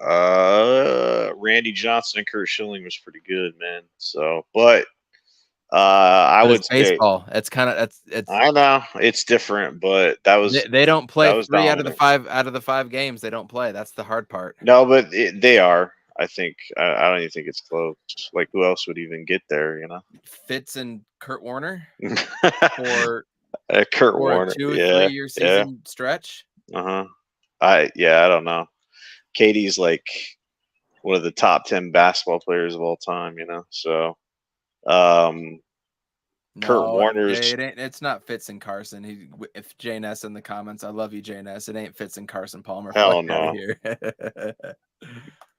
Randy Johnson and Kurt Schilling was pretty good, man. So, but I But would it's say baseball. It's kind of it's I know it's different, but that was they don't play that was 3 out of the dominant. 5 games. They don't play. That's the hard part. No, but they are. I think I don't even think it's close. Like who else would even get there? You know, Fitz and Kurt Warner for Kurt for a Warner. 2-3 year Yeah. season stretch. I don't know. Katie's like one of the top 10 basketball players of all time. You know, so Kurt No, Warner's. it ain't. It's not Fitz and Carson. If Jay Ness in the comments, I love you, Jay Ness. It ain't Fitz and Carson Palmer. Hell Fuck out of no. here.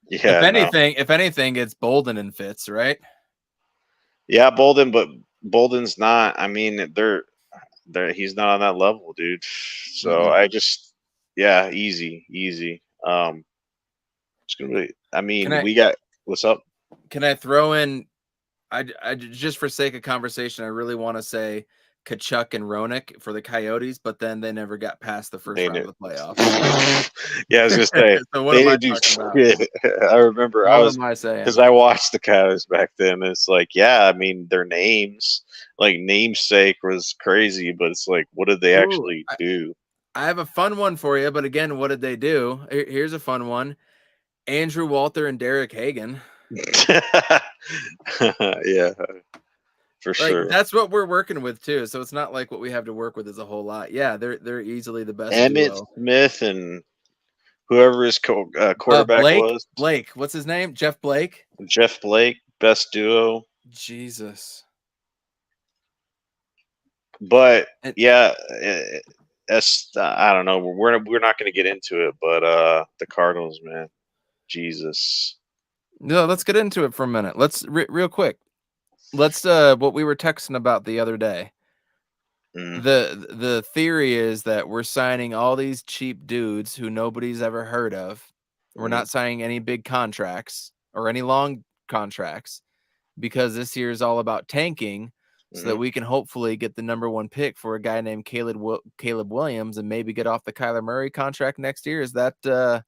Yeah, no. If anything, it's Bolden and Fitz, right? Yeah, Bolden, but Bolden's not. I mean, he's not on that level, dude. So I just, yeah, easy. It's gonna be. I mean, we got what's up. Can I throw in? I just for sake of conversation, I really want to say Kachuk and Roenick for the Coyotes, but then they never got past the first round of the playoffs. Yeah, I was gonna say so what am I talking about? I remember what am I saying? Because I watched the Coyotes back then. And it's like, yeah, I mean, their names, like namesake, was crazy, but it's like, what did they actually do? I have a fun one for you, but again, what did they do? Here's a fun one: Andrew Walter and Derek Hagan. Yeah, for sure. That's what we're working with too. So it's not like what we have to work with is a whole lot. Yeah, they're easily the best Emmett duo. Smith and whoever his quarterback was. Blake. What's his name? Jeff Blake. Jeff Blake, best duo. Jesus. But yeah, I don't know. We're not going to get into it, but the Cardinals, man, Jesus. No, let's get into it for a minute. Let's real quick. Let's what we were texting about the other day. The theory is that we're signing all these cheap dudes who nobody's ever heard of. We're not signing any big contracts or any long contracts because this year is all about tanking so that we can hopefully get the #1 pick for a guy named Caleb Williams and maybe get off the Kyler Murray contract next year. Is that the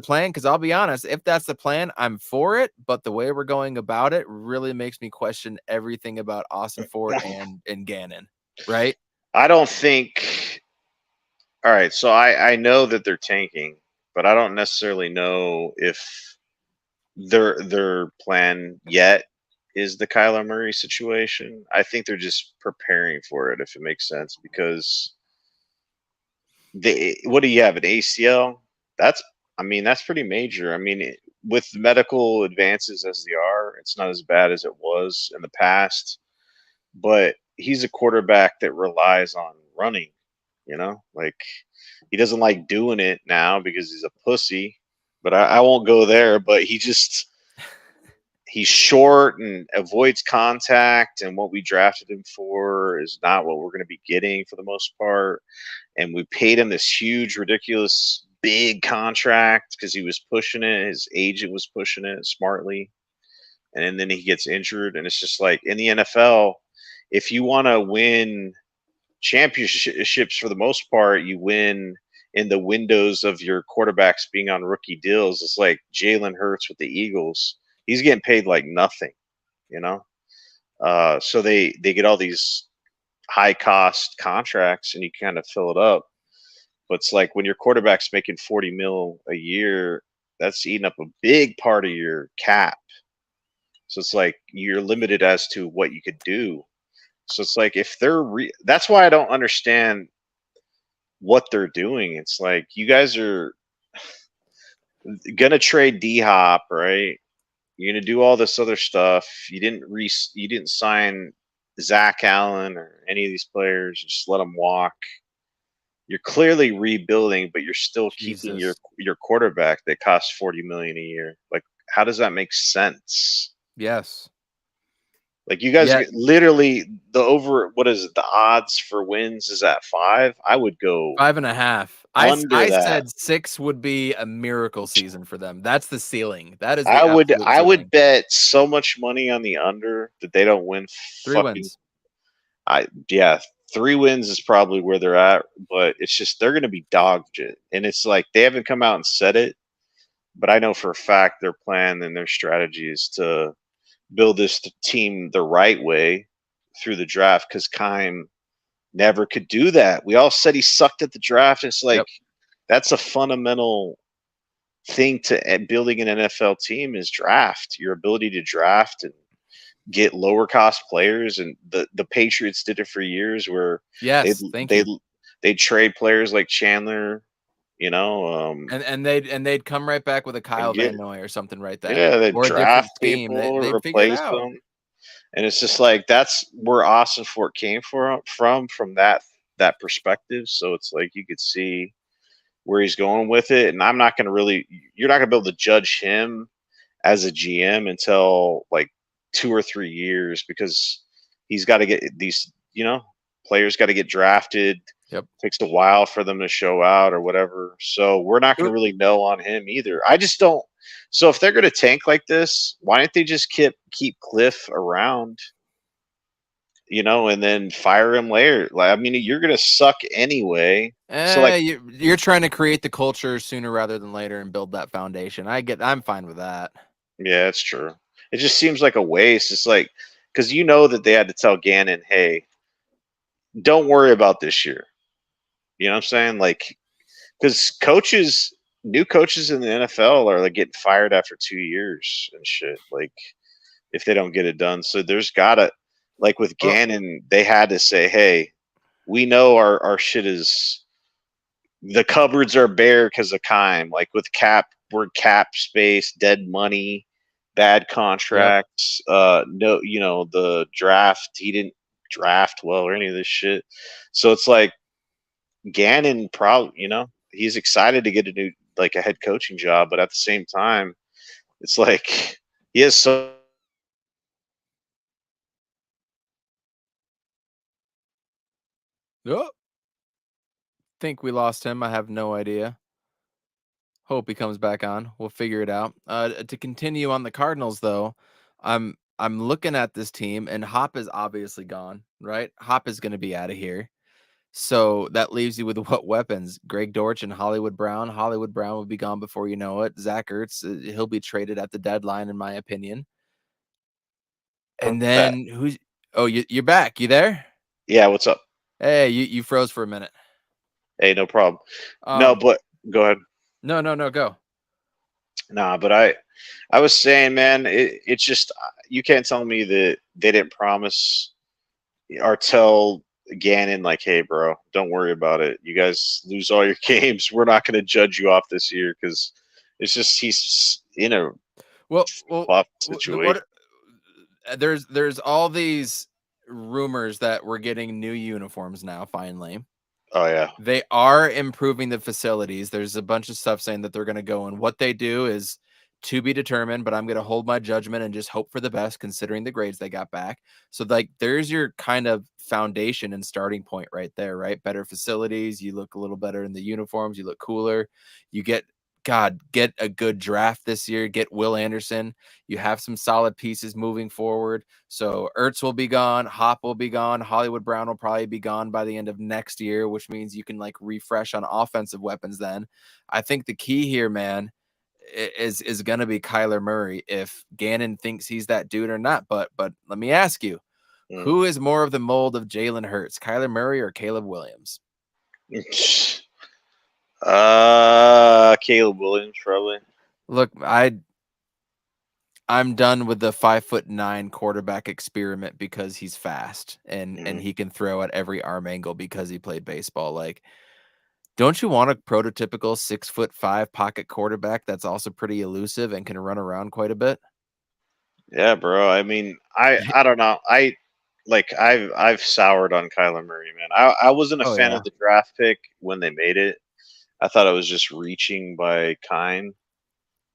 plan? Because I'll be honest, if that's the plan, I'm for it. But the way we're going about it really makes me question everything about Austin Fort and Gannon. Right? I don't think. All right, so I know that they're tanking, but I don't necessarily know if their plan yet is the Kyler Murray situation. I think they're just preparing for it, if it makes sense, because what do you have, an ACL? That's pretty major. I mean, with medical advances as they are, it's not as bad as it was in the past, but he's a quarterback that relies on running, like he doesn't like doing it now because he's a pussy, but I won't go there. But he's short and avoids contact, and what we drafted him for is not what we're going to be getting for the most part. And we paid him this huge, ridiculous, big contract because he was pushing it. His agent was pushing it smartly. And then he gets injured. And it's just like in the NFL, if you want to win championships for the most part, you win in the windows of your quarterbacks being on rookie deals. It's like Jalen Hurts with the Eagles. He's getting paid like nothing, so they get all these high cost contracts and you kind of fill it up. But it's like when your quarterback's making 40 mil a year, that's eating up a big part of your cap. So it's like you're limited as to what you could do. So it's like if they're that's why I don't understand what they're doing. It's like you guys are gonna trade D-Hop, right? You're gonna do all this other stuff. You didn't sign Zach Allen or any of these players. Just let them walk. You're clearly rebuilding, but you're still keeping your quarterback that costs $40 million a year. Like, how does that make sense? Yes. Like you guys literally what is it? The odds for wins is at 5. I would go 5.5. I said 6 would be a miracle season for them. That's the ceiling. That is. I would bet so much money on the under that they don't win. 3 wins. 3 wins is probably where they're at, but it's just they're going to be dog shit. And it's like they haven't come out and said it, but I know for a fact their plan and their strategy is to build this team the right way through the draft, because Kime never could do that. We all said he sucked at the draft. It's like, Yep. that's a fundamental thing to building an NFL team is draft. Your ability to draft and get lower cost players, and the Patriots did it for years, where Yes, thank you. they'd trade players like Chandler, you know, And they'd come right back with a Kyle get, Van Noy or something right then. yeah, they Or a different draft scheme. people, They'd figure it replace out. them, and it's just like that's where Austin Fort came from that perspective. So it's like you could see where he's going with it, and I'm not going to really, you're not going to be able to judge him as a GM until like 2 or 3 years, because he's got to get these, players got to get drafted. Yep. Takes a while for them to show out or whatever. So we're not going to really know on him either. I just don't. So if they're going to tank like this, why don't they just keep Cliff around, and then fire him later? Like, I mean, you're going to suck anyway. So like, you're trying to create the culture sooner rather than later and build that foundation. I'm fine with that. Yeah, it's true. It just seems like a waste. It's like, because that they had to tell Gannon, hey, don't worry about this year. You know what I'm saying? Like, because new coaches in the NFL are like getting fired after 2 years and shit. Like, if they don't get it done. So there's gotta, like with Gannon, they had to say, hey, we know our shit is, the cupboards are bare because of Kime. Like with we're cap space, dead money, bad contracts. No, the draft, he didn't draft well or any of this shit. So it's like Gannon probably, he's excited to get a head coaching job, but at the same time, it's like he has so. Oh, think we lost him. I have no idea. Hope he comes back on. We'll figure it out. To continue on the Cardinals, though, I'm looking at this team, and Hop is obviously gone, right? Hop is going to be out of here. So that leaves you with what weapons? Greg Dortch and Hollywood Brown. Hollywood Brown will be gone before you know it. Zach Ertz, he'll be traded at the deadline, in my opinion. And then who's? Oh, you're back. You there? Yeah. What's up? Hey, you froze for a minute. Hey, no problem. No, but go ahead. No, go. Nah, but I was saying, man, it's just, you can't tell me that they didn't promise or tell Gannon, like, hey, bro, don't worry about it. You guys lose all your games. We're not going to judge you off this year, because it's just he's in a tough situation. There's all these rumors that we're getting new uniforms now, finally. Oh, yeah. They are improving the facilities. There's a bunch of stuff saying that they're going to go, and what they do is to be determined, but I'm going to hold my judgment and just hope for the best, considering the grades they got back. So like, there's your kind of foundation and starting point right there, right? Better facilities. You look a little better in the uniforms. You look cooler. You get a good draft this year. Get Will Anderson. You have some solid pieces moving forward. So Ertz will be gone. Hop will be gone. Hollywood Brown will probably be gone by the end of next year, which means you can like refresh on offensive weapons then. I think the key here, man, is going to be Kyler Murray, if Gannon thinks he's that dude or not. But let me ask you, who is more of the mold of Jalen Hurts, Kyler Murray or Caleb Williams? Caleb Williams, probably. Look, I'm done with the 5'9" quarterback experiment, because he's fast and he can throw at every arm angle because he played baseball. Like, don't you want a prototypical 6'5" pocket quarterback that's also pretty elusive and can run around quite a bit? Yeah, bro. I mean, I don't know. I've soured on Kyler Murray, man. I wasn't a fan of the draft pick when they made it. I thought it was just reaching by kind.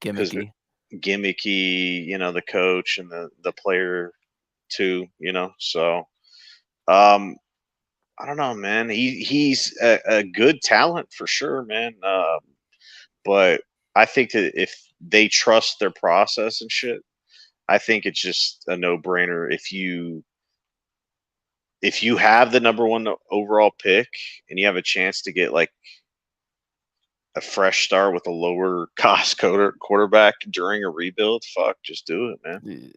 Gimmicky, the coach and the player too, So, I don't know, man. He's a good talent for sure, man. But I think that if they trust their process and shit, I think it's just a no-brainer. If you have the number 1 overall pick and you have a chance to get like a fresh start with a lower cost quarterback during a rebuild, fuck, just do it, man.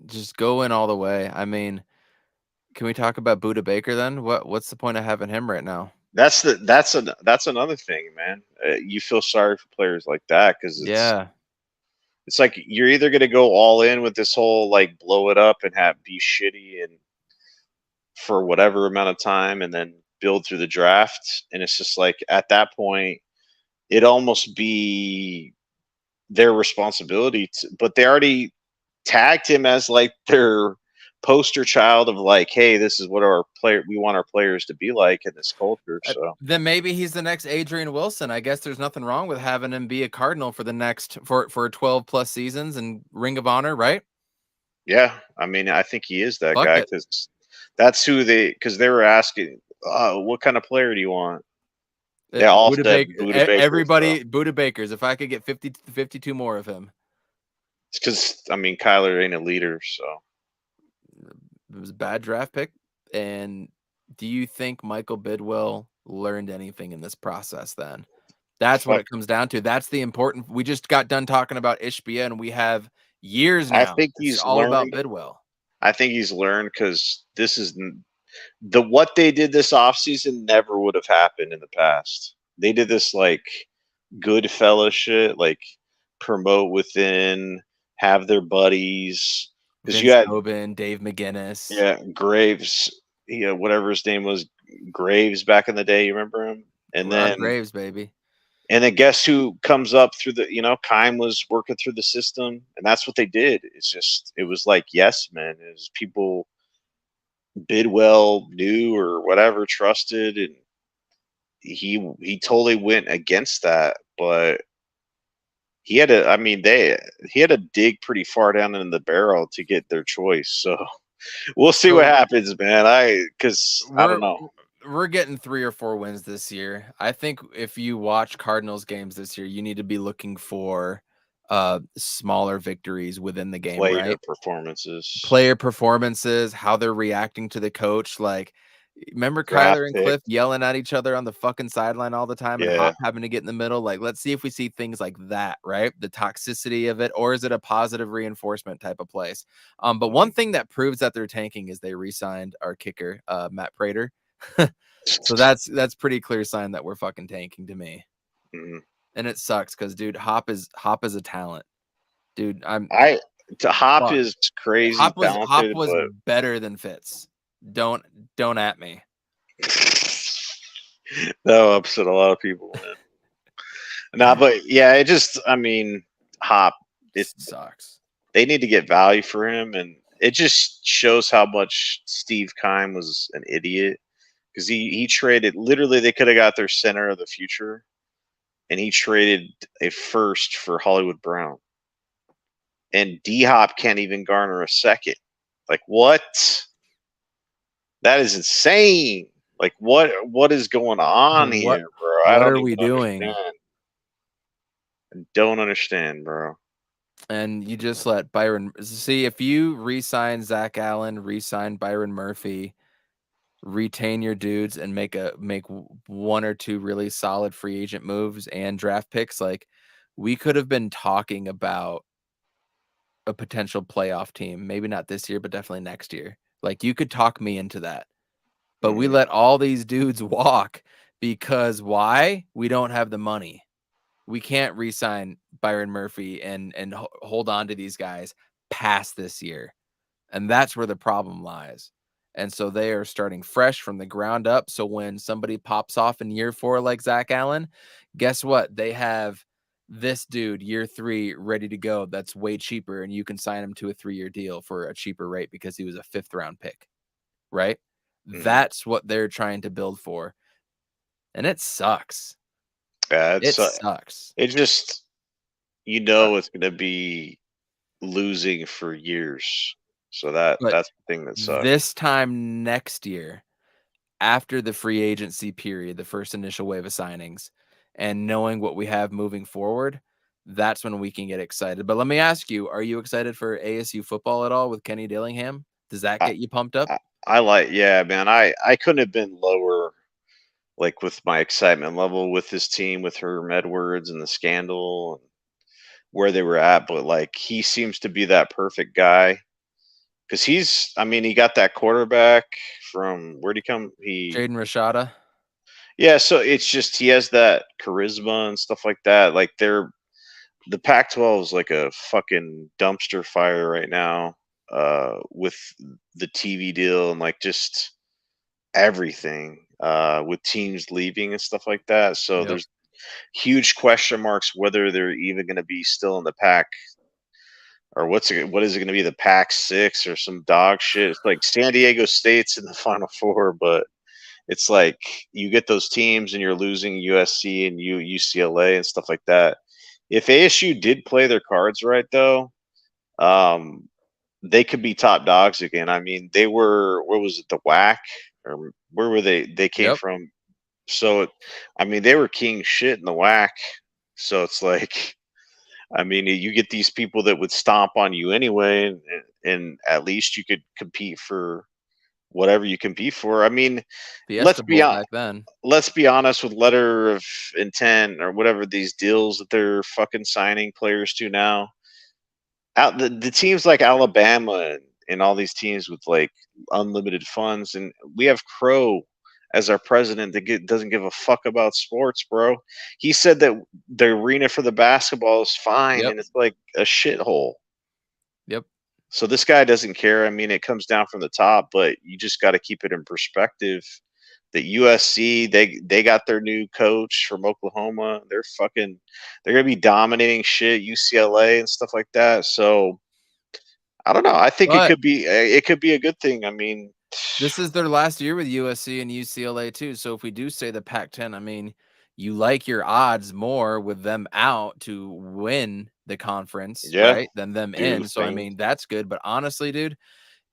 Just go in all the way. I mean, can we talk about Buda Baker then? What's the point of having him right now? That's another thing, man. You feel sorry for players like that because it's like you're either gonna go all in with this whole like blow it up and be shitty and for whatever amount of time and then build through the draft, and it's just like at that point it almost be their responsibility but they already tagged him as like their poster child of like, hey, this is what we want our players to be like in this culture. So then maybe he's the next Adrian Wilson. I guess there's nothing wrong with having him be a Cardinal for the next for 12 plus seasons and Ring of Honor, right? Yeah, I mean, I think he is that guy because that's who because they were asking, what kind of player do you want? They all said Buda Bakers, everybody, Buda Bakers. If I could get 52 more of him. It's because, I mean, Kyler ain't a leader, so. It was a bad draft pick. And do you think Michael Bidwell learned anything in this process then? That's what it comes down to. That's the important. We just got done talking about Ishbia, and we have years now. I think he's all about Bidwell. I think he's learned because this is what they did this offseason never would have happened in the past. They did this like good fella shit, like promote within, have their buddies. Because you had Tobin, Dave McGinnis. Yeah, Graves, whatever his name was, Graves back in the day, you remember him? And then Graves, baby. And then guess who comes up through Kime was working through the system, and that's what they did. It was like, yes, man. It was people Bidwell knew or whatever, trusted, and he totally went against that. But he had to dig pretty far down in the barrel to get their choice. So we'll see what happens, man. I don't know. We're getting 3 or 4 wins this year. I think if you watch Cardinals games this year, you need to be looking for smaller victories within the game, player performances, how they're reacting to the coach. Like, remember Kyler and Cliff yelling at each other on the fucking sideline all the time and Hop having to get in the middle? Like, let's see if we see things like that, right? The toxicity of it, or is it a positive reinforcement type of place? But one thing that proves that they're tanking is they re-signed our kicker, Matt Prater. So that's pretty clear sign that we're fucking tanking to me. Mm-hmm. And it sucks because, dude, Hop is a talent, dude. Hop is crazy. Hop was better than Fitz. Don't at me. That'll upset a lot of people, man. But yeah, Hop, it sucks. They need to get value for him, and it just shows how much Steve Kime was an idiot. Because he traded, literally, they could have got their center of the future, and he traded a first for Hollywood Brown. And D-Hop can't even garner a second. Like, what? That is insane. Like, what is going on here, bro? What are we doing? I don't understand, bro. And you just let Byron see if you re-sign Zach Allen, re-sign Byron Murphy, retain your dudes and make 1 or 2 really solid free agent moves and draft picks, like we could have been talking about a potential playoff team, maybe not this year, but definitely next year. Like, you could talk me into that, but we let all these dudes walk because why? We don't have the money. We can't re-sign Byron Murphy and hold on to these guys past this year. And that's where the problem lies. And so they are starting fresh from the ground up. So when somebody pops off in year 4 like Zach Allen, guess what? They have this dude year 3 ready to go. That's way cheaper, and you can sign him to a 3-year deal for a cheaper rate because he was a 5th round pick, right? Mm-hmm. That's what they're trying to build for, and it sucks. Yeah, it sucks. It just, it's going to be losing for years. So that's the thing that sucks. This time next year, after the free agency period, the first initial wave of signings, and knowing what we have moving forward, that's when we can get excited. But let me ask you, are you excited for ASU football at all with Kenny Dillingham? Does that get you pumped up? Man. I couldn't have been lower like with my excitement level with this team, with Herm Edwards and the scandal and where they were at. But like, he seems to be that perfect guy because I mean, he got that quarterback from where'd he come? Jaden Rashada. Yeah, so it's just he has that charisma and stuff like that. Like the Pac-12 is like a fucking dumpster fire right now, with the TV deal and like just everything, with teams leaving and stuff like that. So Yep. there's huge question marks whether they're even going to be still in the pack, or what is it going to be, the Pac 6 or some dog shit. It's like San Diego State's in the Final Four, but it's like you get those teams and you're losing USC and UCLA and stuff like that. If ASU did play their cards right, though, they could be top dogs again. I mean, they were, where was it, the WAC, or where were they? They came Yep. from. So, I mean, they were king shit in the WAC. So it's like, I mean, you get these people that would stomp on you anyway, and at least you could compete for whatever you compete for. I mean, let's Fiesta be Bowl back then. let's be honest with letter of intent or whatever these deals that they're fucking signing players to now. Out the teams like Alabama and all these teams with like unlimited funds, and we have Crow as our president that doesn't give a fuck about sports, bro. He said that the arena for the basketball is fine, Yep. and it's like a shithole. Yep. So this guy doesn't care. I mean, it comes down from the top, but you just got to keep it in perspective. That USC, they got their new coach from Oklahoma. They're gonna be dominating shit, UCLA and stuff like that. So I don't know. I think it could be a good thing. I mean, this is their last year with USC and UCLA too. So if we do say the Pac-10, I mean, you like your odds more with them out to win the conference, right, than them in. So I mean, that's good. But honestly, dude,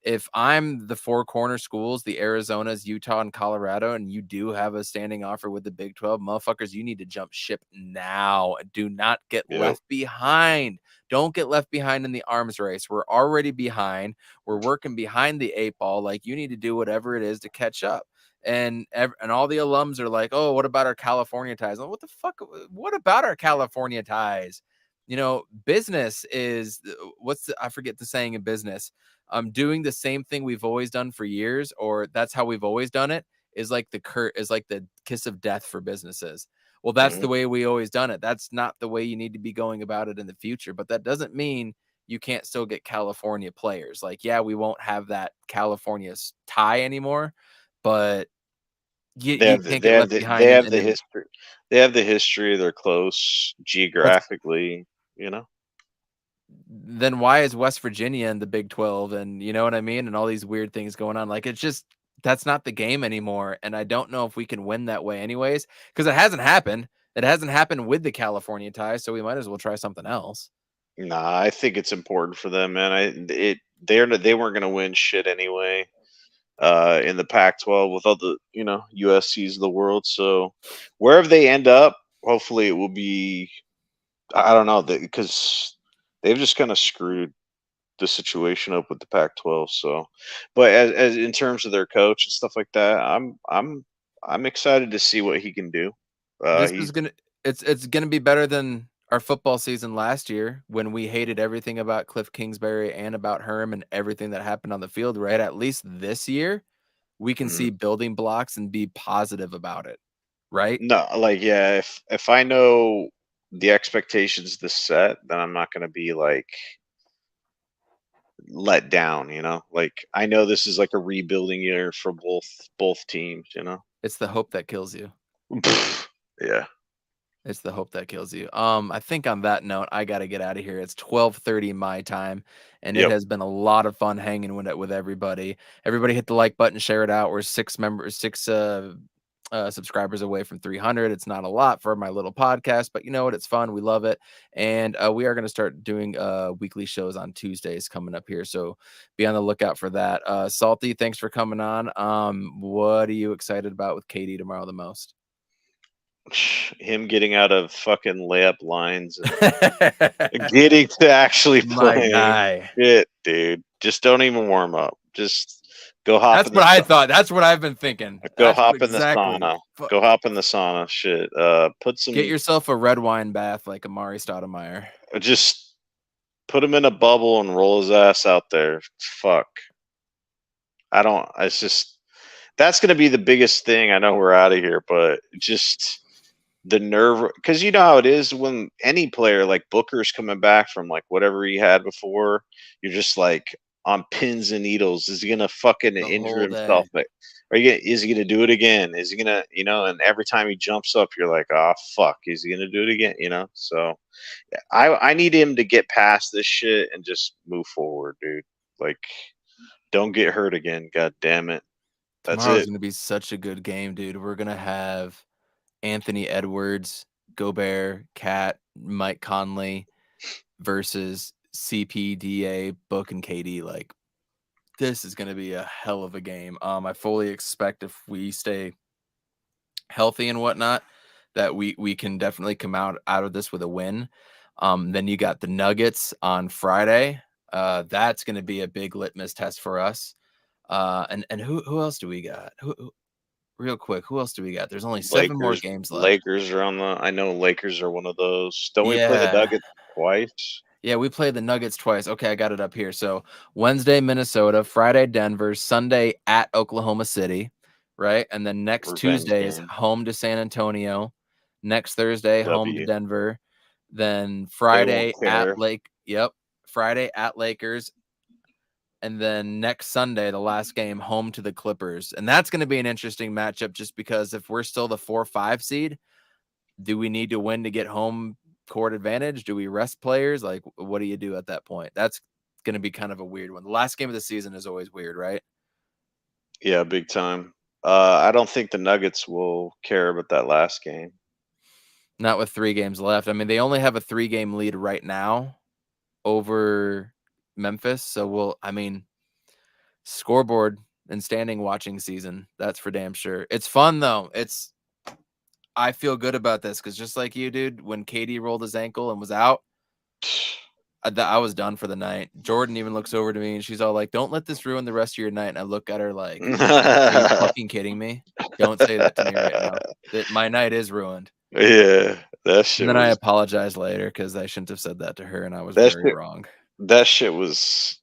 if I'm the four corner schools, the Arizonas, Utah, and Colorado, and you do have a standing offer with the Big 12, motherfuckers, you need to jump ship now. Do not get left behind. Don't get left behind in the arms race. We're already behind. We're working behind the 8 ball. Like, you need to do whatever it is to catch up. And all the alums are like, oh, what about our California ties? Like, what the fuck? What about our California ties? You know, business is I forget the saying in business. Doing the same thing we've always done for years, or that's how we've always done it, is like the kiss of death for businesses. Well, that's the way we always done it. That's not the way you need to be going about it in the future. But that doesn't mean you can't still get California players. Like, yeah, we won't have that California tie anymore, but you can't get left behind. They have the history. They have the history. They're close geographically, you know. Then why is West Virginia in the Big 12? And you know what I mean? And all these weird things going on. Like, it's just, that's not the game anymore. And I don't know if we can win that way anyways, because it hasn't happened. It hasn't happened with the California ties. So we might as well try something else. Nah, I think it's important for them, man. They weren't going to win shit anyway. In the Pac-12 with all the, you know, USCs of the world. So wherever they end up, hopefully it will be, I don't know, because they've just kind of screwed the situation up with the Pac-12. So, but as in terms of their coach and stuff like that, I'm excited to see what he can do. It's gonna be better than our football season last year when we hated everything about Cliff Kingsbury and about Herm and everything that happened on the field, right? At least this year, we can see building blocks and be positive about it, right? No, like, yeah, if I know the expectations this set, then I'm not going to be like let down, you know? Like, I know this is like a rebuilding year for both teams, you know? It's the hope that kills you. Yeah. It's the hope that kills you. I think on that note, I got to get out of here. It's 12:30 my time, and it has been a lot of fun hanging with everybody. Everybody hit the like button, share it out. We're six subscribers away from 300. It's not a lot for my little podcast, but you know what? It's fun. We love it. And we are going to start doing weekly shows on Tuesdays coming up here. So be on the lookout for that. Salty, thanks for coming on. What are you excited about with Katie tomorrow the most? Him getting out of fucking layup lines and getting to actually play. My guy. Shit, dude. Just don't even warm up. Just Go hop. That's what I thought. That's what I've been thinking. Go That's hop exactly. in the sauna. Go hop in the sauna. Shit. Put some. Get yourself a red wine bath like Amari Stoudemire. Just put him in a bubble and roll his ass out there. Fuck. It's just that's gonna be the biggest thing. I know we're out of here, but just the nerve, because you know how it is when any player like Booker's coming back from like whatever he had before, you're just like on pins and needles. Is he gonna fucking injure himself? Like, is he gonna do it again? Is he gonna, and every time he jumps up, you're like, oh fuck, is he gonna do it again? So I need him to get past this shit and just move forward, dude. Like, don't get hurt again. God damn it. Tomorrow's gonna be such a good game, dude. We're gonna have Anthony Edwards, Gobert, Cat, Mike Conley versus CPDA, Book, and KD. Like, this is going to be a hell of a game. I fully expect if we stay healthy and whatnot, that we can definitely come out of this with a win. Then you got the Nuggets on Friday. That's going to be a big litmus test for us. And who else do we got? Real quick, who else do we got? There's only 7 more games left. Lakers are I know Lakers are one of those. Don't we play the Nuggets twice? Yeah, we play the Nuggets twice. Okay, I got it up here. So Wednesday, Minnesota, Friday, Denver, Sunday at Oklahoma City, right? And then next Tuesday is home to San Antonio. Next Thursday, home to Denver. Then Friday at Friday at Lakers. And then next Sunday, the last game, home to the Clippers. And that's going to be an interesting matchup just because if we're still the 4-5 seed, do we need to win to get home court advantage? Do we rest players? Like, what do you do at that point? That's going to be kind of a weird one. The last game of the season is always weird, right? Yeah, big time. I don't think the Nuggets will care about that last game. Not with 3 games left. I mean, they only have a 3-game lead right now over Memphis. So scoreboard and standing watching season. That's for damn sure. It's fun though. I feel good about this because just like you, dude, when KD rolled his ankle and was out, I was done for the night. Jordan even looks over to me and she's all like, don't let this ruin the rest of your night. And I look at her like, are you fucking kidding me? Don't say that to me right now. My night is ruined. Yeah, that shit. And then I apologized later because I shouldn't have said that to her and I was very wrong. That shit was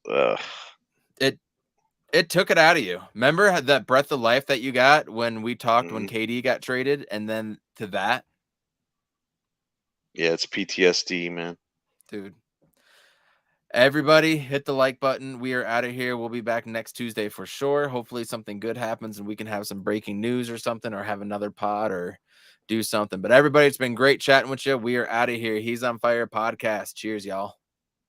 It took it out of you. Remember that breath of life that you got when we talked when KD got traded and then to that? Yeah, it's PTSD, man. Dude. Everybody hit the like button. We are out of here. We'll be back next Tuesday for sure. Hopefully something good happens and we can have some breaking news or something or have another pod or do something. But everybody, it's been great chatting with you. We are out of here. He's on Fire Podcast. Cheers, y'all.